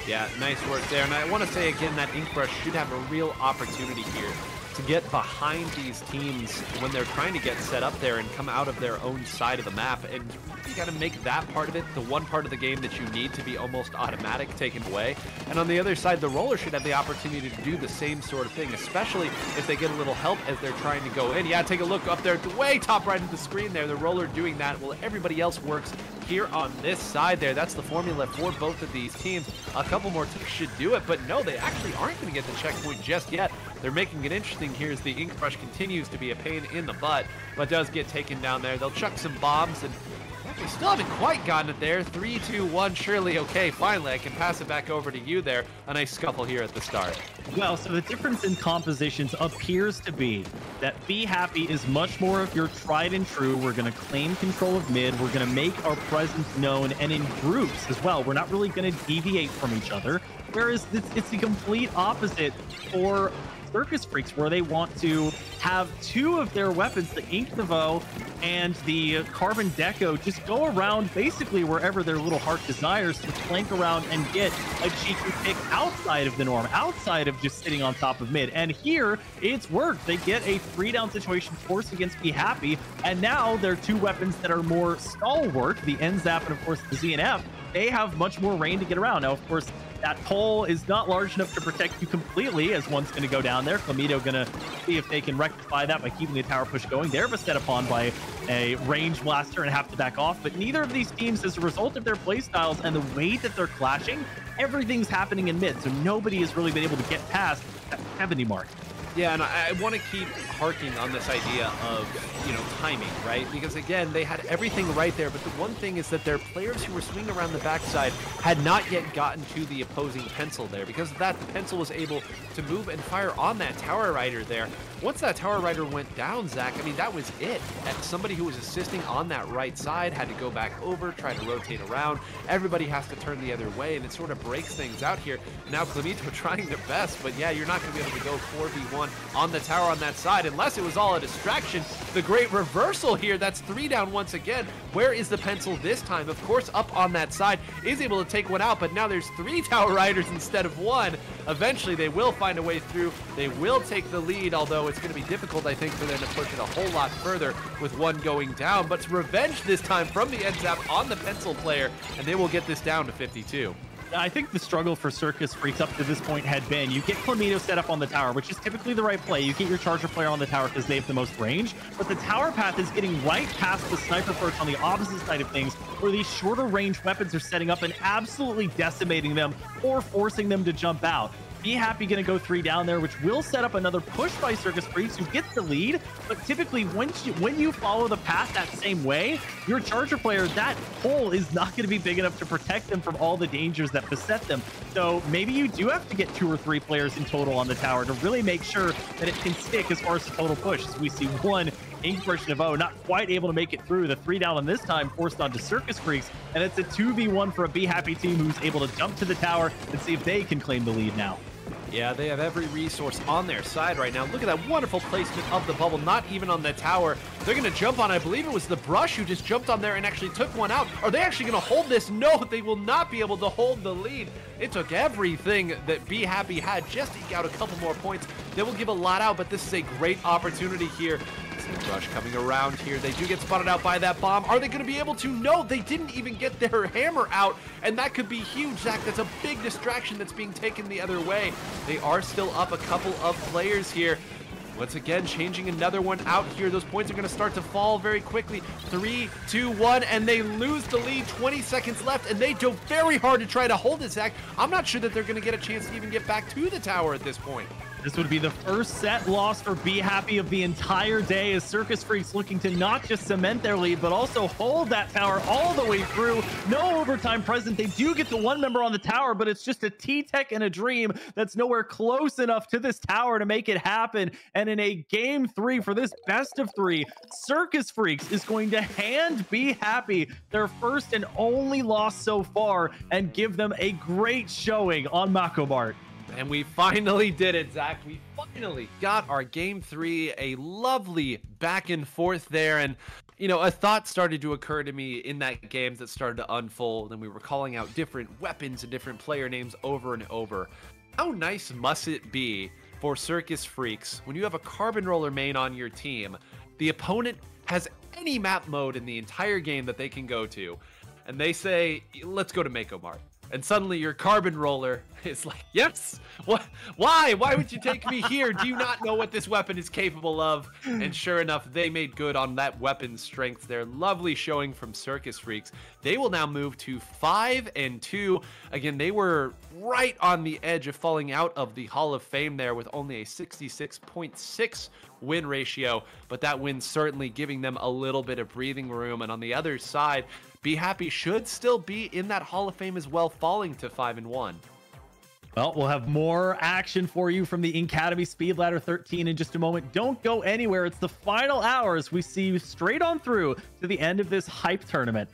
Yeah, nice work there. And I want to say again that Inkbrush should have a real opportunity here to get behind these teams when they're trying to get set up there and come out of their own side of the map. And you got to make that part of it the one part of the game that you need to be almost automatic taken away. And on the other side, the Roller should have the opportunity to do the same sort of thing, especially if they get a little help as they're trying to go in. Yeah, take a look up there at the way top right of the screen there. The Roller doing that while everybody else works here on this side there. That's the formula for both of these teams. A couple more teams should do it, but no, they actually aren't going to get the checkpoint just yet. They're making it interesting here as the Inkbrush continues to be a pain in the butt, but does get taken down there. They'll chuck some bombs, and they still haven't quite gotten it there. 3, 2, 1, surely okay. Finally, I can pass it back over to you there. A nice scuffle here at the start. Well, so the difference in compositions appears to be that Be Happy is much more of your tried and true. We're going to claim control of mid. We're going to make our presence known, and in groups as well. We're not really going to deviate from each other. Whereas it's the complete opposite for Circus Freaks, where they want to have 2 of their weapons, the Ink Nouveau and the Carbon Deco, just go around basically wherever their little heart desires to flank around and get a cheeky pick outside of the norm, outside of just sitting on top of mid. And here, it's worked. They get a 3-down situation forced against Be Happy, and now their 2 weapons that are more stalwart, the NZAP and of course the ZNF, they have much more range to get around. Now, of course, that pole is not large enough to protect you completely, as one's going to go down there. Clemito going to see if they can rectify that by keeping the tower push going. They're set upon by a range blaster and have to back off. But neither of these teams, as a result of their play styles and the way that they're clashing, everything's happening in mid. So nobody has really been able to get past that 70 mark. Yeah, and I want to keep harking on this idea of, you know, timing, right? Because again, they had everything right there, but the one thing is that their players who were swinging around the backside had not yet gotten to the opposing pencil there. Because of that, the pencil was able to move and fire on that Tower Rider there. Once that Tower Rider went down, Zach, I mean, that was it. And somebody who was assisting on that right side had to go back over, try to rotate around. Everybody has to turn the other way, and it sort of breaks things out here. Now, Clemito trying their best, but yeah, you're not going to be able to go 4v1 on the tower on that side unless it was all a distraction. The great reversal here. That's 3 down once again. Where is the pencil this time? Of course, up on that side, is able to take one out, but now there's 3 Tower Riders instead of 1. Eventually, they will find a way through. They will take the lead, although it's going to be difficult, I think, for them to push it a whole lot further with 1 going down. But it's revenge this time from the NZAP on the pencil player, and they will get this down to 52. I think the struggle for Circus Freaks up to this point had been, you get Clemito set up on the tower, which is typically the right play. You get your Charger player on the tower because they have the most range, but the tower path is getting right past the sniper perch on the opposite side of things, where these shorter range weapons are setting up and absolutely decimating them or forcing them to jump out. Be Happy going to go 3 down there, which will set up another push by Circus Freaks, who gets the lead. But typically, when you follow the path that same way, your Charger player, that hole is not going to be big enough to protect them from all the dangers that beset them. So maybe you do have to get 2 or 3 players in total on the tower to really make sure that it can stick as far as the total push. As we see one Inkbrush Nouveau not quite able to make it through. The 3 down on this time forced onto Circus Freaks, and it's a 2v1 for a Be Happy team who's able to jump to the tower and see if they can claim the lead now. Yeah, they have every resource on their side right now. Look at that wonderful placement of the bubble, not even on the tower. They're going to jump on, I believe it was the Brush who just jumped on there and actually took one out. Are they actually going to hold this? No, they will not be able to hold the lead. It took everything that Be Happy had just to eke out a couple more points. They will give a lot out, but this is a great opportunity here. Brush coming around here. They do get spotted out by that bomb. Are they going to be able to? No, they didn't even get their hammer out, and that could be huge, Zach. That's a big distraction that's being taken the other way. They are still up a couple of players here. Once again, changing another one out here. Those points are going to start to fall very quickly. 3, 2, 1, and they lose the lead. 20 seconds left, and they do very hard to try to hold it, Zach. I'm not sure that they're going to get a chance to even get back to the tower at this point. This would be the first set loss for Be Happy of the entire day, as Circus Freaks looking to not just cement their lead, but also hold that tower all the way through. No overtime present. They do get the one member on the tower, but it's just a T-Tech and a Dream that's nowhere close enough to this tower to make it happen. And in a game 3 for this best of 3, Circus Freaks is going to hand Be Happy their first and only loss so far and give them a great showing on Macomart. And we finally did it, Zach. We finally got our game 3, a lovely back and forth there. And, you know, a thought started to occur to me in that game that started to unfold, and we were calling out different weapons and different player names over and over. How nice must it be for Circus Freaks when you have a Carbon Roller main on your team? The opponent has any map mode in the entire game that they can go to, and they say, let's go to Macomart. And suddenly your Carbon Roller is like, yes, what? Why would you take me here? Do you not know what this weapon is capable of? And sure enough, they made good on that weapon's strength. Their lovely showing from Circus Freaks. They will now move to 5-2. Again, they were right on the edge of falling out of the Hall of Fame there with only a 66.6 win ratio, but that win certainly giving them a little bit of breathing room. And on the other side, Be Happy should still be in that Hall of Fame as well, falling to 5-1. Well, we'll have more action for you from the Inkademy Speed Ladder 13 in just a moment. Don't go anywhere. It's the final hours. We see you straight on through to the end of this hype tournament.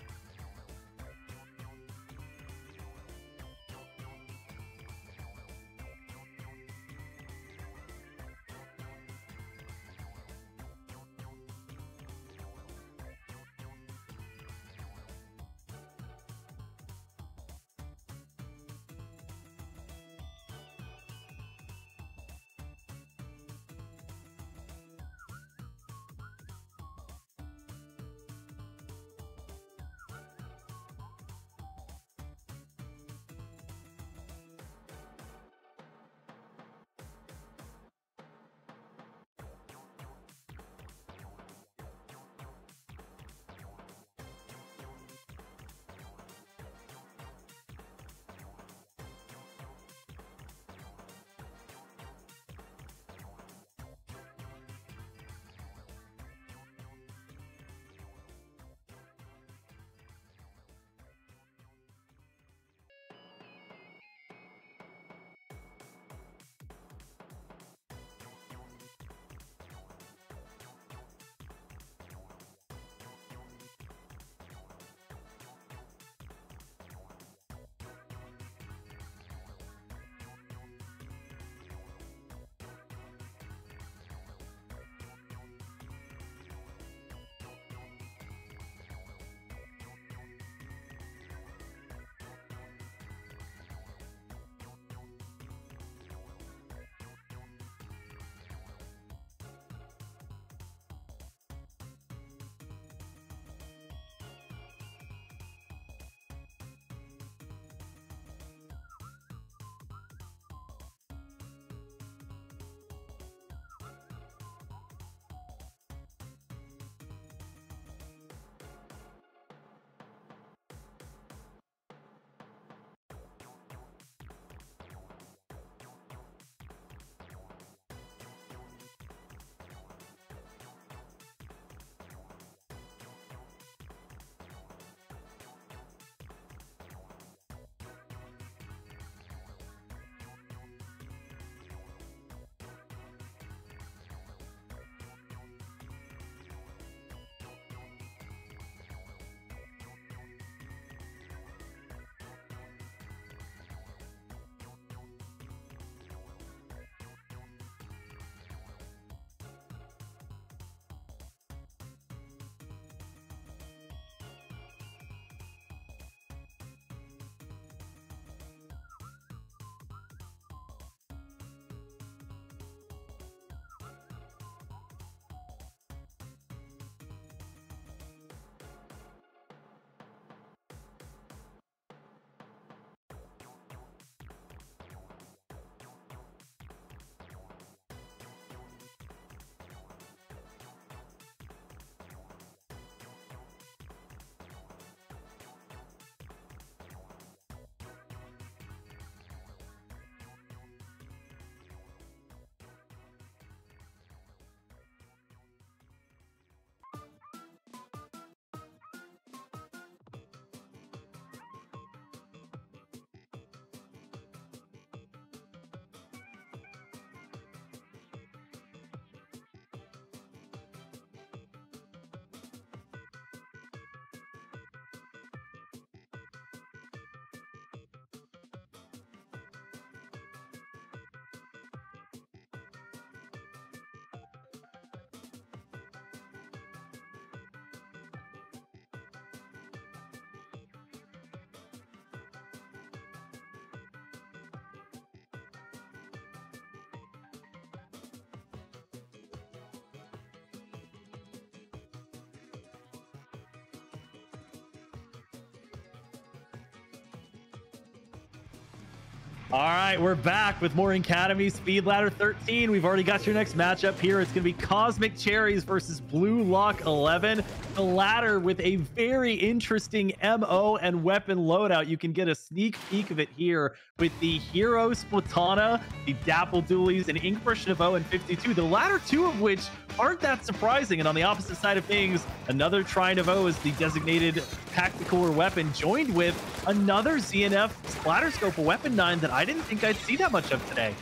All right, we're back with more Inkademy Speed Ladder 13. We've already got your next matchup here. It's going to be Cosmic Cherries versus Blue Lock 11. The ladder with a very interesting MO and weapon loadout. You can get a sneak peek of it here with the Hero Splatana, the Dapple Doolies, and Inkbrush Nouveau and 52. The latter two of which aren't that surprising. And on the opposite side of things, another Tri Nouveau is the designated tactical or weapon, joined with another ZNF Splatterscope, a weapon 9 that I didn't think I'd see that much of today.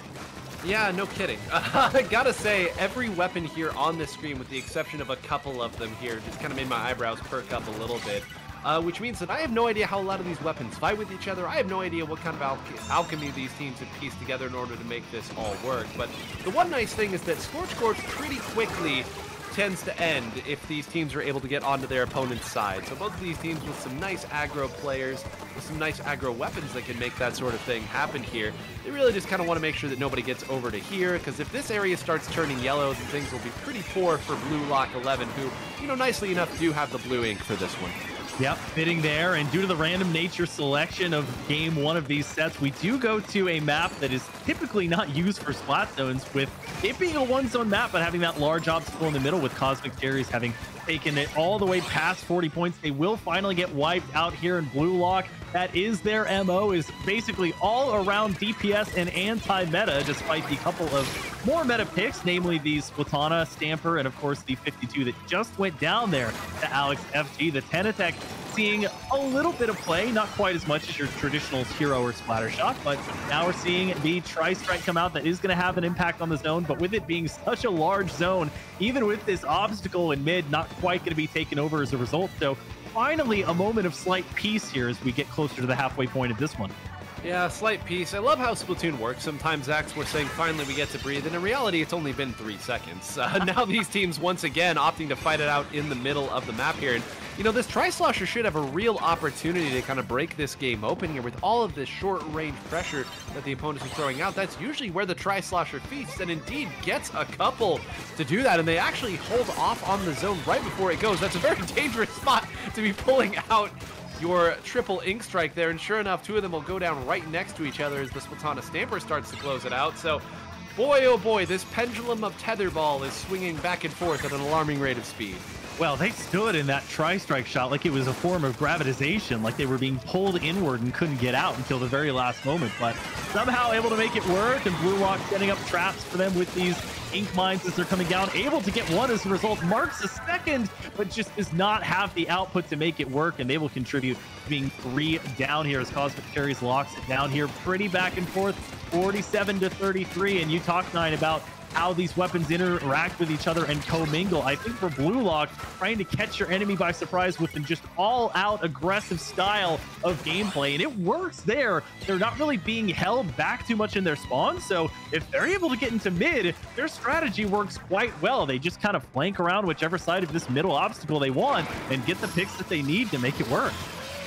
Yeah, no kidding. I gotta say, every weapon here on this screen, with the exception of a couple of them here, just kind of made my eyebrows perk up a little bit. Which means that I have no idea how a lot of these weapons fight with each other. I have no idea what kind of alchemy these teams have pieced together in order to make this all work. But the one nice thing is that Scorch Gorge pretty quickly tends to end if these teams are able to get onto their opponent's side. So both of these teams with some nice aggro players, with some nice aggro weapons that can make that sort of thing happen here. They really just kind of want to make sure that nobody gets over to here, because if this area starts turning yellow, then things will be pretty poor for Blue Lock 11, who, you know, nicely enough do have the blue ink for this one. Yep, fitting there. And due to the random nature selection of game one of these sets, we do go to a map that is typically not used for splat zones, with it being a one-zone map, but having that large obstacle in the middle, with Cosmic Cherries having taken it all the way past 40 points. They will finally get wiped out here in Blue Lock. That is their MO, is basically all around DPS and anti-meta, despite the couple of more meta picks, namely the Splatana, Stamper, and of course the 52 that just went down there to Alex FG. The Tenatech seeing a little bit of play, not quite as much as your traditional hero or splatter shot, but now we're seeing the Tri-Strike come out. That is going to have an impact on the zone, but with it being such a large zone, even with this obstacle in mid, not quite going to be taken over as a result. So finally a moment of slight peace here as we get closer to the halfway point of this one. Yeah, slight peace. I love how Splatoon works. Sometimes, Zax, we're saying finally we get to breathe, and in reality, it's only been 3 seconds. Now these teams, once again, opting to fight it out in the middle of the map here. And, you know, this Tri-Slosher should have a real opportunity to kind of break this game open here with all of this short-range pressure that the opponents are throwing out. That's usually where the Tri-Slosher feasts, and indeed gets a couple to do that, and they actually hold off on the zone right before it goes. That's a very dangerous spot to be pulling out your triple ink strike there, and sure enough, two of them will go down right next to each other as the Splatana Stamper starts to close it out. So, boy, oh boy, this pendulum of tetherball is swinging back and forth at an alarming rate of speed. Well, they stood in that Tri-Strike shot like it was a form of gravitation, like they were being pulled inward and couldn't get out until the very last moment, but somehow able to make it work, and Blue Lock setting up traps for them with these ink mines as they're coming down, able to get one as a result. Marks a second, but just does not have the output to make it work, and they will contribute to being 3 down here as Cosmic Cherries locks it down here. Pretty back and forth, 47-33, and you talk, Nine, about how these weapons interact with each other and commingle. I think for Blue Lock, trying to catch your enemy by surprise with an just all-out aggressive style of gameplay, and it works there. They're not really being held back too much in their spawn, so if they're able to get into mid, their strategy works quite well. They just kind of flank around whichever side of this middle obstacle they want and get the picks that they need to make it work.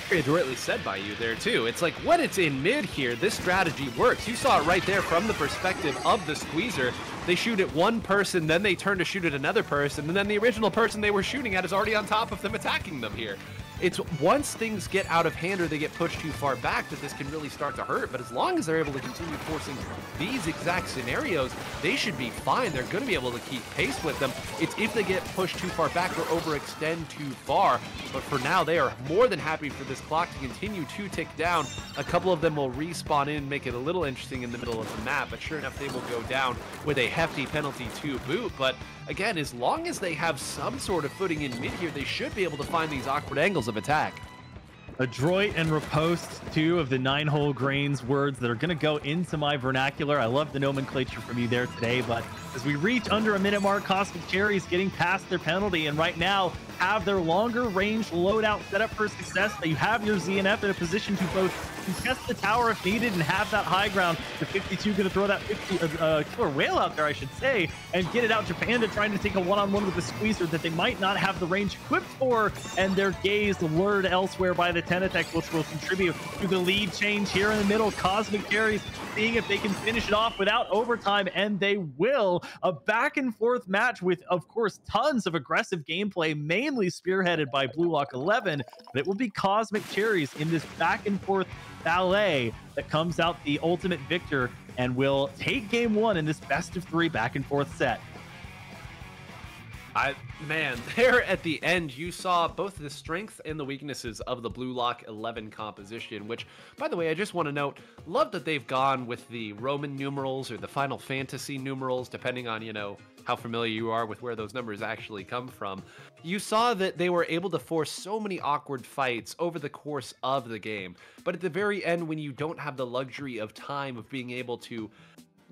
Very adroitly said by you there, too. It's like when it's in mid here, this strategy works. You saw it right there from the perspective of the squeezer. They shoot at one person, then they turn to shoot at another person, and then the original person they were shooting at is already on top of them, attacking them here. It's once things get out of hand or they get pushed too far back that this can really start to hurt, but as long as they're able to continue forcing these exact scenarios, they should be fine. They're going to be able to keep pace with them. It's if they get pushed too far back or overextend too far, but for now they are more than happy for this clock to continue to tick down. A couple of them will respawn in, make it a little interesting in the middle of the map, but sure enough they will go down with a hefty penalty to boot. But again, as long as they have some sort of footing in mid here, they should be able to find these awkward angles of attack. Adroit and riposte, 2 of the 9-hole grains words that are going to go into my vernacular. I love the nomenclature from you there today, but as we reach under a minute mark, Cosmic Cherries getting past their penalty, and right now have their longer range loadout set up for success. They have your ZNF in a position to both contest the tower if needed and have that high ground. The 52 going to throw that 50 killer whale out there, I should say, and get it out. Japanda trying to take a one-on-one with the squeezer that they might not have the range equipped for, and their gaze lured elsewhere by the Tenatech, which will contribute to the lead change here in the middle. Cosmic Cherries seeing if they can finish it off without overtime, and they will. A back and forth match with, of course, tons of aggressive gameplay, mainly spearheaded by Blue Lock 11, but it will be Cosmic Cherries in this back and forth ballet that comes out the ultimate victor and will take game one in this best of 3 back and forth set. Man, there at the end, you saw both the strength and the weaknesses of the Blue Lock 11 composition, which, by the way, I just want to note, love that they've gone with the Roman numerals or the Final Fantasy numerals, depending on, how familiar you are with where those numbers actually come from. You saw that they were able to force so many awkward fights over the course of the game, but at the very end, when you don't have the luxury of time of being able to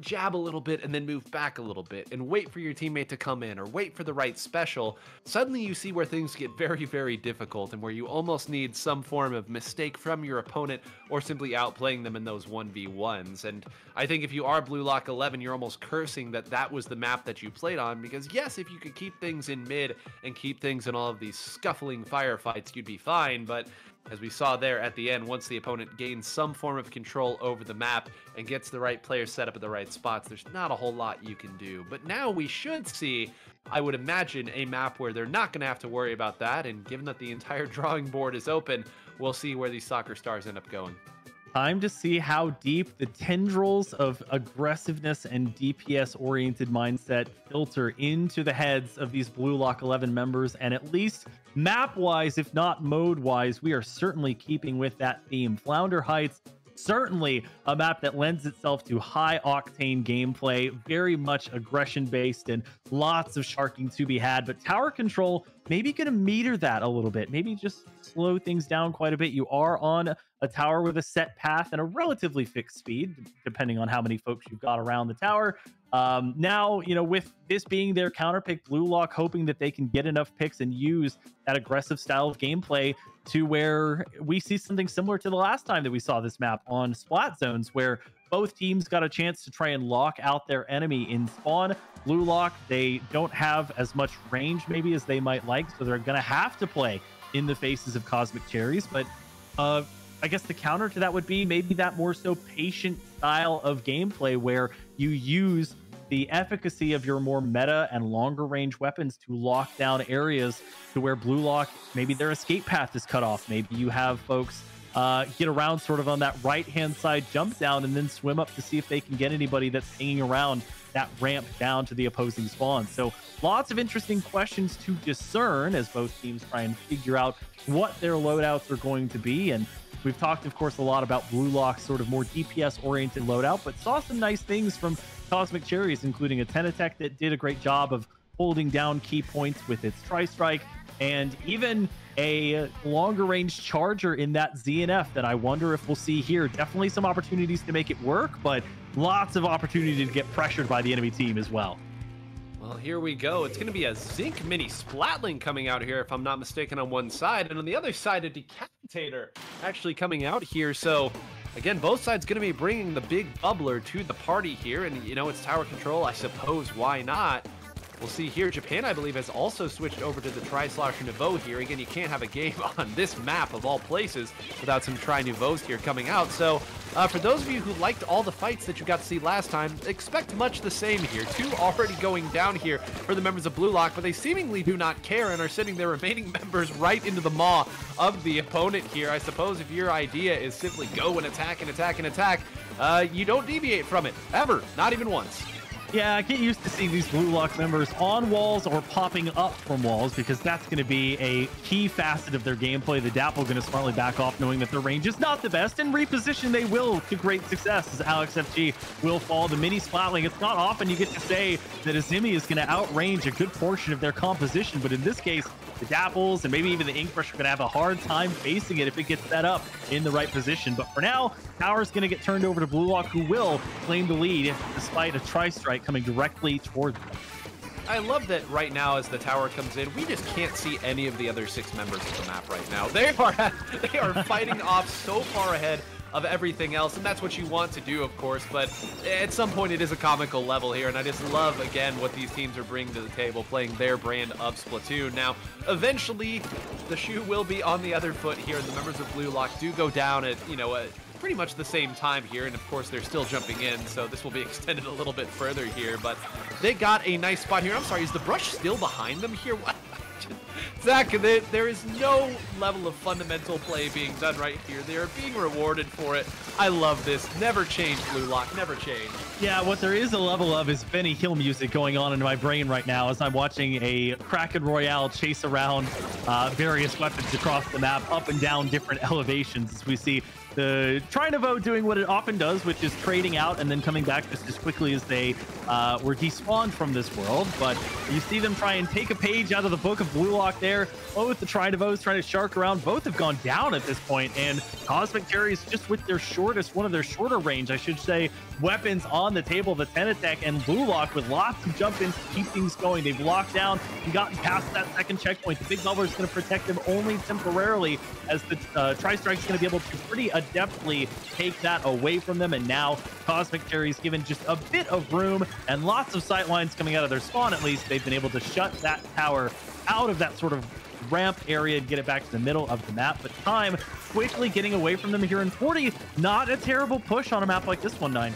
jab a little bit and then move back a little bit and wait for your teammate to come in or wait for the right special, suddenly you see where things get very, very difficult and where you almost need some form of mistake from your opponent or simply outplaying them in those 1v1s. And I think if you are Blue Lock 11, you're almost cursing that that was the map that you played on, because yes, if you could keep things in mid and keep things in all of these scuffling firefights, you'd be fine, but as we saw there at the end, once the opponent gains some form of control over the map and gets the right players set up at the right spots, there's not a whole lot you can do. But now we should see, I would imagine, a map where they're not going to have to worry about that, and given that the entire drawing board is open, we'll see where these soccer stars end up going. Time to see how deep the tendrils of aggressiveness and DPS-oriented mindset filter into the heads of these Blue Lock 11 members, and at least map-wise, if not mode-wise, we are certainly keeping with that theme. Flounder Heights, certainly a map that lends itself to high-octane gameplay, very much aggression-based and lots of sharking to be had, but tower control maybe going to meter that a little bit, maybe just slow things down quite a bit. You are on a tower with a set path and a relatively fixed speed, depending on how many folks you've got around the tower. Now, with this being their counter pick, Blue Lock hoping that they can get enough picks and use that aggressive style of gameplay to where we see something similar to the last time that we saw this map on Splat Zones, where both teams got a chance to try and lock out their enemy in spawn. Blue Lock, they don't have as much range maybe as they might like, so they're going to have to play in the faces of Cosmic Cherries. But I guess the counter to that would be maybe that more so patient style of gameplay where you use the efficacy of your more meta and longer range weapons to lock down areas to where Blue Lock, maybe their escape path is cut off. Maybe you have folks get around sort of on that right-hand side jump down and then swim up to see if they can get anybody that's hanging around that ramp down to the opposing spawn. So lots of interesting questions to discern as both teams try and figure out what their loadouts are going to be. And we've talked, of course, a lot about Blue Lock's sort of more DPS-oriented loadout, but saw some nice things from Cosmic Cherries, including a Tenatech that did a great job of holding down key points with its Tri-Strike, and even a longer range charger in that ZNF that I wonder if we'll see here. Definitely some opportunities to make it work, but lots of opportunity to get pressured by the enemy team as well. Well, here we go. It's going to be a Zinc Mini Splatling coming out here, if I'm not mistaken, on one side. And on the other side, a Decapitator actually coming out here. So, again, both sides going to be bringing the big bubbler to the party here. And, it's tower control, I suppose. Why not? We'll see here. Japan, I believe, has also switched over to the Tri-Slosher Nouveau here. Again, you can't have a game on this map of all places without some Tri-Nouveaux here coming out. So, for those of you who liked all the fights that you got to see last time, expect much the same here. 2 already going down here for the members of Blue Lock, but they seemingly do not care and are sending their remaining members right into the maw of the opponent here. I suppose if your idea is simply go and attack and attack and attack, you don't deviate from it, ever, not even once. Yeah, get used to seeing these Blue Lock members on walls or popping up from walls, because that's going to be a key facet of their gameplay. The Dapple going to smartly back off knowing that their range is not the best, and reposition they will to great success as Alex FG will fall to Mini Splatling. It's not often you get to say that Azimi is going to outrange a good portion of their composition, but in this case, the Dapples and maybe even the Inkbrush are going to have a hard time facing it if it gets set up in the right position. But for now, Tower's going to get turned over to Blue Lock, who will claim the lead despite a Tri-Strike coming directly toward them. I love that right now as the tower comes in, we just can't see any of the other 6 members of the map right now. They are fighting off so far ahead of everything else, and that's what you want to do, of course, but at some point it is a comical level here, and I just love, again, what these teams are bringing to the table, playing their brand of Splatoon. Now, eventually, the shoe will be on the other foot here, and the members of Blue Lock do go down at, pretty much the same time here, and of course they're still jumping in, so this will be extended a little bit further here, but they got a nice spot here. I'm sorry, is the brush still behind them here? What? Zach, there is no level of fundamental play being done right here. They are being rewarded for it. I love this. Never change, Blue Lock. Never change. Yeah, what there is a level of is Benny Hill music going on in my brain right now as I'm watching a Kraken Royale chase around various weapons across the map, up and down different elevations, as we see the Trinavo doing what it often does, which is trading out and then coming back just as quickly as they were despawned from this world. But you see them try and take a page out of the book of Blue Lock there. Both the Trinavos trying to shark around. Both have gone down at this point, and Cosmic Cherries just with their shortest, one of their shorter range, I should say, weapons on the table, the Tenatech and Blue Lock with lots of jump ins to keep things going. They've locked down and gotten past that second checkpoint. The Big Bubbler is going to protect them only temporarily, as the Tri-Strike is going to be able to pretty adeptly take that away from them. And now Cosmic Cherries given just a bit of room and lots of sight lines coming out of their spawn. At least they've been able to shut that tower out of that sort of ramp area and get it back to the middle of the map. But time quickly getting away from them here in 40. Not a terrible push on a map like this one, 9.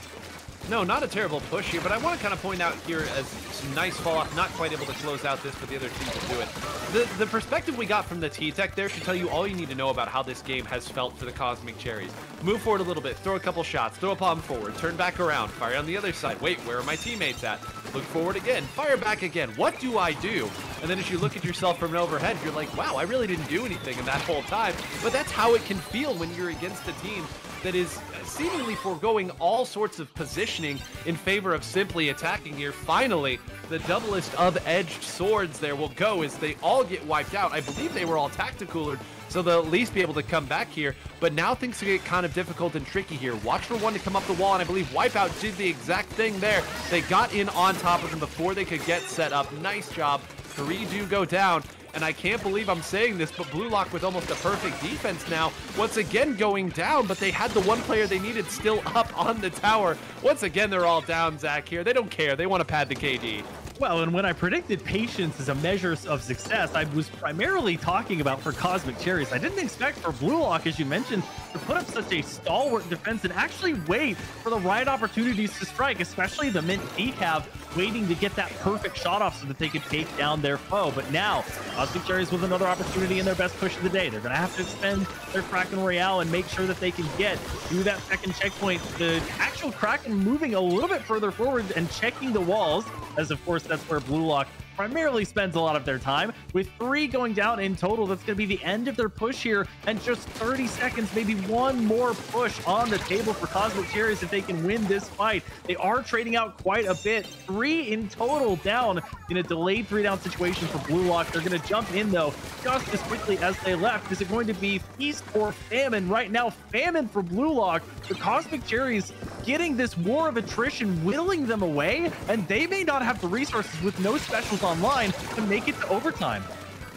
No, not a terrible push here, but I want to kind of point out here as some nice fall off, not quite able to close out this, but the other team can do it. The perspective we got from the T-Tech there should tell you all you need to know about how this game has felt for the Cosmic Cherries. Move forward a little bit, throw a couple shots, throw a palm forward, turn back around, fire on the other side. Wait, where are my teammates at? Look forward again, fire back again. What do I do? And then as you look at yourself from an overhead, you're like, wow, I really didn't do anything in that whole time. But that's how it can feel when you're against a team that is seemingly foregoing all sorts of positioning in favor of simply attacking here. Finally, the doublest of edged swords there will go as they all get wiped out. I believe they were all tacticalered, so they'll at least be able to come back here. But now things get kind of difficult and tricky here. Watch for one to come up the wall, and I believe Wipeout did the exact thing there. They got in on top of them before they could get set up. Nice job. 3 do go down. And I can't believe I'm saying this, but Blue Lock with almost a perfect defense now, once again going down, but they had the one player they needed still up on the tower. Once again, they're all down, Zach, here. They don't care. They want to pad the KD. Well, and when I predicted patience as a measure of success, I was primarily talking about for Cosmic Cherries. I didn't expect for Blue Lock, as you mentioned, to put up such a stalwart defense and actually wait for the right opportunities to strike, especially the Mint Decaf waiting to get that perfect shot off so that they could take down their foe. But now, Cosmic Cherries with another opportunity in their best push of the day. They're going to have to extend their Kraken Royale and make sure that they can get to that second checkpoint. The actual Kraken moving a little bit further forward and checking the walls, as of course that's where Blue Lock primarily spends a lot of their time. With 3 going down in total, that's going to be the end of their push here, and just 30 seconds, maybe one more push on the table for Cosmic Cherries if they can win this fight. They are trading out quite a bit. 3 in total down in a delayed 3-down situation for Blue Lock. They're going to jump in, though, just as quickly as they left. Is it going to be feast or famine? Right now, famine for Blue Lock. The Cosmic Cherries getting this war of attrition, whittling them away, and they may not have the resources with no specials online to make it to overtime.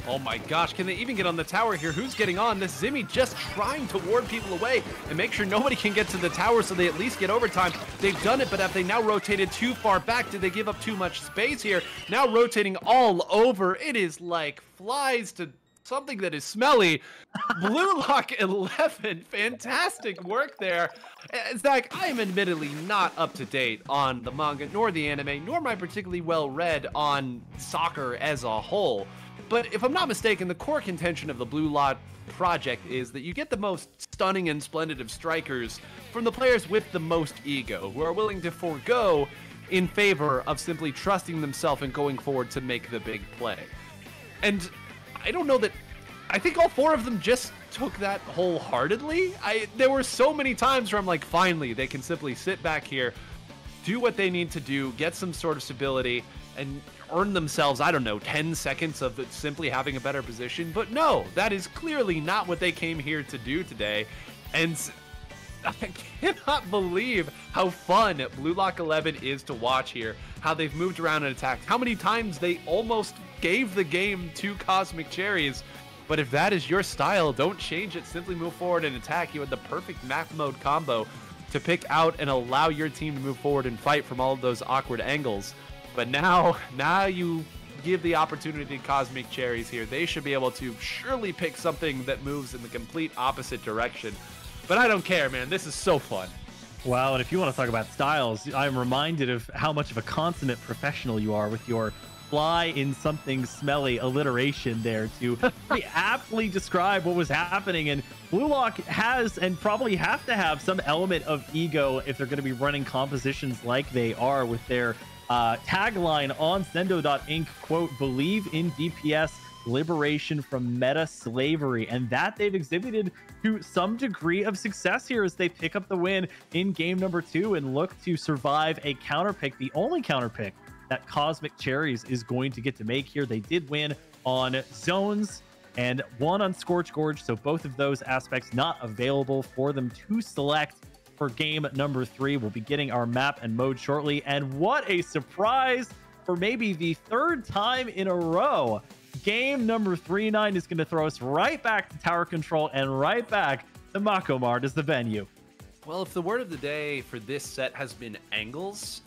Oh my gosh, can they even get on the tower here? Who's getting on? This Zimmy just trying to ward people away and make sure nobody can get to the tower so they at least get overtime. They've done it, but have they now rotated too far back? Did they give up too much space here? Now rotating all over. It is like flies to something that is smelly. Blue Lock 11, fantastic work there. Zach, I am admittedly not up to date on the manga nor the anime, nor am I particularly well read on soccer as a whole. But if I'm not mistaken, the core contention of the Blue Lock project is that you get the most stunning and splendid of strikers from the players with the most ego, who are willing to forego in favor of simply trusting themselves and going forward to make the big play. And I don't know that, I think all 4 of them just took that wholeheartedly. There were so many times where I'm like, finally, they can simply sit back here, do what they need to do, get some sort of stability, and earn themselves, I don't know, 10 seconds of simply having a better position. But no, that is clearly not what they came here to do today. And I cannot believe how fun Blue Lock 11 is to watch here, how they've moved around and attacked, how many times they almost gave the game to Cosmic Cherries. But if that is your style, don't change it. Simply move forward and attack. You had the perfect map mode combo to pick out and allow your team to move forward and fight from all of those awkward angles. But now you give the opportunity to Cosmic Cherries here. They should be able to surely pick something that moves in the complete opposite direction. But I don't care, man. This is so fun. Wow, and if you want to talk about styles, I'm reminded of how much of a consummate professional you are with your fly in something smelly alliteration there to pretty aptly describe what was happening. And Blue Lock has and probably have to have some element of ego if they're going to be running compositions like they are with their tagline on Sendo.Inc, quote, "Believe in DPS, liberation from meta slavery." And that they've exhibited to some degree of success here as they pick up the win in game number 2 and look to survive a counter pick, the only counter pick that Cosmic Cherries is going to get to make here. They did win on zones and one on Scorch Gorge, so both of those aspects not available for them to select for game number 3. We'll be getting our map and mode shortly, and what a surprise for maybe the 3rd time in a row. Game number 39 is going to throw us right back to tower control and right back to Mako Mart as the venue. Well, if the word of the day for this set has been angles,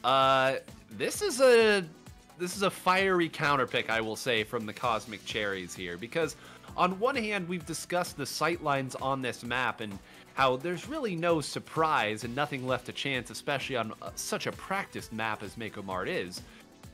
this is a fiery counter pick, I will say, from the Cosmic Cherries here, because on one hand, we've discussed the sightlines on this map and how there's really no surprise and nothing left to chance, especially on such a practiced map as Mako Mart is.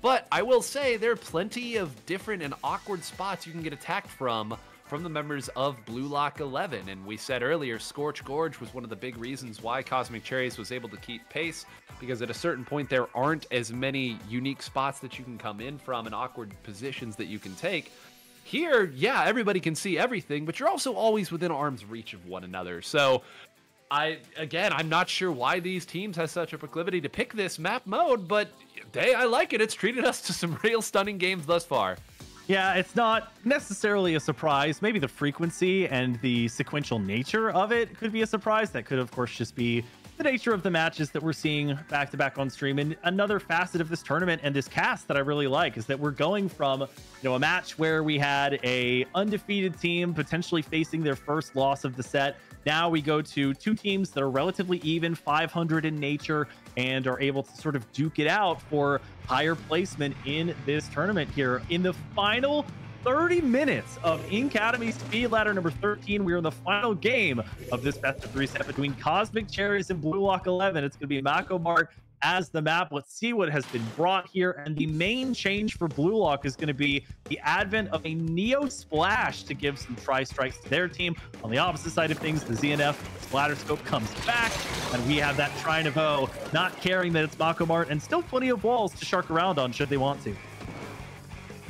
But I will say there are plenty of different and awkward spots you can get attacked from the members of Blue Lock 11. And we said earlier, Scorch Gorge was one of the big reasons why Cosmic Cherries was able to keep pace, because at a certain point there aren't as many unique spots that you can come in from and awkward positions that you can take. Here, yeah, everybody can see everything, but you're also always within arm's reach of one another. So I'm not sure why these teams have such a proclivity to pick this map mode, but hey, I like it. It's treated us to some real stunning games thus far. Yeah, it's not necessarily a surprise. Maybe the frequency and the sequential nature of it could be a surprise. That could, of course, just be the nature of the matches that we're seeing back-to-back on stream. And another facet of this tournament and this cast that I really like is that we're going from, a match where we had a undefeated team potentially facing their first loss of the set. Now we go to 2 teams that are relatively even, 500 in nature, and are able to sort of duke it out for higher placement in this tournament here. In the final 30 minutes of Inkademy Speed Ladder number 13, we are in the final game of this best-of-3 set between Cosmic Cherries and Blue Lock 11. It's going to be Mako Mart as the map. Let's see what has been brought here. And the main change for Blue Lock is going to be the advent of a Neo Splash to give some tri-strikes to their team. On the opposite side of things, the ZNF Splatter Scope comes back, and we have that Trine of O, not caring that it's Mako Mart, and still plenty of walls to shark around on should they want to.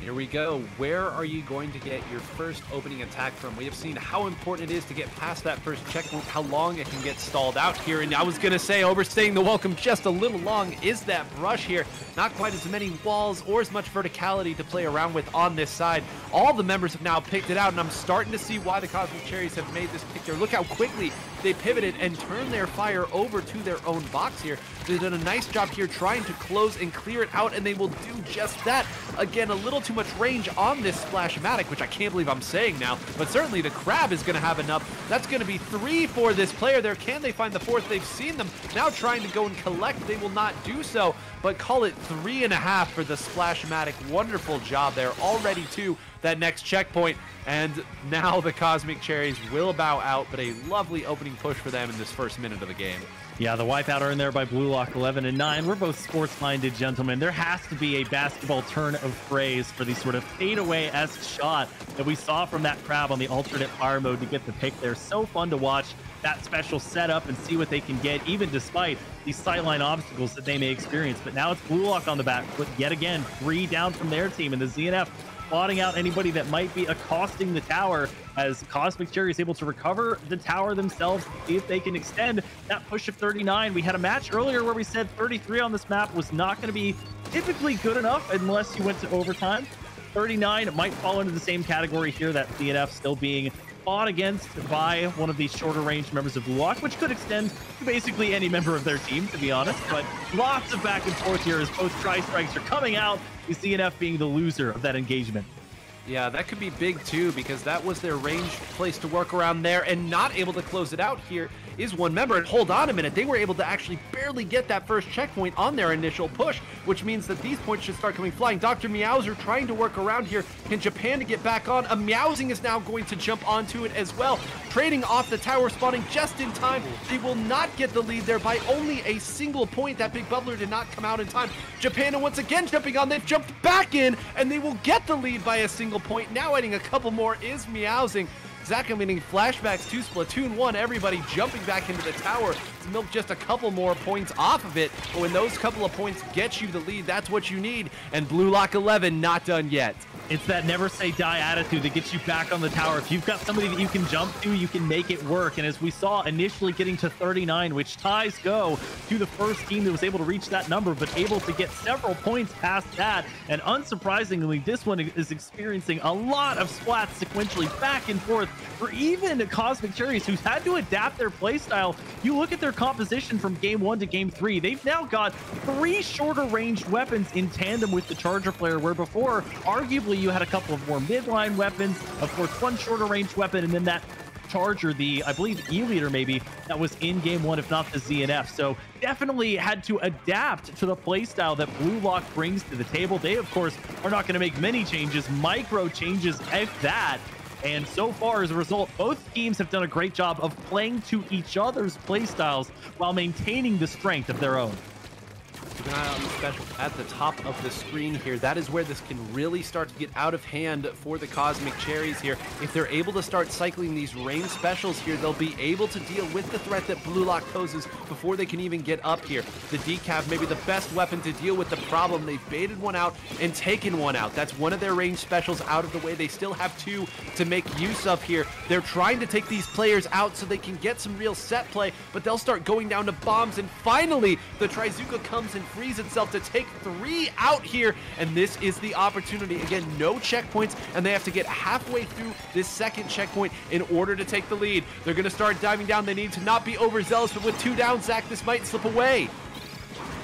Here we go. Where are you going to get your first opening attack from? We have seen how important it is to get past that first checkpoint, how long it can get stalled out here. And I was going to say, overstaying the welcome just a little long is that brush here. Not quite as many walls or as much verticality to play around with on this side. All the members have now picked it out, and I'm starting to see why the Cosmic Cherries have made this pick there. Look how quickly they pivoted and turned their fire over to their own box here. They've done a nice job here trying to close and clear it out, and they will do just that. Again, a little too much range on this Splashmatic, which I can't believe I'm saying now, but certainly the Crab is going to have enough. That's going to be 3 for this player there. Can they find the 4th? They've seen them now trying to go and collect. They will not do so, but call it 3.5 for the Splashmatic. Wonderful job there. Already to that next checkpoint, and now the Cosmic Cherries will bow out, but a lovely opening push for them in this first minute of the game. Yeah, the wipeout are in there by Blue Lock 11 and 9. We're both sports-minded gentlemen. There has to be a basketball turn of phrase for the sort of fadeaway-esque shot that we saw from that Crab on the alternate fire mode to get the pick there. So fun to watch that special setup and see what they can get, even despite these sightline obstacles that they may experience. But now it's Blue Lock on the back foot yet again. 3 down from their team, and the ZNF spotting out anybody that might be accosting the tower, as Cosmic Cherry is able to recover the tower themselves, see if they can extend that push of 39. We had a match earlier where we said 33 on this map was not going to be typically good enough unless you went to overtime. 39 might fall into the same category here, that DNF still being fought against by one of these shorter range members of Blue Lock, which could extend to basically any member of their team, to be honest. But lots of back and forth here as both tri-strikes are coming out, the CNF being the loser of that engagement. Yeah, that could be big too, because that was their range place to work around there, and not able to close it out here is one member. And hold on a minute, they were able to actually barely get that first checkpoint on their initial push, which means that these points should start coming flying. Dr. Meowser trying to work around here. Can Japan to get back on? A Meowsing is now going to jump onto it as well, trading off the tower, spawning just in time. They will not get the lead there by only a single point. That big bubbler did not come out in time. Japan once again jumping on. They've jumped back in, and they will get the lead by a single point. Now adding a couple more is Meowsing. Zach, I'm getting flashbacks to Splatoon 1. Everybody jumping back into the tower to milk just a couple more points off of it. But when those couple of points get you the lead, that's what you need. And Blue Lock 11 not done yet. It's that never say die attitude that gets you back on the tower. If you've got somebody that you can jump to, you can make it work. And as we saw initially getting to 39, which ties go to the first team that was able to reach that number, but able to get several points past that. And unsurprisingly, this one is experiencing a lot of splats sequentially back and forth for even Cosmic Cherries, who's had to adapt their playstyle. You look at their composition from game 1 to game 3, they've now got 3 shorter ranged weapons in tandem with the Charger player, where before, arguably, you had a couple of more midline weapons, of course, one shorter range weapon, and then that Charger, the, I believe, E-Leader maybe, that was in game 1, if not the ZNF. So definitely had to adapt to the playstyle that Blue Lock brings to the table. They, of course, are not going to make many changes, micro changes if that. And so far, as a result, both teams have done a great job of playing to each other's playstyles while maintaining the strength of their own. Keep an eye on the special at the top of the screen here. That is where this can really start to get out of hand for the Cosmic Cherries here. If they're able to start cycling these range specials here, they'll be able to deal with the threat that Blue Lock poses before they can even get up here. The Decav may be the best weapon to deal with the problem. They've baited one out and taken one out. That's one of their range specials out of the way. They still have 2 to make use of here. They're trying to take these players out so they can get some real set play, but they'll start going down to bombs, and finally the Trizuka comes and frees itself to take 3 out here, and this is the opportunity. Again, no checkpoints, and they have to get halfway through this second checkpoint in order to take the lead. They're going to start diving down. They need to not be overzealous, but with 2 down, Zach, this might slip away.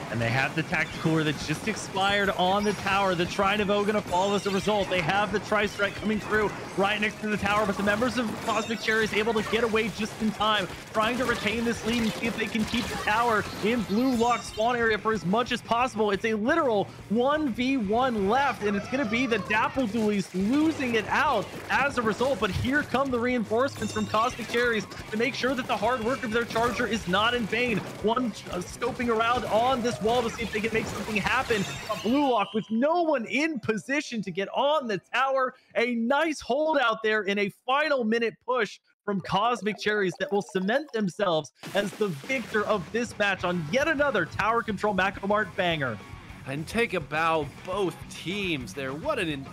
And they have the Tactical that just expired on the tower. The Tri-Nevo going to fall as a result. They have the Tri-Strike coming through right next to the tower, but the members of Cosmic Cherries able to get away just in time, trying to retain this lead and see if they can keep the tower in Blue Lock spawn area for as much as possible. It's a literal 1v1 left, and it's going to be the Dapple Doolies losing it out as a result. But here come the reinforcements from Cosmic Cherries to make sure that the hard work of their Charger is not in vain. One scoping around on this wall to see if they can make something happen. A Blue Lock with no one in position to get on the tower. A nice hold out there in a final minute push from Cosmic Cherries that will cement themselves as the victor of this match on yet another tower control Macomart banger. And take a bow, both teams there. What an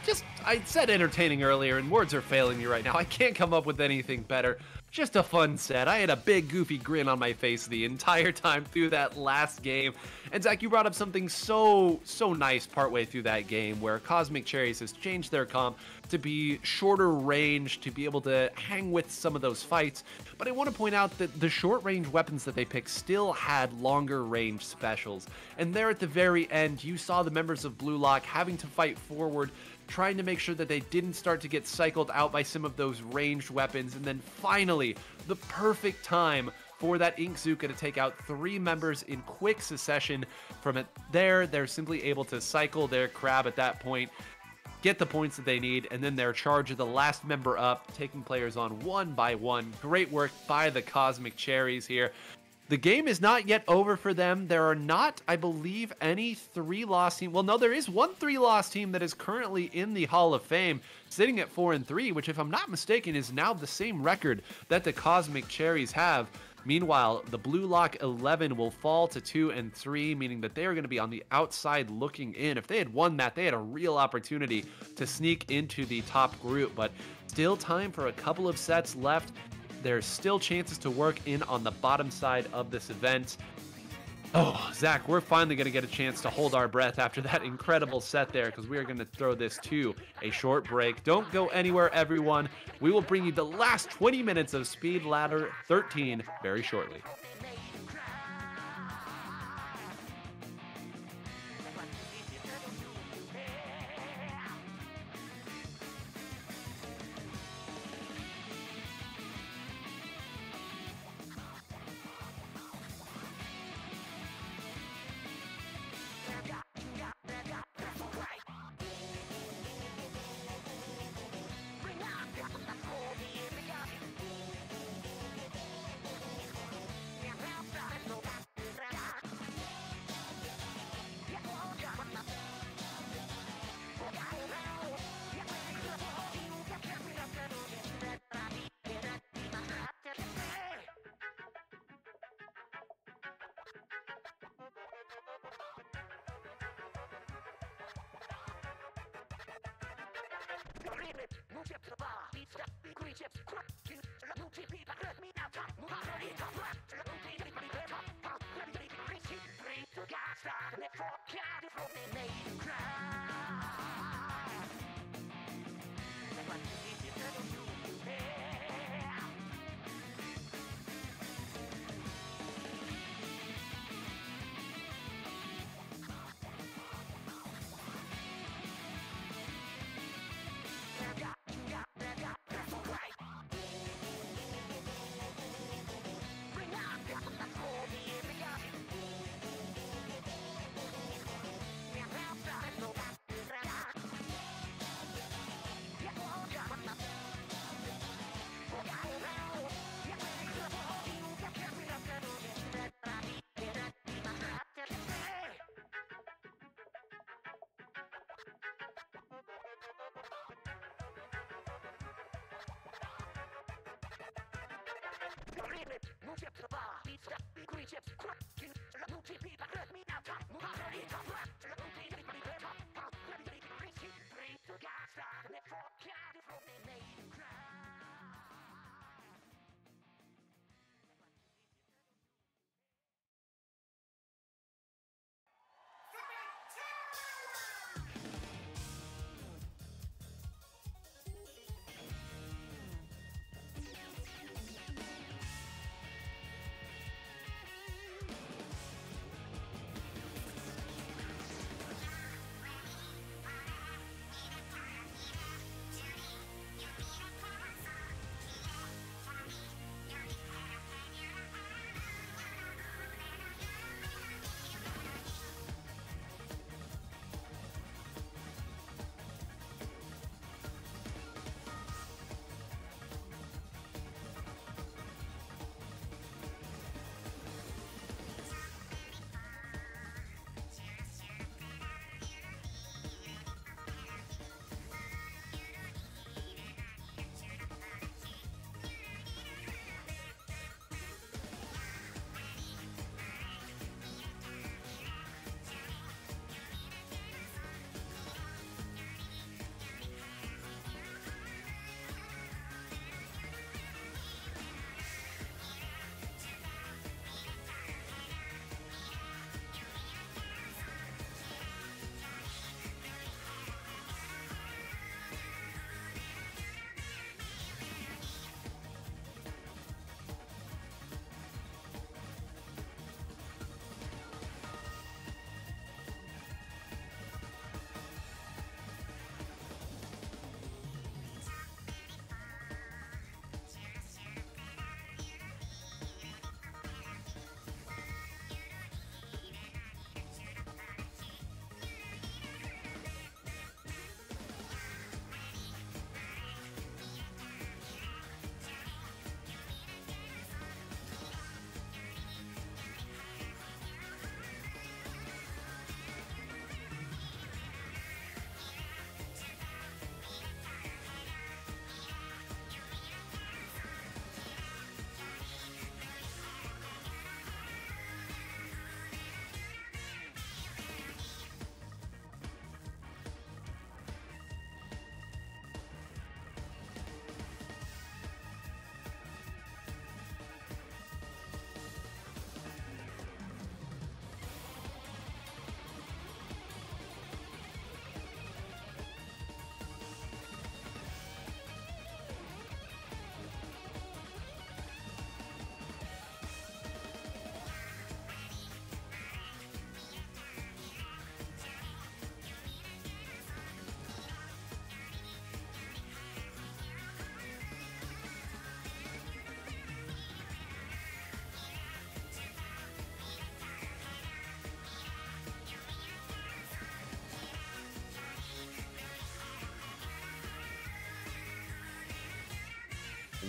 just I said entertaining earlier, and words are failing me right now. I can't come up with anything better. Just a fun set. I had a big goofy grin on my face the entire time through that last game. And Zach, you brought up something so nice partway through that game, where Cosmic Cherries has changed their comp to be shorter range, to be able to hang with some of those fights. But I want to point out that the short range weapons that they picked still had longer range specials. And there at the very end, you saw the members of Blue Lock having to fight forward, trying to make sure that they didn't start to get cycled out by some of those ranged weapons. And then finally, the perfect time for that Inkzuka to take out 3 members in quick succession. From it there, they're simply able to cycle their crab at that point, get the points that they need, and then their charge of the last member up, taking players on one by one. Great work by the Cosmic Cherries here. The game is not yet over for them. There are not, I believe, any 3-loss team. Well, no, there is one 3-loss team that is currently in the Hall of Fame, sitting at 4-3, which, if I'm not mistaken, is now the same record that the Cosmic Cherries have. Meanwhile, the Blue Lock 11 will fall to 2-3, meaning that they are going to be on the outside looking in. If they had won that, they had a real opportunity to sneak into the top group, but still time for a couple of sets left. There's still chances to work in on the bottom side of this event. Oh, Zach, we're finally going to get a chance to hold our breath after that incredible set there, because we are going to throw this to a short break. Don't go anywhere, everyone. We will bring you the last 20 minutes of Speed Ladder 13 very shortly.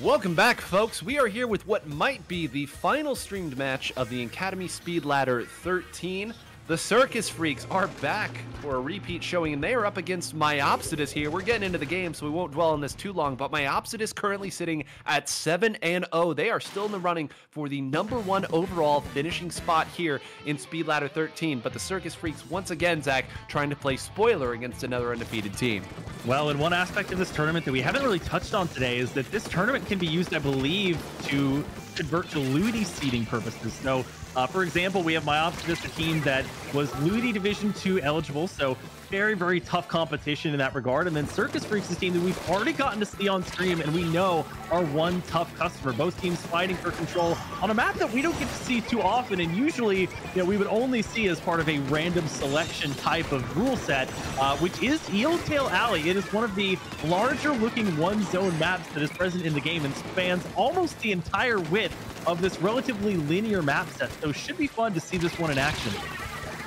Welcome back, folks. We are here with what might be the final streamed match of the Inkademy Speed Ladder 13. The Circus Freaks are back for a repeat showing, and they are up against Myopsidus here. We're getting into the game, so we won't dwell on this too long, but Myopsidus currently sitting at 7-0. They are still in the running for the #1 overall finishing spot here in Speed Ladder 13, but the Circus Freaks, once again, Zach, trying to play spoiler against another undefeated team. Well, and one aspect of this tournament that we haven't really touched on today is that this tournament can be used, I believe, to convert to LUTI seeding purposes. So, for example, we have Myopsidus, a team that was LUTI Division 2 eligible, so very, very tough competition in that regard. And then Circus Freaks is a team that we've already gotten to see on stream, and we know are one tough customer. Both teams fighting for control on a map that we don't get to see too often, and usually, we would only see as part of a random selection type of rule set, which is Eeltail Alley. It is one of the larger looking one-zone maps that is present in the game and spans almost the entire width of this relatively linear map set. So it should be fun to see this one in action.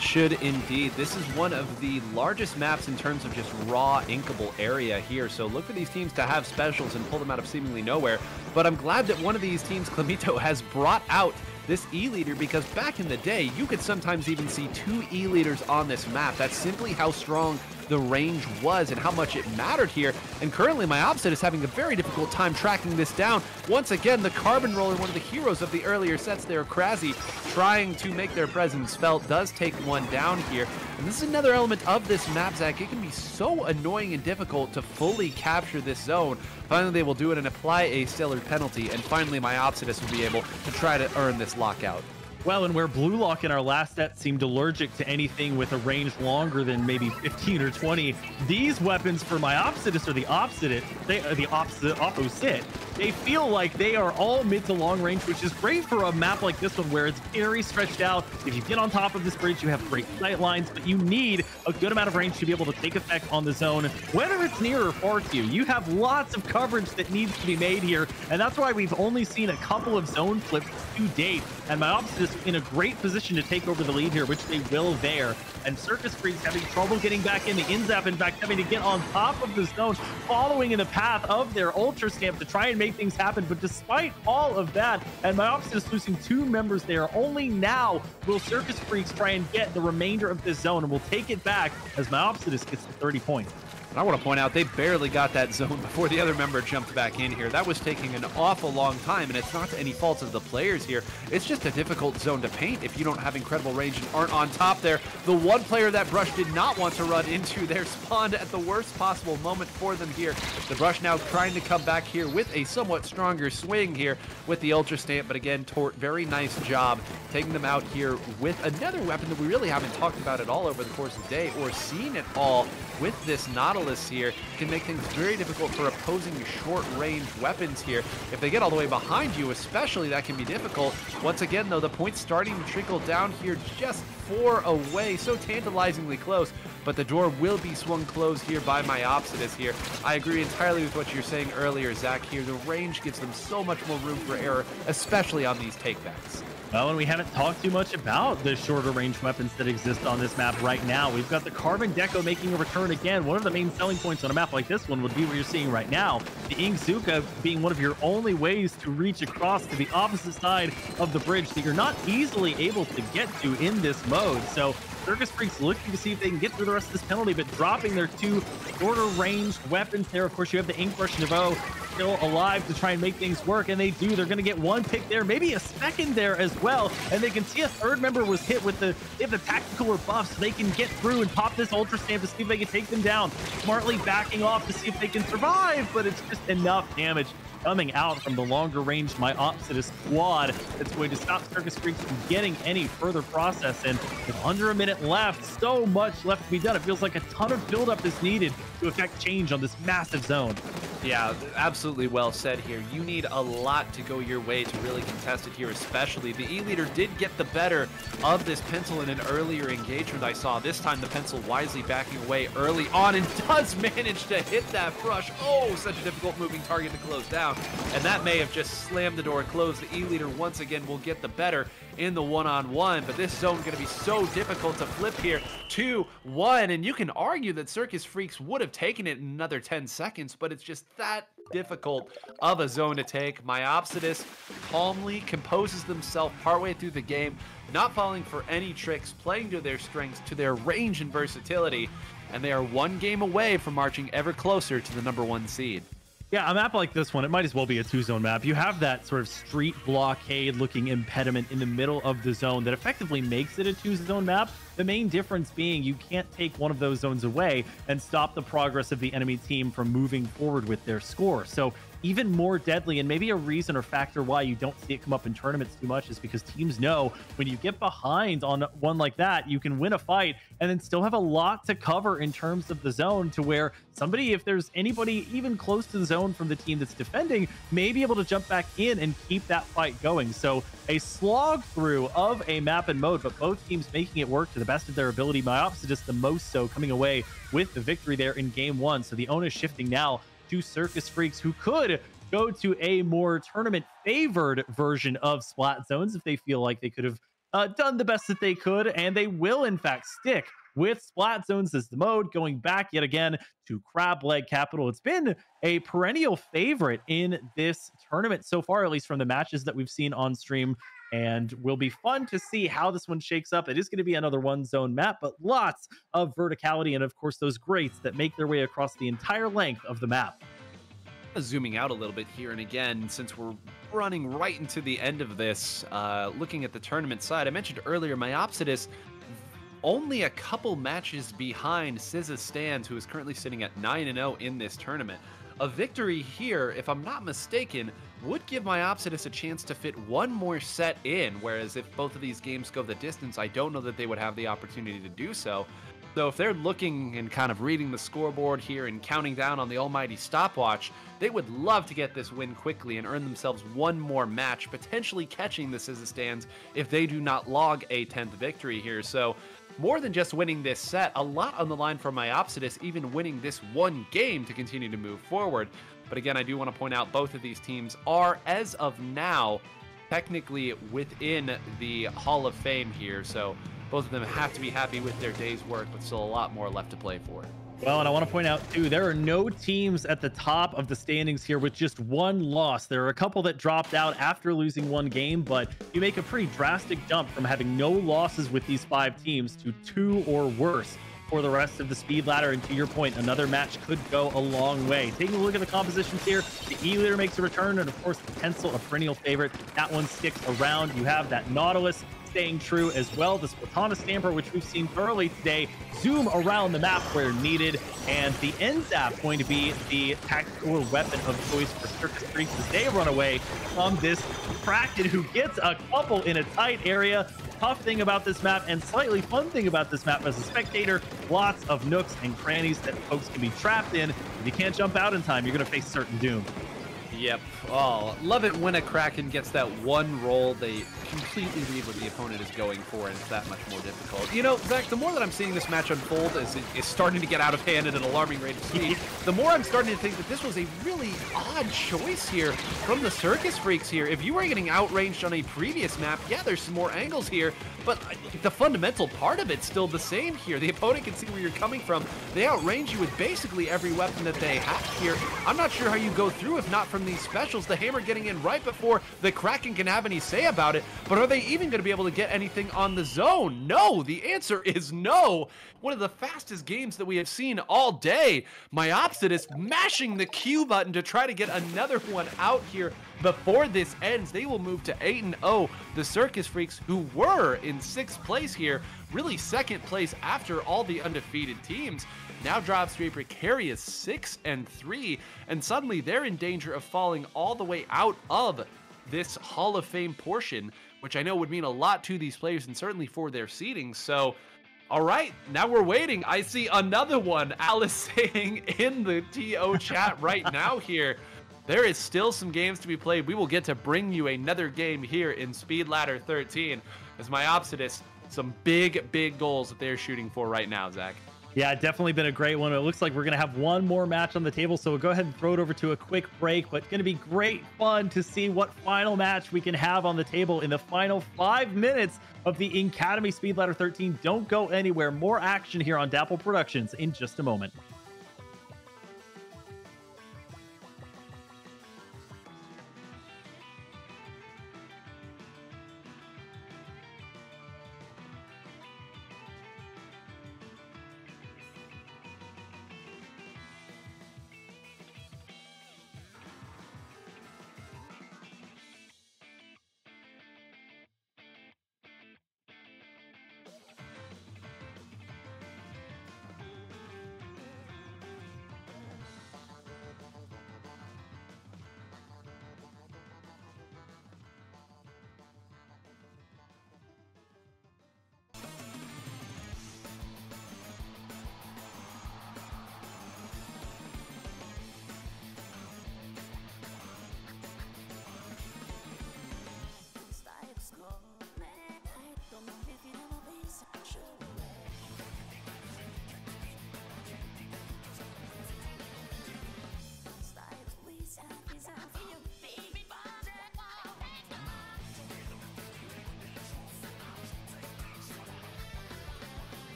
Should indeed. This is one of the largest maps in terms of just raw inkable area here, so look for these teams to have specials and pull them out of seemingly nowhere. But I'm glad that one of these teams, Clemito, has brought out this E-leader, because back in the day you could sometimes even see 2 E-leaders on this map. That's simply how strong the range was and how much it mattered here. And currently Myopsidus is having a very difficult time tracking this down. Once again, the Carbon Roller, one of the heroes of the earlier sets there, Krasy, trying to make their presence felt, does take one down here. And this is another element of this map, Zach. It can be so annoying and difficult to fully capture this zone. Finally, they will do it and apply a stellar penalty, and finally Myopsidus will be able to try to earn this lockout. Well, and where Blue Lock in our last set seemed allergic to anything with a range longer than maybe 15 or 20, these weapons for Myopsidus are the opposite. They are the opposite. They feel like they are all mid to long range, which is great for a map like this one where it's very stretched out. If you get on top of this bridge, you have great sight lines, but you need a good amount of range to be able to take effect on the zone, whether it's near or far to you. You have lots of coverage that needs to be made here, and that's why we've only seen a couple of zone flips to date, and Myopsidus in a great position to take over the lead here, which they will there. And Circus Freaks having trouble getting back in. The Inzap, in fact, having to get on top of the zone, following in the path of their Ultra Stamp to try and make things happen. But despite all of that, and Myopsidus losing 2 members there, only now will Circus Freaks try and get the remainder of this zone, and will take it back as Myopsidus gets to 30 points. And I want to point out, they barely got that zone before the other member jumped back in here. That was taking an awful long time, and it's not to any fault of the players here. It's just a difficult zone to paint if you don't have incredible range and aren't on top there. The one player that Brush did not want to run into there spawned at the worst possible moment for them here. The Brush now trying to come back here with a somewhat stronger swing here with the Ultra Stamp, but again, Tort, very nice job taking them out here with another weapon that we really haven't talked about at all over the course of the day or seen at all with this Nautilus here. Can make things very difficult for opposing short-range weapons here. If they get all the way behind you especially, that can be difficult. Once again, though, the points starting to trickle down here, just 4 away, so tantalizingly close, but the door will be swung closed here by Myopsidus here. I agree entirely with what you're saying earlier, Zach, here. The range gives them so much more room for error, especially on these takebacks. Well, and we haven't talked too much about the shorter range weapons that exist on this map right now. We've got the Carbon Deco making a return again. One of the main selling points on a map like this one would be what you're seeing right now. The Inkzuka being one of your only ways to reach across to the opposite side of the bridge that you're not easily able to get to in this mode. So Circus Freaks looking to see if they can get through the rest of this penalty, but dropping their 2 shorter ranged weapons there. Of course, you have the Ink Brush Nouveau still alive to try and make things work, and they do. They're going to get 1 pick there, maybe a second there as well, and they can see a 3rd member was hit with they have the tactical rebuff, so they can get through and pop this Ultra Stamp to see if they can take them down. Smartly backing off to see if they can survive, but it's just enough damage coming out from the longer range Myopsidus squad that's going to stop Circus Freaks from getting any further process. And with under a minute left, so much left to be done. It feels like a ton of buildup is needed to affect change on this massive zone. Yeah, absolutely well said here. You need a lot to go your way to really contest it here, especially. The E-leader did get the better of this pencil in an earlier engagement I saw. This time the pencil wisely backing away early on and does manage to hit that brush. Oh, such a difficult moving target to close down. And that may have just slammed the door closed. The E-leader once again will get the better in the one-on-one, but this zone going to be so difficult to flip here. 2-1, and you can argue that Circus Freaks would have taken it in another 10 seconds, but it's just that difficult of a zone to take. Myopsidus calmly composes themselves partway through the game, not falling for any tricks, playing to their strengths, to their range and versatility, and they are 1 game away from marching ever closer to the #1 seed. Yeah, a map like this one, it might as well be a 2-zone map. You have that sort of street blockade looking impediment in the middle of the zone that effectively makes it a 2-zone map. The main difference being you can't take one of those zones away and stop the progress of the enemy team from moving forward with their score. So even more deadly, and maybe a reason or factor why you don't see it come up in tournaments too much is because teams know when you get behind on one like that, you can win a fight and then still have a lot to cover in terms of the zone, to where somebody, if there's anybody even close to the zone from the team that's defending, may be able to jump back in and keep that fight going. So a slog through of a map and mode, but both teams making it work to the best of their ability. Myopsidus the most so, coming away with the victory there in game one. So the onus shifting now to Circus Freaks, who could go to a more tournament favored version of Splat Zones if they feel like they could have done the best that they could, and they will in fact stick with Splat Zones as the mode, going back yet again to Crab Leg Capital. It's been a perennial favorite in this tournament so far, at least from the matches that we've seen on stream, and will be fun to see how this one shakes up. It is going to be another one zone map, but lots of verticality and of course those grates that make their way across the entire length of the map. Zooming out a little bit here, and again, since we're running right into the end of this, looking at the tournament side, I mentioned earlier Myopsidus only a couple matches behind SZA Stands, who is currently sitting at 9-0 in this tournament. A victory here, if I'm not mistaken, would give Myopsidus a chance to fit one more set in, whereas if both of these games go the distance, I don't know that they would have the opportunity to do so. So if they're looking and kind of reading the scoreboard here and counting down on the almighty stopwatch, they would love to get this win quickly and earn themselves one more match, potentially catching the SZA Stands if they do not log a 10th victory here. So more than just winning this set, a lot on the line for Myopsidus, even winning this one game to continue to move forward. But again, I do want to point out both of these teams are, as of now, technically within the Hall of Fame here. So both of them have to be happy with their day's work, but still a lot more left to play for. Well, and I want to point out too, there are no teams at the top of the standings here with just one loss. There are a couple that dropped out after losing one game, but you make a pretty drastic jump from having no losses with these 5 teams to 2 or worse for the rest of the speed ladder. And to your point, another match could go a long way. Taking a look at the compositions here, the E-Leader makes a return, and of course the Pencil, a perennial favorite. That one sticks around. You have that Nautilus staying true as well. The Splatana Stamper, which we've seen thoroughly today, zoom around the map where needed, and the N-Zap going to be the tactical weapon of choice for Circus Freaks as they run away from this Kraken, who gets a couple in a tight area. Tough thing about this map, and slightly fun thing about this map as a spectator, lots of nooks and crannies that folks can be trapped in. If you can't jump out in time, you're going to face certain doom. Yep. Oh, love it when a Kraken gets that one roll. They completely read what the opponent is going for, and it's that much more difficult. You know, Zach, the more that I'm seeing this match unfold as it is starting to get out of hand at an alarming rate of speed, the more I'm starting to think that this was a really odd choice here from the Circus Freaks here. If you were getting outranged on a previous map, yeah, there's some more angles here, but the fundamental part of it's still the same here. The opponent can see where you're coming from. They outrange you with basically every weapon that they have here. I'm not sure how you go through if not from these specials. The hammer getting in right before the Kraken can have any say about it, but are they even going to be able to get anything on the zone? No, the answer is no. One of the fastest games that we have seen all day. Myopsidus mashing the Q button to try to get another one out here before this ends. They will move to 8-0. The Circus Freaks, who were in 6th place here, really 2nd place after all the undefeated teams, now drops to a precarious 6-3, and suddenly they're in danger of falling all the way out of this Hall of Fame portion, which I know would mean a lot to these players and certainly for their seeding. So, all right, now we're waiting. I see another one, Alice saying in the TO chat right now here. There is still some games to be played. We will get to bring you another game here in Speed Ladder 13 as Myopsidus, some big, big goals that they're shooting for right now, Zach. Yeah, definitely been a great one. It looks like we're going to have one more match on the table, so we'll go ahead and throw it over to a quick break, but going to be great fun to see what final match we can have on the table in the final 5 minutes of the Inkademy Speed Ladder 13. Don't go anywhere. More action here on Dapple Productions in just a moment.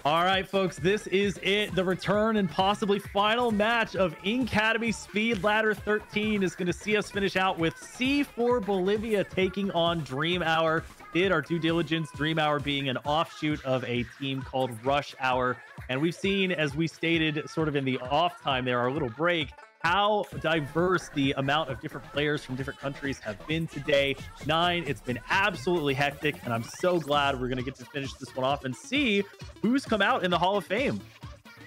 All right, folks, this is it. The return and possibly final match of Inkademy Speed Ladder 13 is going to see us finish out with C4 Bolivia taking on Dream Hour. Did our due diligence, Dream Hour being an offshoot of a team called Rush Hour. And we've seen, as we stated sort of in the off time there, our little break, how diverse the amount of different players from different countries have been today. 9, it's been absolutely hectic, and I'm so glad we're going to get to finish this one off and see who's come out in the Hall of Fame.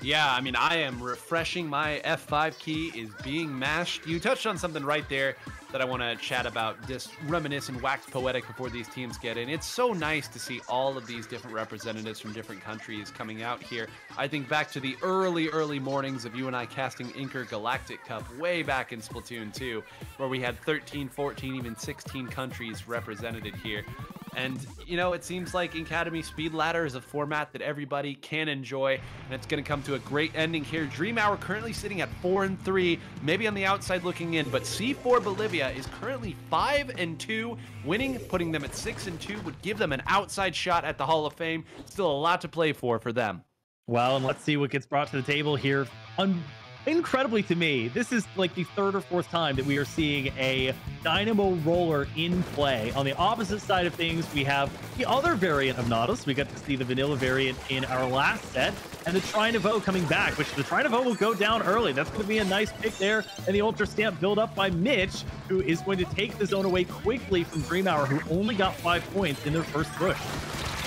Yeah, I mean, I am refreshing. My F5 key is being mashed. You touched on something right there that I want to chat about, just reminisce and wax poetic before these teams get in. It's so nice to see all of these different representatives from different countries coming out here. I think back to the early mornings of you and I casting Intergalactic Cup way back in Splatoon 2, where we had 13, 14, even 16 countries represented here. And, you know, it seems like Inkademy Speed Ladder is a format that everybody can enjoy, and it's going to come to a great ending here. Dream Hour currently sitting at 4-3, maybe on the outside looking in, but C4 Bolivia is currently 5-2. Winning, putting them at 6-2, would give them an outside shot at the Hall of Fame. Still a lot to play for them. Well, and let's see what gets brought to the table here. Incredibly to me, this is like the 3rd or 4th time that we are seeing a Dynamo Roller in play. On the opposite side of things, we have the other variant of Nautilus. We got to see the vanilla variant in our last set, and the Trinavo coming back, which the Trinavo will go down early. That's going to be a nice pick there, and the Ultra Stamp build up by Mitch, who is going to take the zone away quickly from Dream Hour, who only got 5 points in their first push.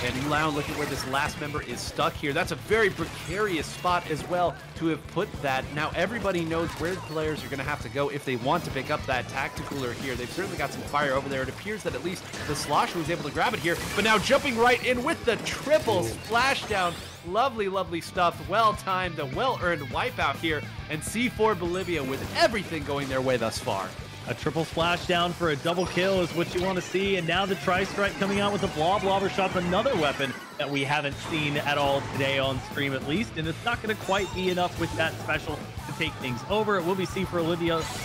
And Loud, look at where this last member is stuck here. That's a very precarious spot as well to have put that. Now everybody knows where the players are going to have to go if they want to pick up that Tacticooler here. They've certainly got some fire over there. It appears that at least the Slosher was able to grab it here, but now jumping right in with the triple splashdown. Lovely, lovely stuff. Well-timed, a well-earned wipeout here, and C4 Bolivia with everything going their way thus far. A triple splashdown for a double kill is what you want to see. And now the Tri-Strike coming out with the Blobber Shot's another weapon that we haven't seen at all today on stream, at least. And it's not going to quite be enough with that special to take things over. It will be C4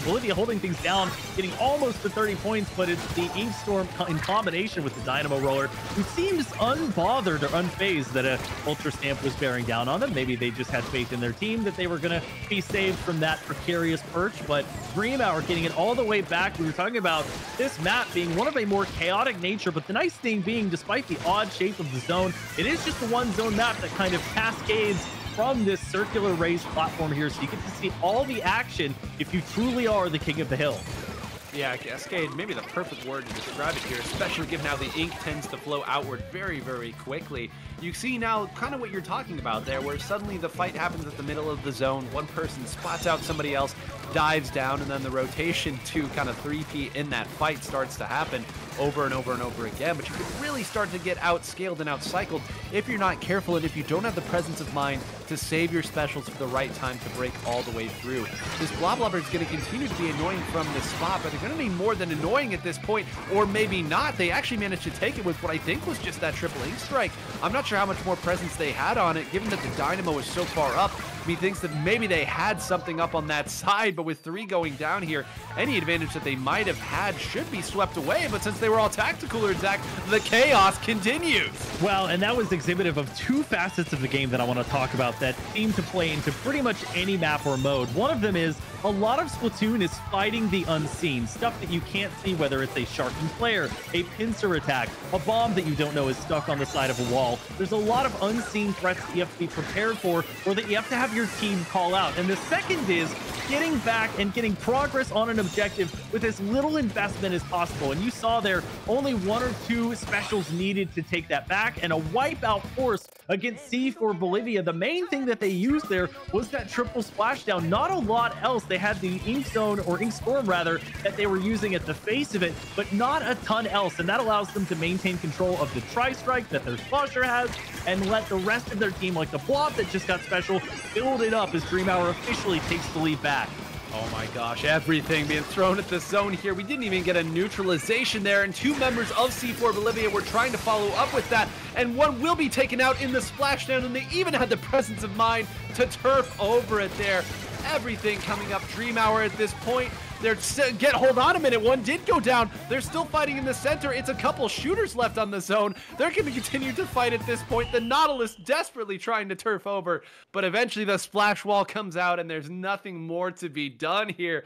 Bolivia holding things down, getting almost to 30 points, but it's the Ink Storm in combination with the Dynamo Roller, who seems unbothered or unfazed that a Ultra Stamp was bearing down on them. Maybe they just had faith in their team that they were going to be saved from that precarious perch. But Dream Hour getting it all the way back. We were talking about this map being one of a more chaotic nature, but the nice thing being, despite the odd shape of the zone, it is just a one zone map that kind of cascades from this circular raised platform here, so you get to see all the action if you truly are the king of the hill. Yeah, cascade, maybe the perfect word to describe it here, especially given how the ink tends to flow outward very, very quickly. You see now kind of what you're talking about there, where suddenly the fight happens at the middle of the zone, one person spots out somebody else, dives down, and then the rotation to kind of 3P in that fight starts to happen over and over and over again. But you can really start to get outscaled and outcycled if you're not careful and if you don't have the presence of mind to save your specials for the right time to break all the way through. This Blobber is going to continue to be annoying from this spot, but they're going to be more than annoying at this point, or maybe not. They actually managed to take it with what I think was just that triple ink strike. I'm not sure how much more presence they had on it, given that the Dynamo is so far up. He thinks that maybe they had something up on that side, but with 3 going down here, any advantage that they might have had should be swept away. But since they were all Tacticooler, Zach, the chaos continues. Well, and that was exhibitive of 2 facets of the game that I want to talk about that seem to play into pretty much any map or mode. One of them is a lot of Splatoon is fighting the unseen, stuff that you can't see, whether it's a sharkened player, a pincer attack, a bomb that you don't know is stuck on the side of a wall. There's a lot of unseen threats that you have to be prepared for, or that you have to have your team call out. And the second is getting back and getting progress on an objective with as little investment as possible. And you saw there only 1 or 2 specials needed to take that back, and a wipeout force against C4 Bolivia. The main thing that they used there was that triple splashdown. Not a lot else. They had the Ink Zone, or Ink Storm rather, that they were using at the face of it, but not a ton else. And that allows them to maintain control of the Tri-Strike that their Slosher has, and let the rest of their team, like the Blob that just got special, build it up as Dream Hour officially takes the lead back. Oh my gosh, everything being thrown at the zone here. We didn't even get a neutralization there, and 2 members of C4 Bolivia were trying to follow up with that, and one will be taken out in the splashdown, and they even had the presence of mind to turf over it there. Everything coming up Dream Hour at this point. Hold on a minute. One did go down. They're still fighting in the center. It's a couple shooters left on the zone. They're going to continue to fight at this point. The Nautilus desperately trying to turf over, but eventually the splash wall comes out and there's nothing more to be done here.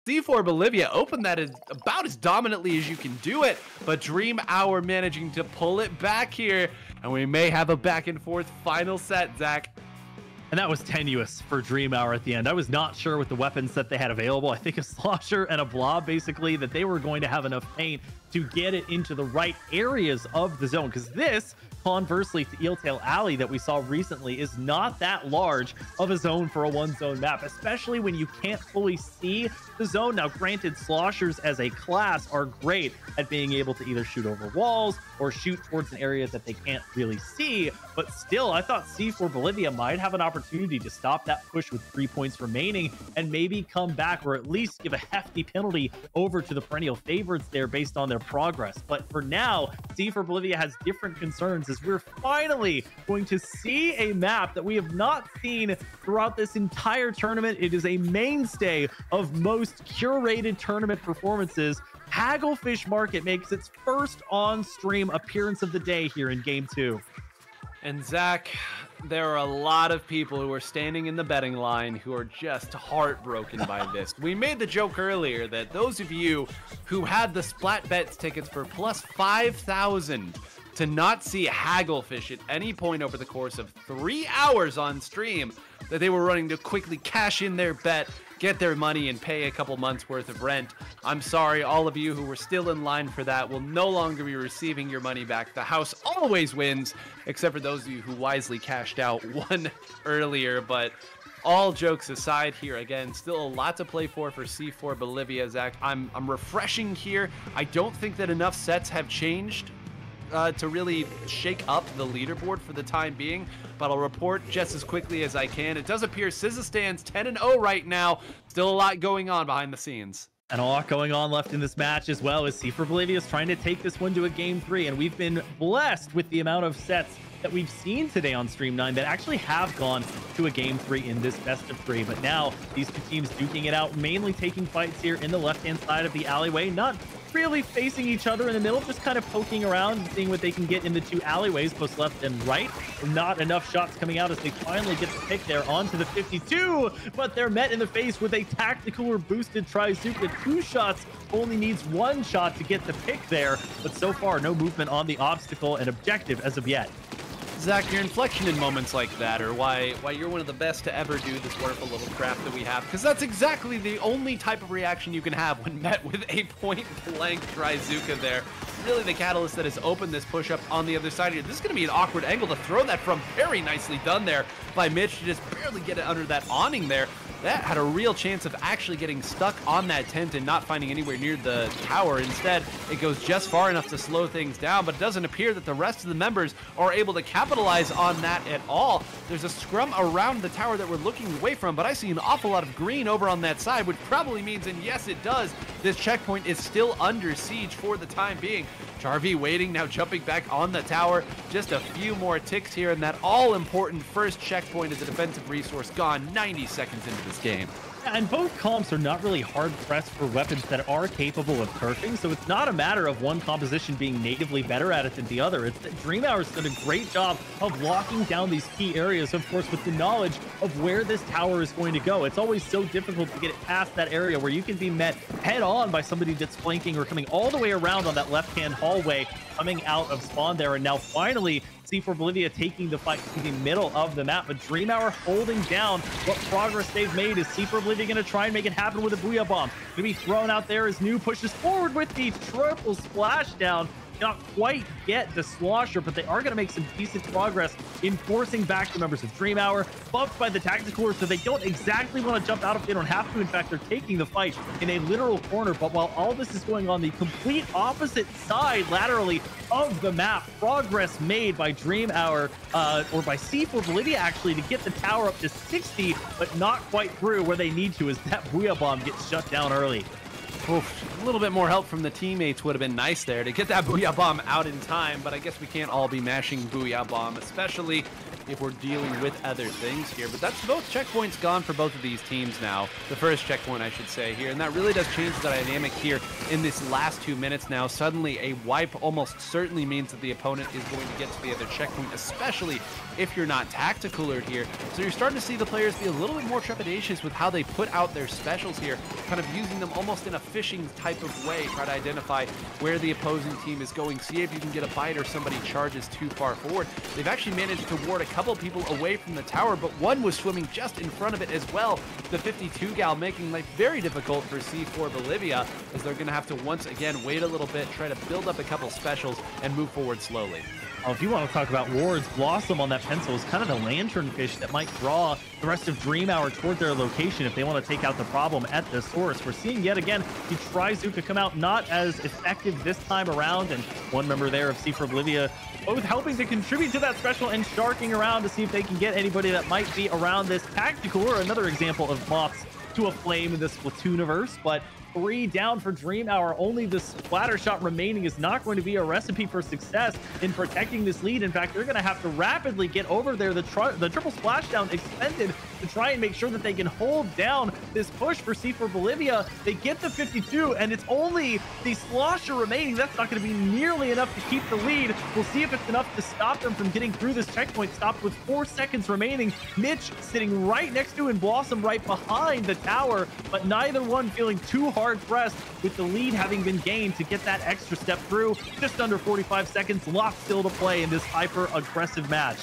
C4 Bolivia opened that as about as dominantly as you can do it, but Dream Hour managing to pull it back here, and we may have a back and forth final set, Zach. And that was tenuous for Dream Hour at the end. I was not sure with the weapons that they had available. I think a Slosher and a Blob, basically, that they were going to have enough paint to get it into the right areas of the zone. Because this, conversely to Eeltail Alley that we saw recently, is not that large of a zone for a one-zone map, especially when you can't fully see the zone. Now, granted, Sloshers as a class are great at being able to either shoot over walls or shoot towards an area that they can't really see, but still, I thought C4 Bolivia might have an opportunity to stop that push with 3 points remaining and maybe come back, or at least give a hefty penalty over to the perennial favorites there based on their progress. But for now, C4 Bolivia has different concerns, as we're finally going to see a map that we have not seen throughout this entire tournament. It is a mainstay of most curated tournament performances. Hagglefish Market makes its first on-stream appearance of the day here in Game 2. And Zach, there are a lot of people who are standing in the betting line who are just heartbroken by this. We made the joke earlier that those of you who had the Splat Bets tickets for plus 5,000 to not see Hagglefish at any point over the course of 3 hours on stream, that they were running to quickly cash in their bet, get their money, and pay a couple months worth of rent. I'm sorry, all of you who were still in line for that will no longer be receiving your money back. The house always wins, except for those of you who wisely cashed out one earlier. But all jokes aside here, again, still a lot to play for C4 Bolivia, Zach. I'm refreshing here. I don't think that enough sets have changed to really shake up the leaderboard for the time being, but I'll report just as quickly as I can. It does appear SZA stands 10-0 right now. Still a lot going on behind the scenes. And a lot going on left in this match, as well as C4 Bolivia is trying to take this one to a Game 3, and we've been blessed with the amount of sets that we've seen today on Stream 9 that actually have gone to a Game 3 in this best of 3. But now these two teams duking it out, mainly taking fights here in the left-hand side of the alleyway, not really facing each other in the middle, just kind of poking around and seeing what they can get in the two alleyways, both left and right. Not enough shots coming out as they finally get the pick there onto the 52, but they're met in the face with a tactical or boosted Trizuka. 2 shots, only needs 1 shot to get the pick there, but so far no movement on the obstacle and objective as of yet. Zach, your inflection in moments like that, or why you're one of the best to ever do this wonderful little craft that we have, because that's exactly the only type of reaction you can have when met with a point-blank Trizuka there. Really the catalyst that has opened this push-up on the other side here. This is going to be an awkward angle to throw that from. Very nicely done there by Mitch to just barely get it under that awning there. That had a real chance of actually getting stuck on that tent and not finding anywhere near the tower. Instead, it goes just far enough to slow things down, but it doesn't appear that the rest of the members are able to capitalize on that at all. There's a scrum around the tower that we're looking away from, but I see an awful lot of green over on that side, which probably means, and yes it does, this checkpoint is still under siege for the time being. Jarvie waiting, now jumping back on the tower. Just a few more ticks here, and that all-important first checkpoint as a defensive resource gone 90 seconds into this game. And both comps are not really hard pressed for weapons that are capable of turfing, so it's not a matter of one composition being natively better at it than the other. It's that Dream Hour's done a great job of locking down these key areas, of course, with the knowledge of where this tower is going to go. It's always so difficult to get it past that area where you can be met head on by somebody that's flanking or coming all the way around on that left-hand hallway, coming out of spawn there. And now finally, C4 Bolivia taking the fight to the middle of the map, but Dream Hour holding down what progress they've made. Is C4 Bolivia going to try and make it happen with a Booyah Bomb? Going to be thrown out there as New pushes forward with the triple splashdown. Not quite get the Slosher, but they are going to make some decent progress in forcing back the members of Dream Hour. Buffed by the Tactical, so they don't exactly want to jump out if they don't have to. In fact, they're taking the fight in a literal corner. But while all this is going on, the complete opposite side laterally of the map, progress made by Dream Hour, or by C4 Bolivia actually, to get the tower up to 60, but not quite through where they need to, as that Booyah Bomb gets shut down early. Oof, a little bit more help from the teammates would have been nice there to get that Booyah Bomb out in time, but I guess we can't all be mashing Booyah Bomb, especially if we're dealing with other things here. But that's both checkpoints gone for both of these teams now. The first checkpoint, I should say, here. And that really does change the dynamic here in this last 2 minutes now. Suddenly, a wipe almost certainly means that the opponent is going to get to the other checkpoint, especially if you're not tacticaler here. So you're starting to see the players be a little bit more trepidatious with how they put out their specials here, kind of using them almost in a fishing type of way, try to identify where the opposing team is going, see if you can get a bite or somebody charges too far forward. They've actually managed to ward a couple people away from the tower, but one was swimming just in front of it as well. The 52 gal making life very difficult for C4 Bolivia, as they're going to have to once again wait a little bit, try to build up a couple specials, and move forward slowly. Oh, if you want to talk about wards, Blossom on that pencil is kind of the lanternfish that might draw the rest of Dream Hour toward their location if they want to take out the problem at the source. We're seeing yet again the Trizuka come out not as effective this time around, and one member there of C4 Bolivia both helping to contribute to that special and sharking around to see if they can get anybody that might be around this tactical, or another example of moths to a flame in this Splatooniverse. But 3 down for Dream Hour. Only the splatter shot remaining is not going to be a recipe for success in protecting this lead. In fact, they're going to have to rapidly get over there. The triple splashdown expended to try and make sure that they can hold down this push for C4 Bolivia. They get the 52, and it's only the slosher remaining. That's not going to be nearly enough to keep the lead. We'll see if it's enough to stop them from getting through this checkpoint. Stopped with 4 seconds remaining. Mitch sitting right next to and Blossom right behind the tower, but neither one feeling too hard pressed, with the lead having been gained to get that extra step through. Just under 45 seconds, lots still to play in this hyper aggressive match.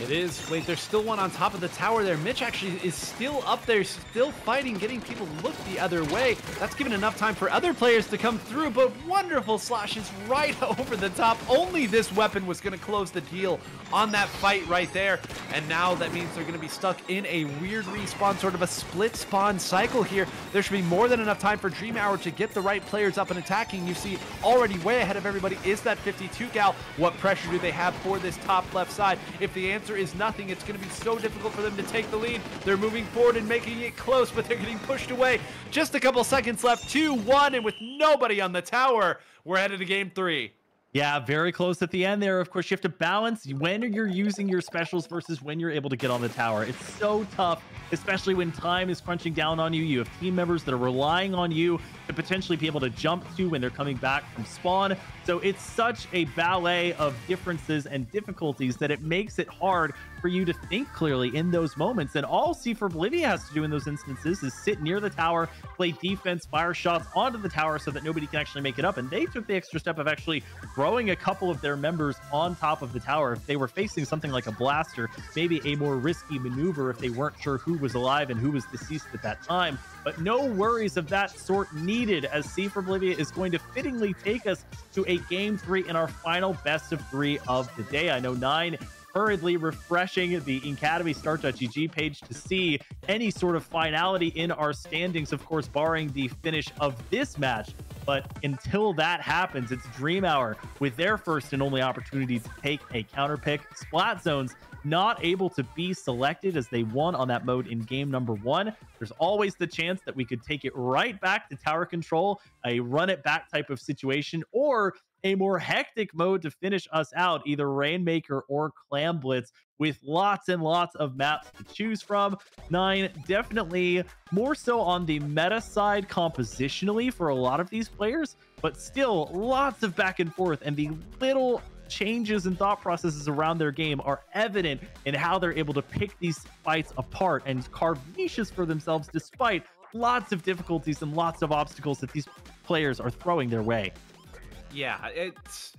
It is. Wait, there's still one on top of the tower there. Mitch actually is still up there, still fighting, getting people to look the other way. That's given enough time for other players to come through, but wonderful slashes right over the top. Only this weapon was going to close the deal on that fight right there. And now that means they're going to be stuck in a weird respawn, sort of a split spawn cycle here. There should be more than enough time for Dream Hour to get the right players up and attacking. You see already way ahead of everybody is that 52 gal. What pressure do they have for this top left side? If the answer is nothing, it's going to be so difficult for them to take the lead. They're moving forward and making it close, but they're getting pushed away. Just a couple seconds left, 2-1, and with nobody on the tower, we're headed to game 3. Yeah, very close at the end there. Of course, you have to balance when you're using your specials versus when you're able to get on the tower. It's so tough, especially when time is crunching down on you. You have team members that are relying on you to potentially be able to jump to when they're coming back from spawn. So it's such a ballet of differences and difficulties that it makes it hard for you to think clearly in those moments. And all C4 Bolivia has to do in those instances is sit near the tower, play defense, fire shots onto the tower so that nobody can actually make it up. And they took the extra step of actually throwing a couple of their members on top of the tower. If they were facing something like a blaster, maybe a more risky maneuver if they weren't sure who was alive and who was deceased at that time. But no worries of that sort needed, as C4 Bolivia is going to fittingly take us to a game 3 in our final best of 3 of the day. I know 9 hurriedly refreshing the Inkademy Start.gg page to see any sort of finality in our standings, of course, barring the finish of this match. But until that happens, it's Dream Hour with their first and only opportunity to take a counter pick. Splat Zones not able to be selected as they won on that mode in game number 1. There's always the chance that we could take it right back to tower control, a run it back type of situation, or a more hectic mode to finish us out, either Rainmaker or Clam Blitz, with lots and lots of maps to choose from. 9 definitely more so on the meta side compositionally for a lot of these players, but still lots of back and forth, and the little changes and thought processes around their game are evident in how they're able to pick these fights apart and carve niches for themselves despite lots of difficulties and lots of obstacles that these players are throwing their way. Yeah, it's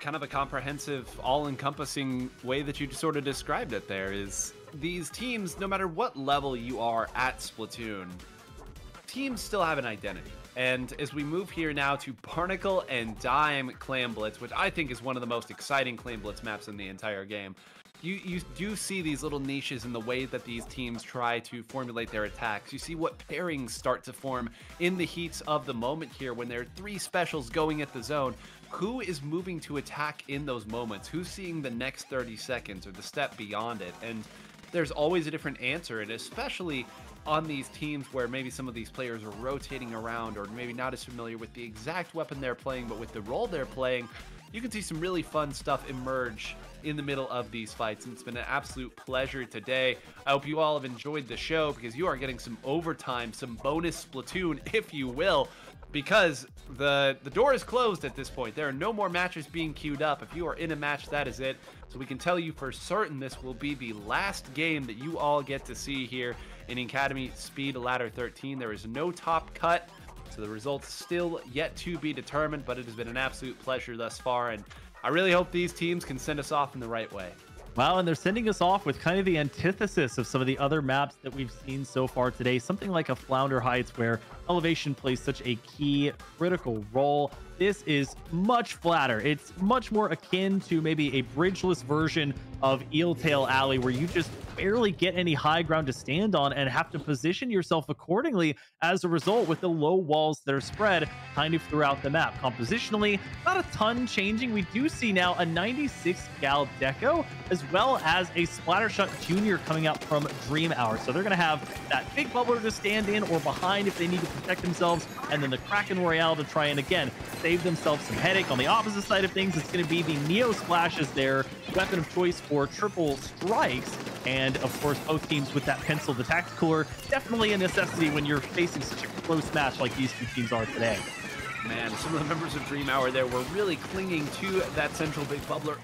kind of a comprehensive, all-encompassing way that you sort of described it there. Is these teams, no matter what level you are at Splatoon, teams still have an identity. And as we move here now to Barnacle and Dime Clam Blitz, which I think is one of the most exciting Clam Blitz maps in the entire game, you do see these little niches in the way that these teams try to formulate their attacks. You see what pairings start to form in the heats of the moment here when there are 3 specials going at the zone. Who is moving to attack in those moments? Who's seeing the next 30 seconds or the step beyond it? And there's always a different answer, and especially on these teams where maybe some of these players are rotating around or maybe not as familiar with the exact weapon they're playing, but with the role they're playing, you can see some really fun stuff emerge in the middle of these fights, and it's been an absolute pleasure today. I hope you all have enjoyed the show, because you are getting some overtime, some bonus Splatoon, if you will, because the door is closed at this point. There are no more matches being queued up. If you are in a match, that is it. So we can tell you for certain this will be the last game that you all get to see here in Inkademy Speed Ladder 13. There is no top cut, so the results still yet to be determined, but it has been an absolute pleasure thus far, and I really hope these teams can send us off in the right way. Wow, and they're sending us off with kind of the antithesis of some of the other maps that we've seen so far today. Something like a Flounder Heights, where elevation plays such a key, critical role. This is much flatter. It's much more akin to maybe a bridgeless version of Eeltail Alley, where you just barely get any high ground to stand on and have to position yourself accordingly as a result, with the low walls that are spread kind of throughout the map. Compositionally, not a ton changing. We do see now a 96 gal deco, as well as a Splattershot Junior coming out from Dream Hour. So they're going to have that big bubbler to stand in or behind if they need to protect themselves, and then the Kraken Royale to try and, again, save themselves some headache. On the opposite side of things, it's going to be the Neo Splash as their weapon of choice for triple strikes. And of course, both teams with that pencil, the Tacticooler, definitely a necessity when you're facing such a close match like these two teams are today. Man, some of the members of Dream Hour there were really clinging to that central big bubbler,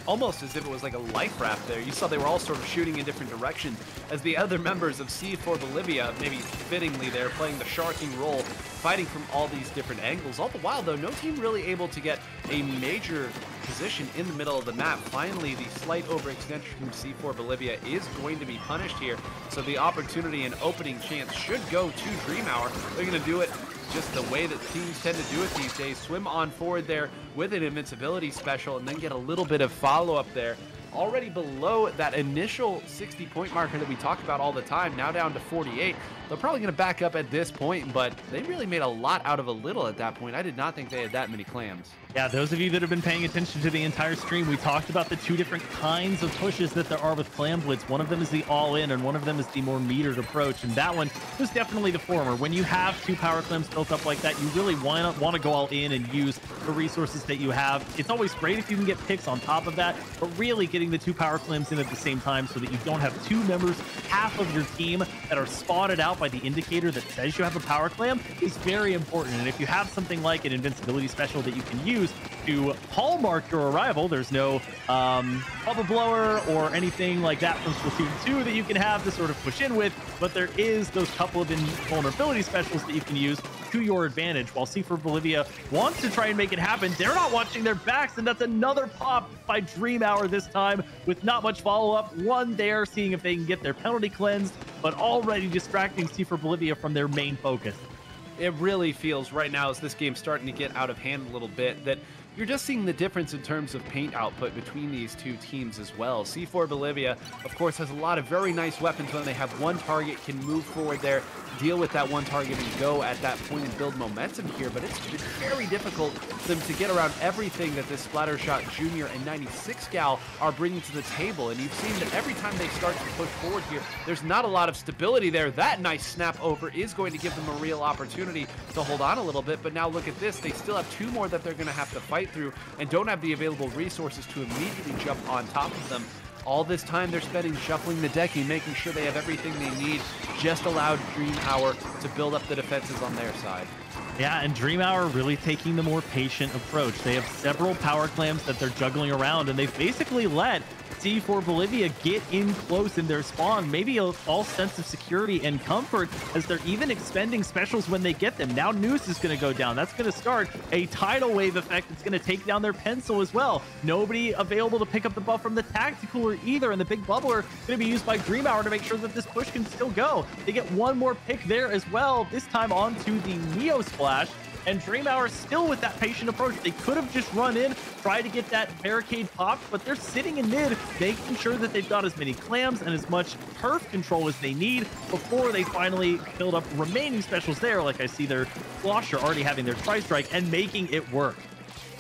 almost as if it was like a life raft there. You saw they were all sort of shooting in different directions, as the other members of C4 Bolivia, maybe fittingly there, playing the sharking role, fighting from all these different angles. All the while, though, no team really able to get a major position in the middle of the map. Finally, the slight overextension from C4 Bolivia is going to be punished here, so the opportunity and opening chance should go to Dream Hour. They're going to do it just the way that teams tend to do it these days. Swim on forward there with an invincibility special, and then get a little bit of follow-up there. Already below that initial 60-point marker that we talk about all the time, now down to 48. They're probably going to back up at this point, but they really made a lot out of a little at that point. I did not think they had that many clams. Yeah, those of you that have been paying attention to the entire stream, we talked about the two different kinds of pushes that there are with Clam Blitz. One of them is the all-in, and one of them is the more metered approach, and that one was definitely the former. When you have two power clams built up like that, you really want to go all in and use the resources that you have. It's always great if you can get picks on top of that, but really getting the two power clams in at the same time so that you don't have two members, half of your team, that are spotted out by the indicator that says you have a power clam is very important. And if you have something like an invincibility special that you can use to hallmark your arrival, there's no bubble blower or anything like that from Splatoon 2 that you can have to sort of push in with, but there is those couple of invulnerability specials that you can use to your advantage. While C4 Bolivia wants to try and make it happen, they're not watching their backs, and that's another pop by Dream Hour this time with not much follow-up. One there, seeing if they can get their penalty cleansed, but already distracting C4 Bolivia from their main focus. It really feels right now, as this game's starting to get out of hand a little bit, that you're just seeing the difference in terms of paint output between these two teams as well. C4 Bolivia, of course, has a lot of very nice weapons when they have one target, can move forward there, deal with that one target and go at that point and build momentum here, but it's very difficult for them to get around everything that this Splattershot Junior and 96 gal are bringing to the table. And you've seen that every time they start to push forward here, there's not a lot of stability there. That nice snap over is going to give them a real opportunity to hold on a little bit, but now look at this. They still have two more that they're going to have to fight through and don't have the available resources to immediately jump on top of them. All this time they're spending shuffling the deck and making sure they have everything they need, just allowed Dream Hour to build up the defenses on their side. Yeah, and Dream Hour really taking the more patient approach. They have several power clams that they're juggling around, and they've basically let C4 Bolivia get in close in their spawn. Maybe a false sense of security and comfort, as they're even expending specials when they get them. Now Noose is going to go down. That's going to start a tidal wave effect that's going to take down their pencil as well. Nobody available to pick up the buff from the Tacticooler either, and the big bubbler going to be used by Dream Hour to make sure that this push can still go. They get one more pick there as well, this time onto the Neo Splash. And Dream Hour still with that patient approach. They could have just run in, tried to get that barricade popped, but they're sitting in mid, making sure that they've got as many clams and as much turf control as they need before they finally build up remaining specials there. Like I see their Slosher already having their Tri-Strike and making it work.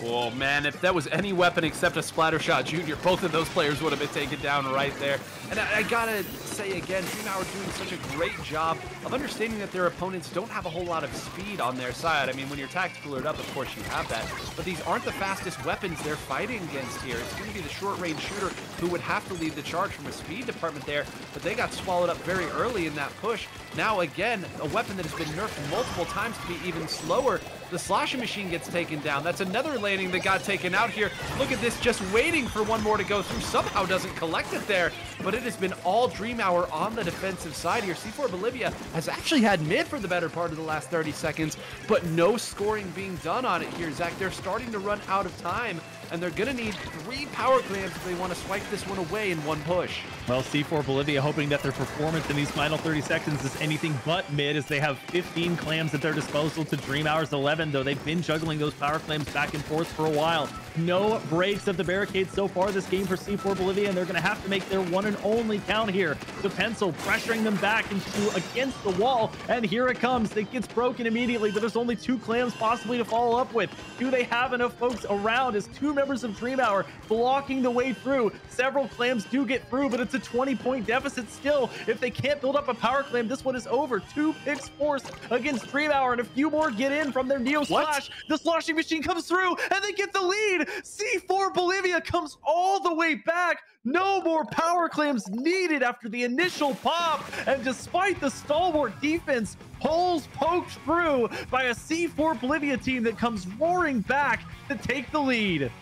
Oh man, if that was any weapon except a Splattershot Junior, both of those players would have been taken down right there. And I gotta say again, DreamHour doing such a great job of understanding that their opponents don't have a whole lot of speed on their side. I mean, when you're tactical up, of course you have that, but these aren't the fastest weapons they're fighting against here. It's going to be the short-range shooter who would have to lead the charge from a speed department there, but they got swallowed up very early in that push. Now again, a weapon that has been nerfed multiple times to be even slower. The sloshing machine gets taken down. That's another landing that got taken out here. Look at this, just waiting for one more to go through. Somehow doesn't collect it there, but it has been all DreamHour on the defensive side here. C4 Bolivia has actually had mid for the better part of the last 30 seconds, but no scoring being done on it here, Zach. They're starting to run out of time, and they're gonna need 3 power clams if they want to swipe this one away in one push. Well, C4 Bolivia hoping that their performance in these final 30 seconds is anything but mid, as they have 15 clams at their disposal to DreamHour's 11, though they've been juggling those power clams back and forth for a while. No breaks of the barricades so far this game for C4 Bolivia, and they're going to have to make their one and only count here. So Pencil pressuring them back into against the wall, and here it comes. It gets broken immediately, but there's only 2 clams possibly to follow up with. Do they have enough folks around as 2 members of DreamHour blocking the way through? Several clams do get through, but it's a 20-point deficit still. If they can't build up a power clam, this one is over. 2 picks forced against DreamHour, and a few more get in from their Neo Slash. The sloshing machine comes through, and they get the lead. C4 Bolivia comes all the way back. No more power clams needed after the initial pop, and despite the stalwart defense, holes poked through by a C4 Bolivia team that comes roaring back to take the lead.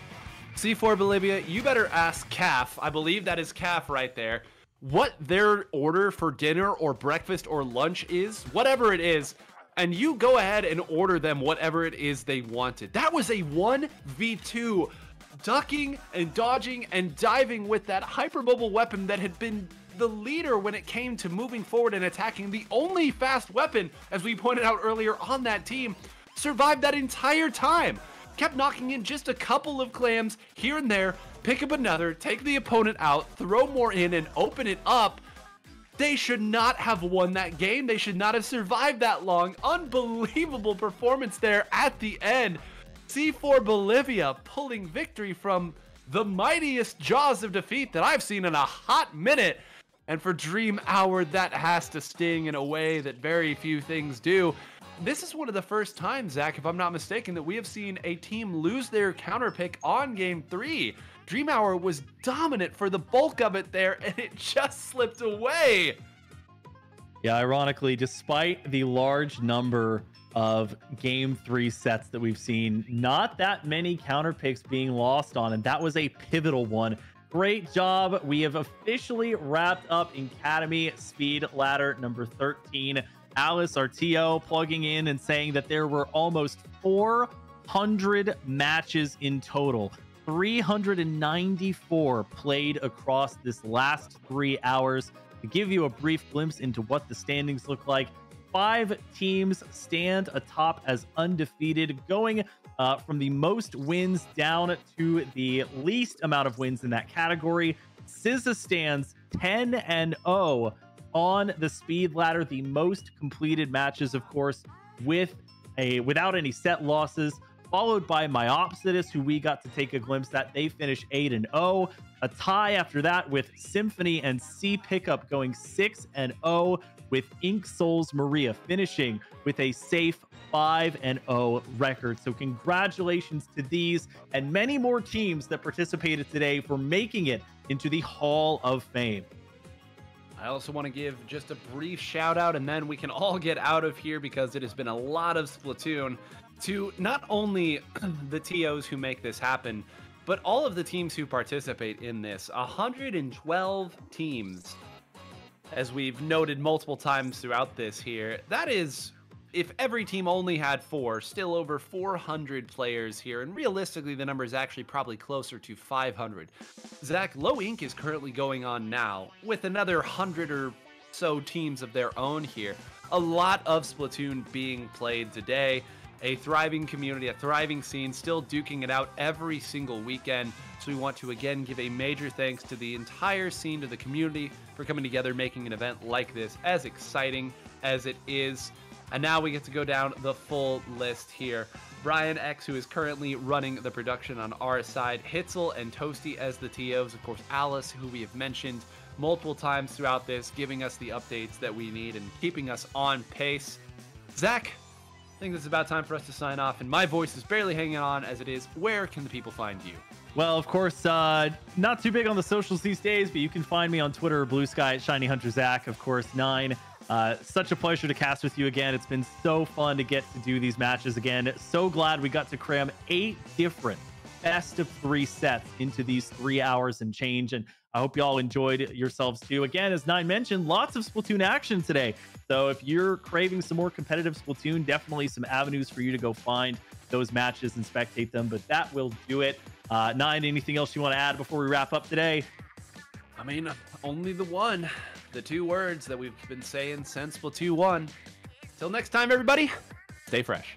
C4 Bolivia, you better ask Calf, I believe that is Calf right there, what their order for dinner or breakfast or lunch is, whatever it is, and you go ahead and order them whatever it is they wanted. That was a 1v2, ducking and dodging and diving with that hypermobile weapon that had been the leader when it came to moving forward and attacking. The only fast weapon, as we pointed out earlier on that team, survived that entire time. Kept knocking in just a couple of clams here and there, pick up another, take the opponent out, throw more in, and open it up. They should not have won that game. They should not have survived that long. Unbelievable performance there at the end. C4 Bolivia pulling victory from the mightiest jaws of defeat that I've seen in a hot minute. And for DreamHour, that has to sting in a way that very few things do. This is one of the first times, Zach, if I'm not mistaken, that we have seen a team lose their counter pick on game 3. DreamHour was dominant for the bulk of it there, and it just slipped away. Yeah, ironically, despite the large number of game 3 sets that we've seen, not that many counter picks being lost on, and that was a pivotal one. Great job. We have officially wrapped up Inkademy Speed Ladder number 13. Alice, our TO, plugging in and saying that there were almost 400 matches in total. 394 played across this last 3 hours. To give you a brief glimpse into what the standings look like, 5 teams stand atop as undefeated, going from the most wins down to the least amount of wins in that category. SZA stands 10-0 on the speed ladder, the most completed matches, of course, without any set losses, followed by Myopsidus, who we got to take a glimpse at. They finish 8-0. A tie after that with Symphony and C Pickup going 6-0, with Ink Souls Maria finishing with a safe 5-0 record. So congratulations to these and many more teams that participated today for making it into the Hall of Fame. I also want to give just a brief shout out, and then we can all get out of here, because it has been a lot of Splatoon, to not only the TOs who make this happen, but all of the teams who participate in this. 112 teams, as we've noted multiple times throughout this here. That is, if every team only had 4, still over 400 players here, and realistically the number is actually probably closer to 500. Zach, Low Ink is currently going on now with another 100 or so teams of their own here. A lot of Splatoon being played today. A thriving community, a thriving scene, still duking it out every single weekend. So we want to again give a major thanks to the entire scene, to the community, for coming together, making an event like this as exciting as it is. And now we get to go down the full list here. Brian X, who is currently running the production on our side, Hitzel and Toasty as the TOs, of course Alice, who we have mentioned multiple times throughout this, giving us the updates that we need and keeping us on pace. Zach, I think it's about time for us to sign off, and my voice is barely hanging on as it is. Where can the people find you? Well, of course, not too big on the socials these days, but you can find me on Twitter or Blue Sky at Shiny Hunter Zach, of course, 9. Such a pleasure to cast with you again. It's been so fun to get to do these matches again. So glad we got to cram 8 different best of 3 sets into these 3 hours and change. And I hope y'all enjoyed yourselves too. Again, as 9 mentioned, lots of Splatoon action today. So if you're craving some more competitive Splatoon, definitely some avenues for you to go find those matches and spectate them. But that will do it. 9, anything else you want to add before we wrap up today? I mean, only the 2 words that we've been saying since Splatoon 1. Till next time, everybody, stay fresh.